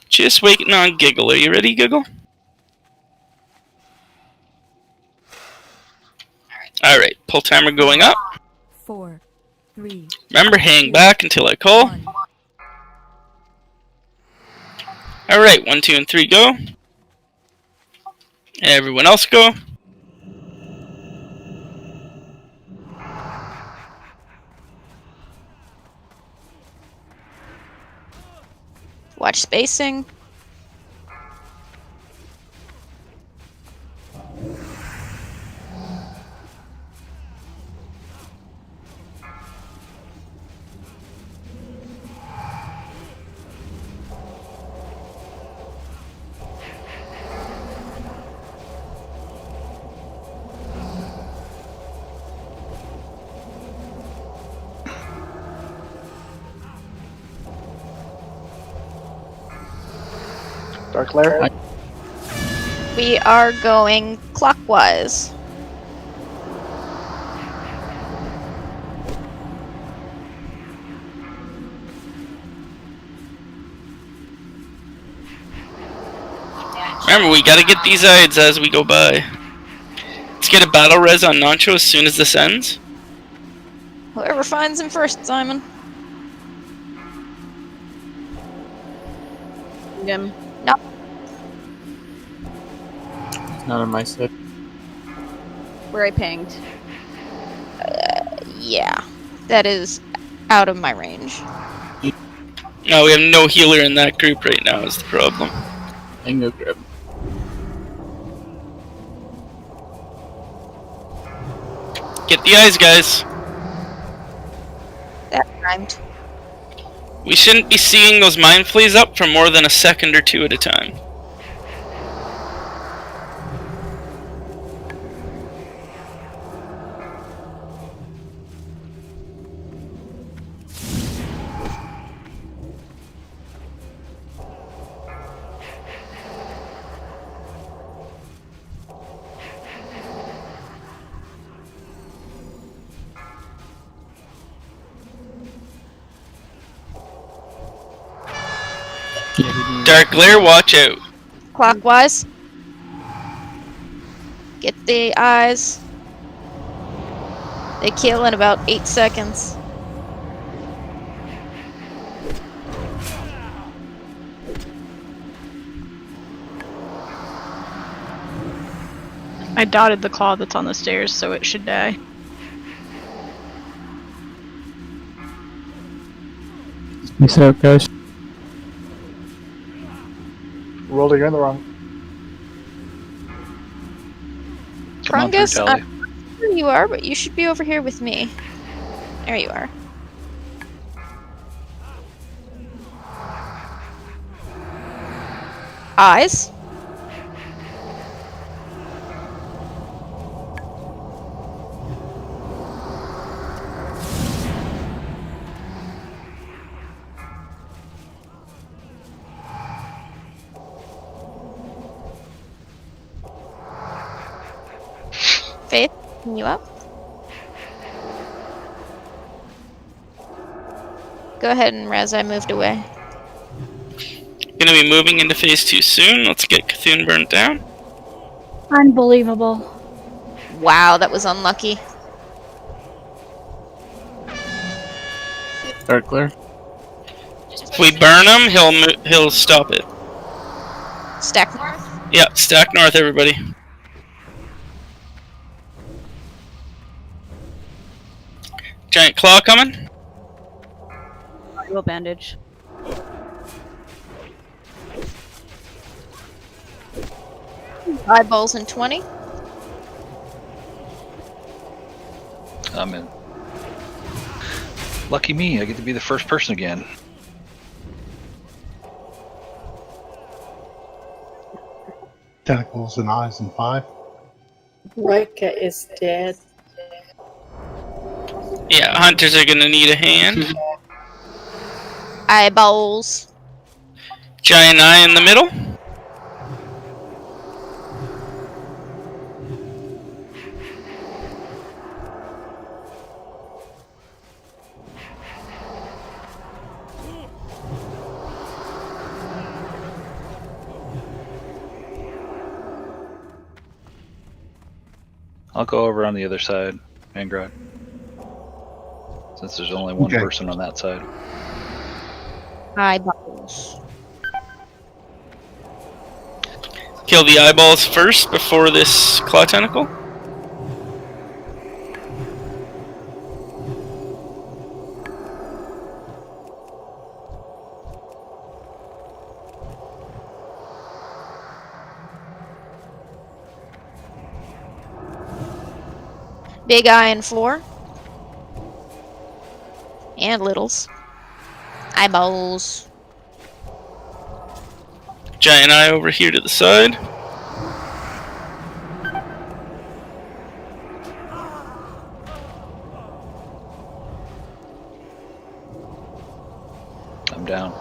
Just waiting on Giggle. Are you ready, Giggle? Alright, pull timer going up. 4, 3. Remember, hang back until I call. Alright, 1, 2, and 3 go. Everyone else go. Watch spacing. Dark Lair? We are going clockwise. Remember, we gotta get these aids as we go by. Let's get a battle res on Nacho as soon as this ends. Whoever finds him first, Simon. Him. No. Not on my side. Where I pinged. Yeah. That is out of my range. No, we have no healer in that group right now is the problem. I can go grab him. Get the eyes, guys. That rhymed. We shouldn't be seeing those mind fleas up for more than a second or two at a time. Dark glare, watch out. Clockwise. Get the eyes. They kill in about 8 seconds. I dotted the claw that's on the stairs, so it should die. Peace out, guys. Roller, you're in the wrong. Krungus, I'm not sure where you are, but you should be over here with me. There you are. Eyes. backing you up. Go ahead and Raz, I moved away. Gonna be moving into phase 2 soon. Let's get Cthulhu burnt down. Unbelievable. Wow, that was unlucky. Start clear. If we burn him, he'll stop it. Stack north? Yeah, stack north, everybody. Giant claw coming. Audio bandage. Eyeballs in 20. I'm in. Lucky me, I get to be the first person again. Tentacles and eyes in 5. Rika is dead. Yeah, hunters are gonna need a hand. Eyeballs. Giant eye in the middle. I'll go over on the other side, Vanguard. Since there's only one Okay. person on that side. Eyeballs. Kill the eyeballs first before this claw tentacle. Big eye in 4. And littles. Eyeballs. Giant eye over here to the side. I'm down.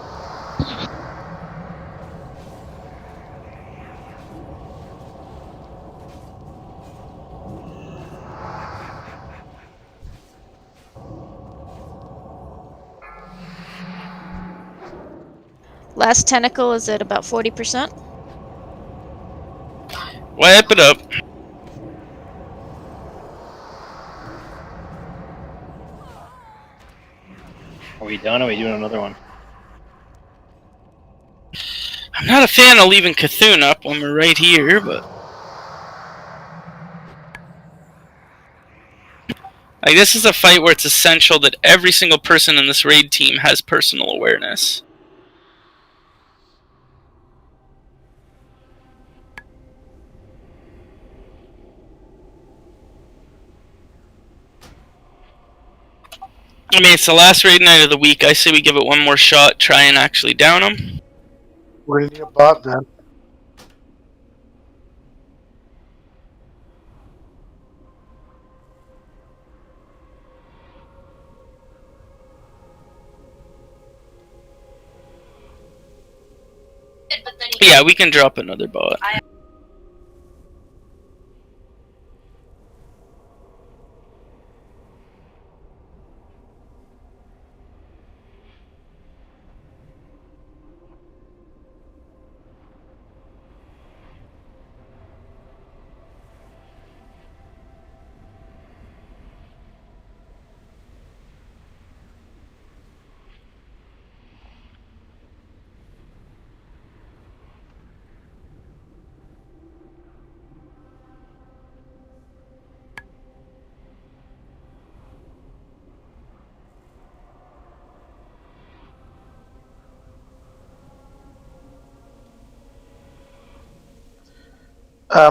Last tentacle is at about 40%. Wipe it up. Are we done? Or are we doing another one? I'm not a fan of leaving Cthulhu up when we're right here, but like, this is a fight where it's essential that every single person in this raid team has personal awareness. I mean, it's the last raid night of the week. I say we give it one more shot, try and actually down them. We're gonna need a bot then. Yeah, we can drop another bot.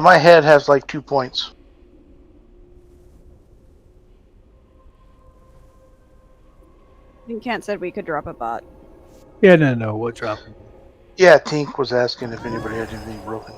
My head has like 2 points. I think Kent said we could drop a bot. Yeah, no, we'll drop him. Yeah, Tink was asking if anybody had anything broken.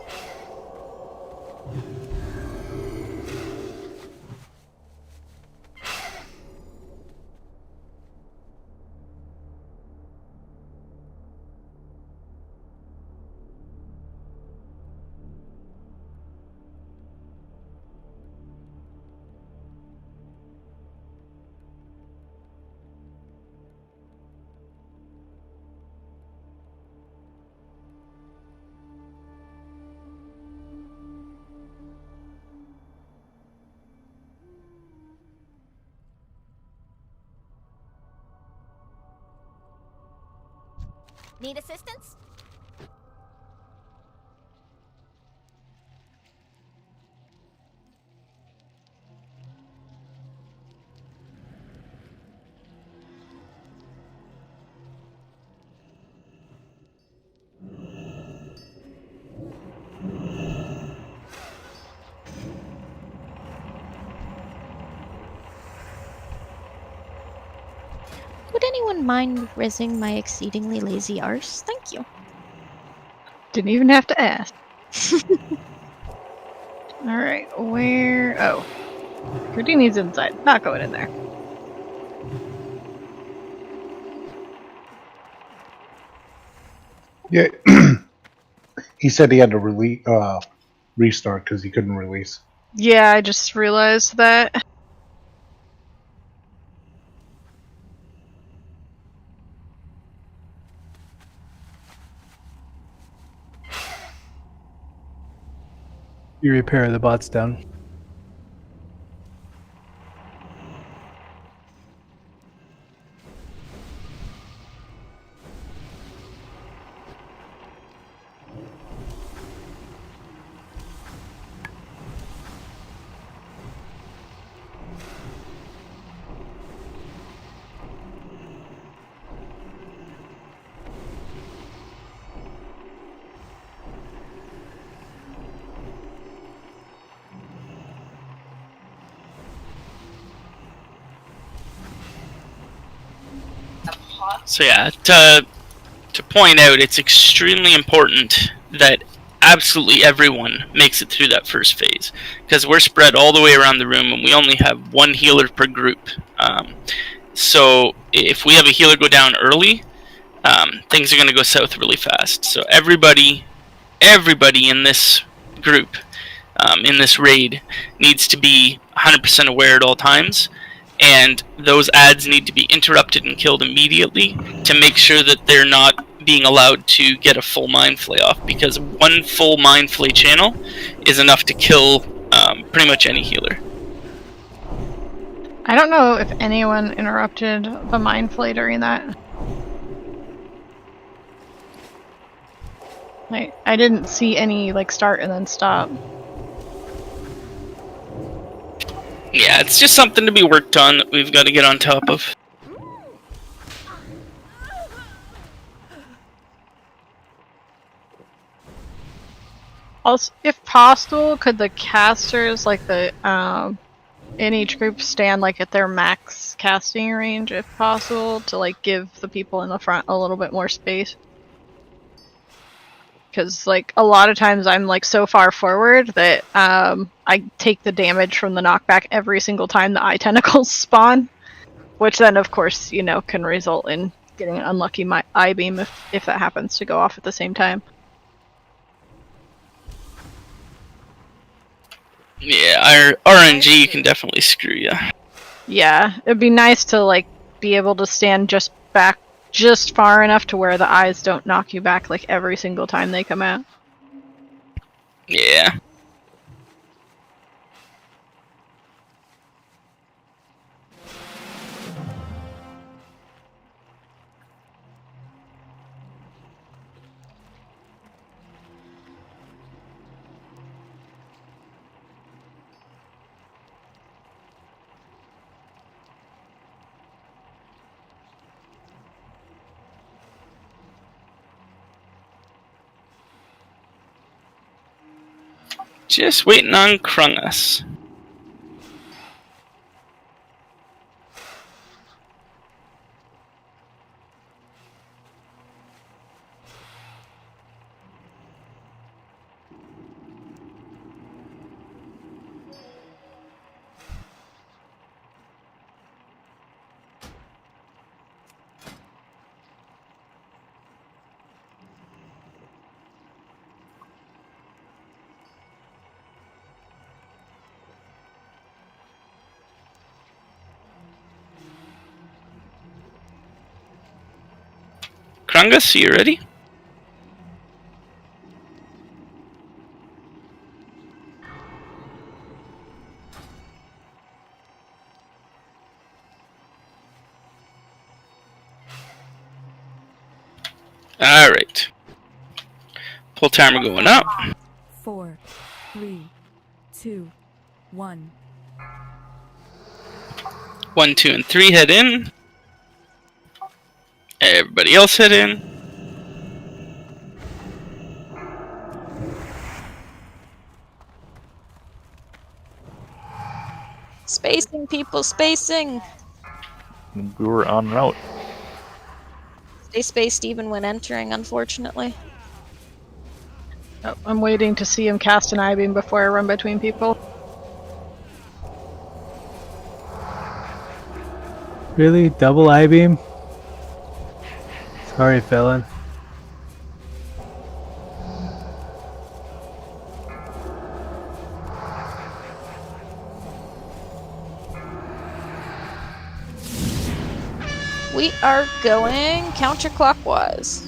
Need assistance? Would anyone mind rizzing my exceedingly lazy arse? Thank you. Didn't even have to ask. Alright, where... Oh. Houdini's inside. Not going in there. Yeah, he said he had to restart because he couldn't release. Yeah, I just realized that. You repair the bot's down. So yeah, to point out, it's extremely important that absolutely everyone makes it through that first phase, because we're spread all the way around the room and we only have one healer per group. So if we have a healer go down early, things are going to go south really fast. So everybody in this group, in this raid, needs to be 100% aware at all times, and those ads need to be interrupted and killed immediately to make sure that they're not being allowed to get a full mind flay off, because one full mind flay channel is enough to kill pretty much any healer. I don't know if anyone interrupted the mind flay during that. I didn't see any like start and then stop. Yeah, it's just something to be worked on that we've got to get on top of. Also, if possible, could the casters, like the in each group, stand like at their max casting range, if possible, to like give the people in the front a little bit more space? Because like a lot of times I'm like so far forward that I take the damage from the knockback every single time the eye tentacles spawn, which then of course, you know, can result in getting an unlucky eye beam if that happens to go off at the same time. Yeah, our RNG can definitely screw you. Yeah, it'd be nice to like be able to stand just far enough to where the eyes don't knock you back like every single time they come out. Yeah. Just waiting on Krungus. Krungus, you ready? Alright. Pull timer going up. 4, 3, 2, 1. 1, 2, and 3 head in. Everybody else head in. Spacing, people, spacing. We were en route. Stay spaced even when entering, unfortunately. Oh, I'm waiting to see him cast an I-beam before I run between people. Really? Double I-beam? Sorry, Felon. We are going counterclockwise.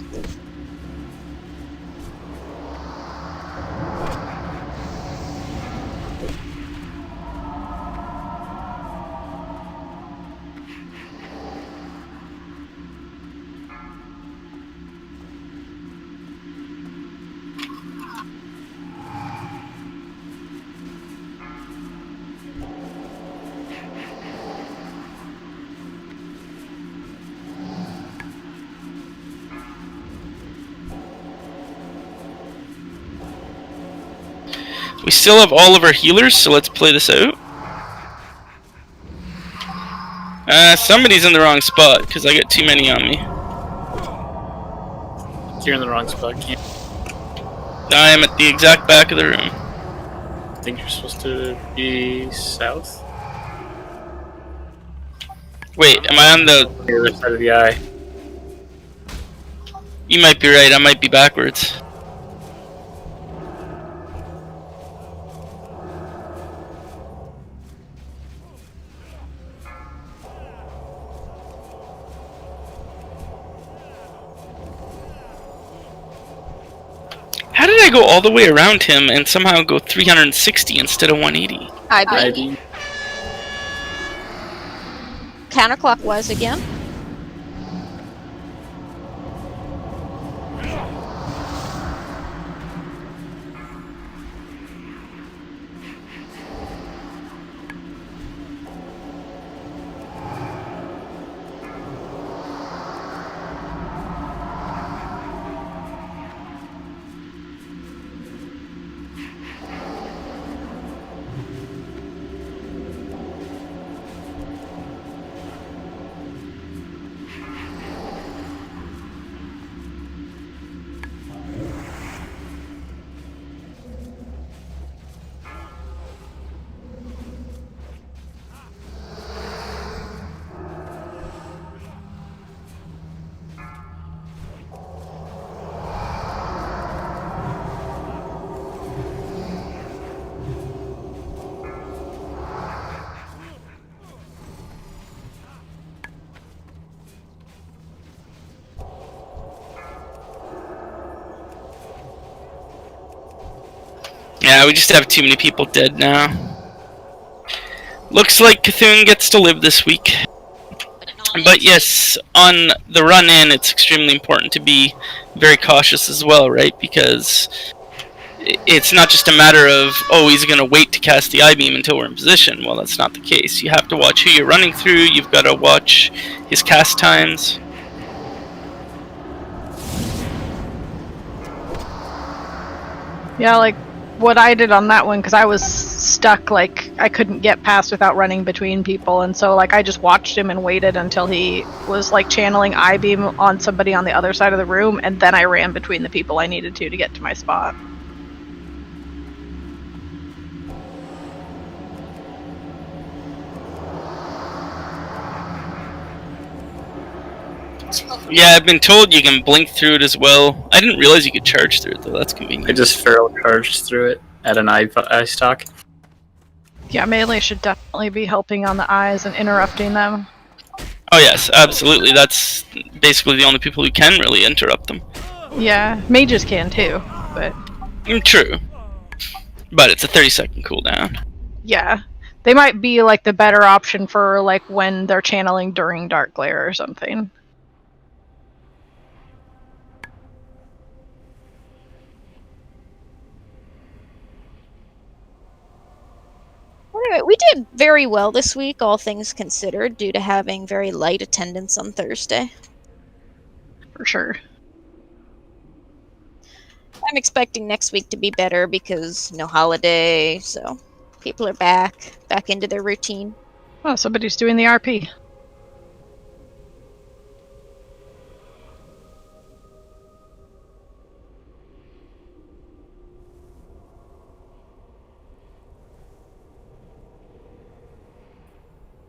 We still have all of our healers, so let's play this out. Somebody's in the wrong spot, because I got too many on me. You're in the wrong spot. I am at the exact back of the room. I think you're supposed to be south. Wait, am I on the other side of the eye? You might be right, I might be backwards. How did I go all the way around him and somehow go 360 instead of 180? I-beam. Counterclockwise again. Yeah, we just have too many people dead now. Looks like Cthulhu gets to live this week. But yes, on the run-in, it's extremely important to be very cautious as well, right? Because it's not just a matter of, oh, he's going to wait to cast the I-beam until we're in position. Well, that's not the case. You have to watch who you're running through, you've got to watch his cast times. Yeah, like what I did on that one, because I was stuck, like I couldn't get past without running between people, and so like I just watched him and waited until he was like channeling I-beam on somebody on the other side of the room, and then I ran between the people I needed to get to my spot. Yeah, I've been told you can blink through it as well. I didn't realize you could charge through it, though. That's convenient. I just feral charged through it at an eye stock. Yeah, melee should definitely be helping on the eyes and interrupting them. Oh yes, absolutely. That's basically the only people who can really interrupt them. Yeah, mages can too, but... True. But it's a 30-second cooldown. Yeah. They might be like the better option for like when they're channeling during Dark Glare or something. Anyway, we did very well this week, all things considered, due to having very light attendance on Thursday. For sure. I'm expecting next week to be better because no holiday, so people are back into their routine. Oh, somebody's doing the RP.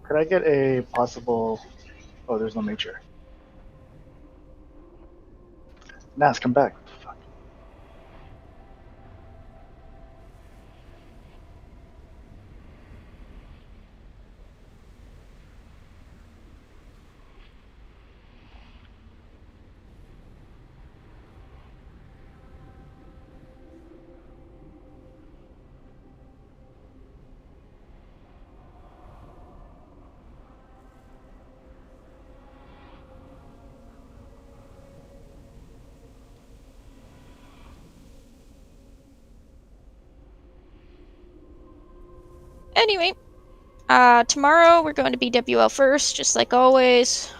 Could I get a possible... Oh, there's no major. Nas, come back. Fuck. Anyway, tomorrow we're going to BWL first, just like always.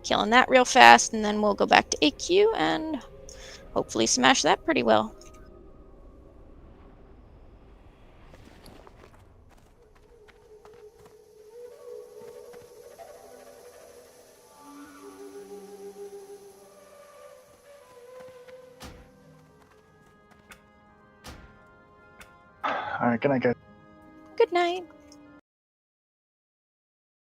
Killing that real fast, and then we'll go back to AQ and hopefully smash that pretty well. Alright, good night, guys. Good night.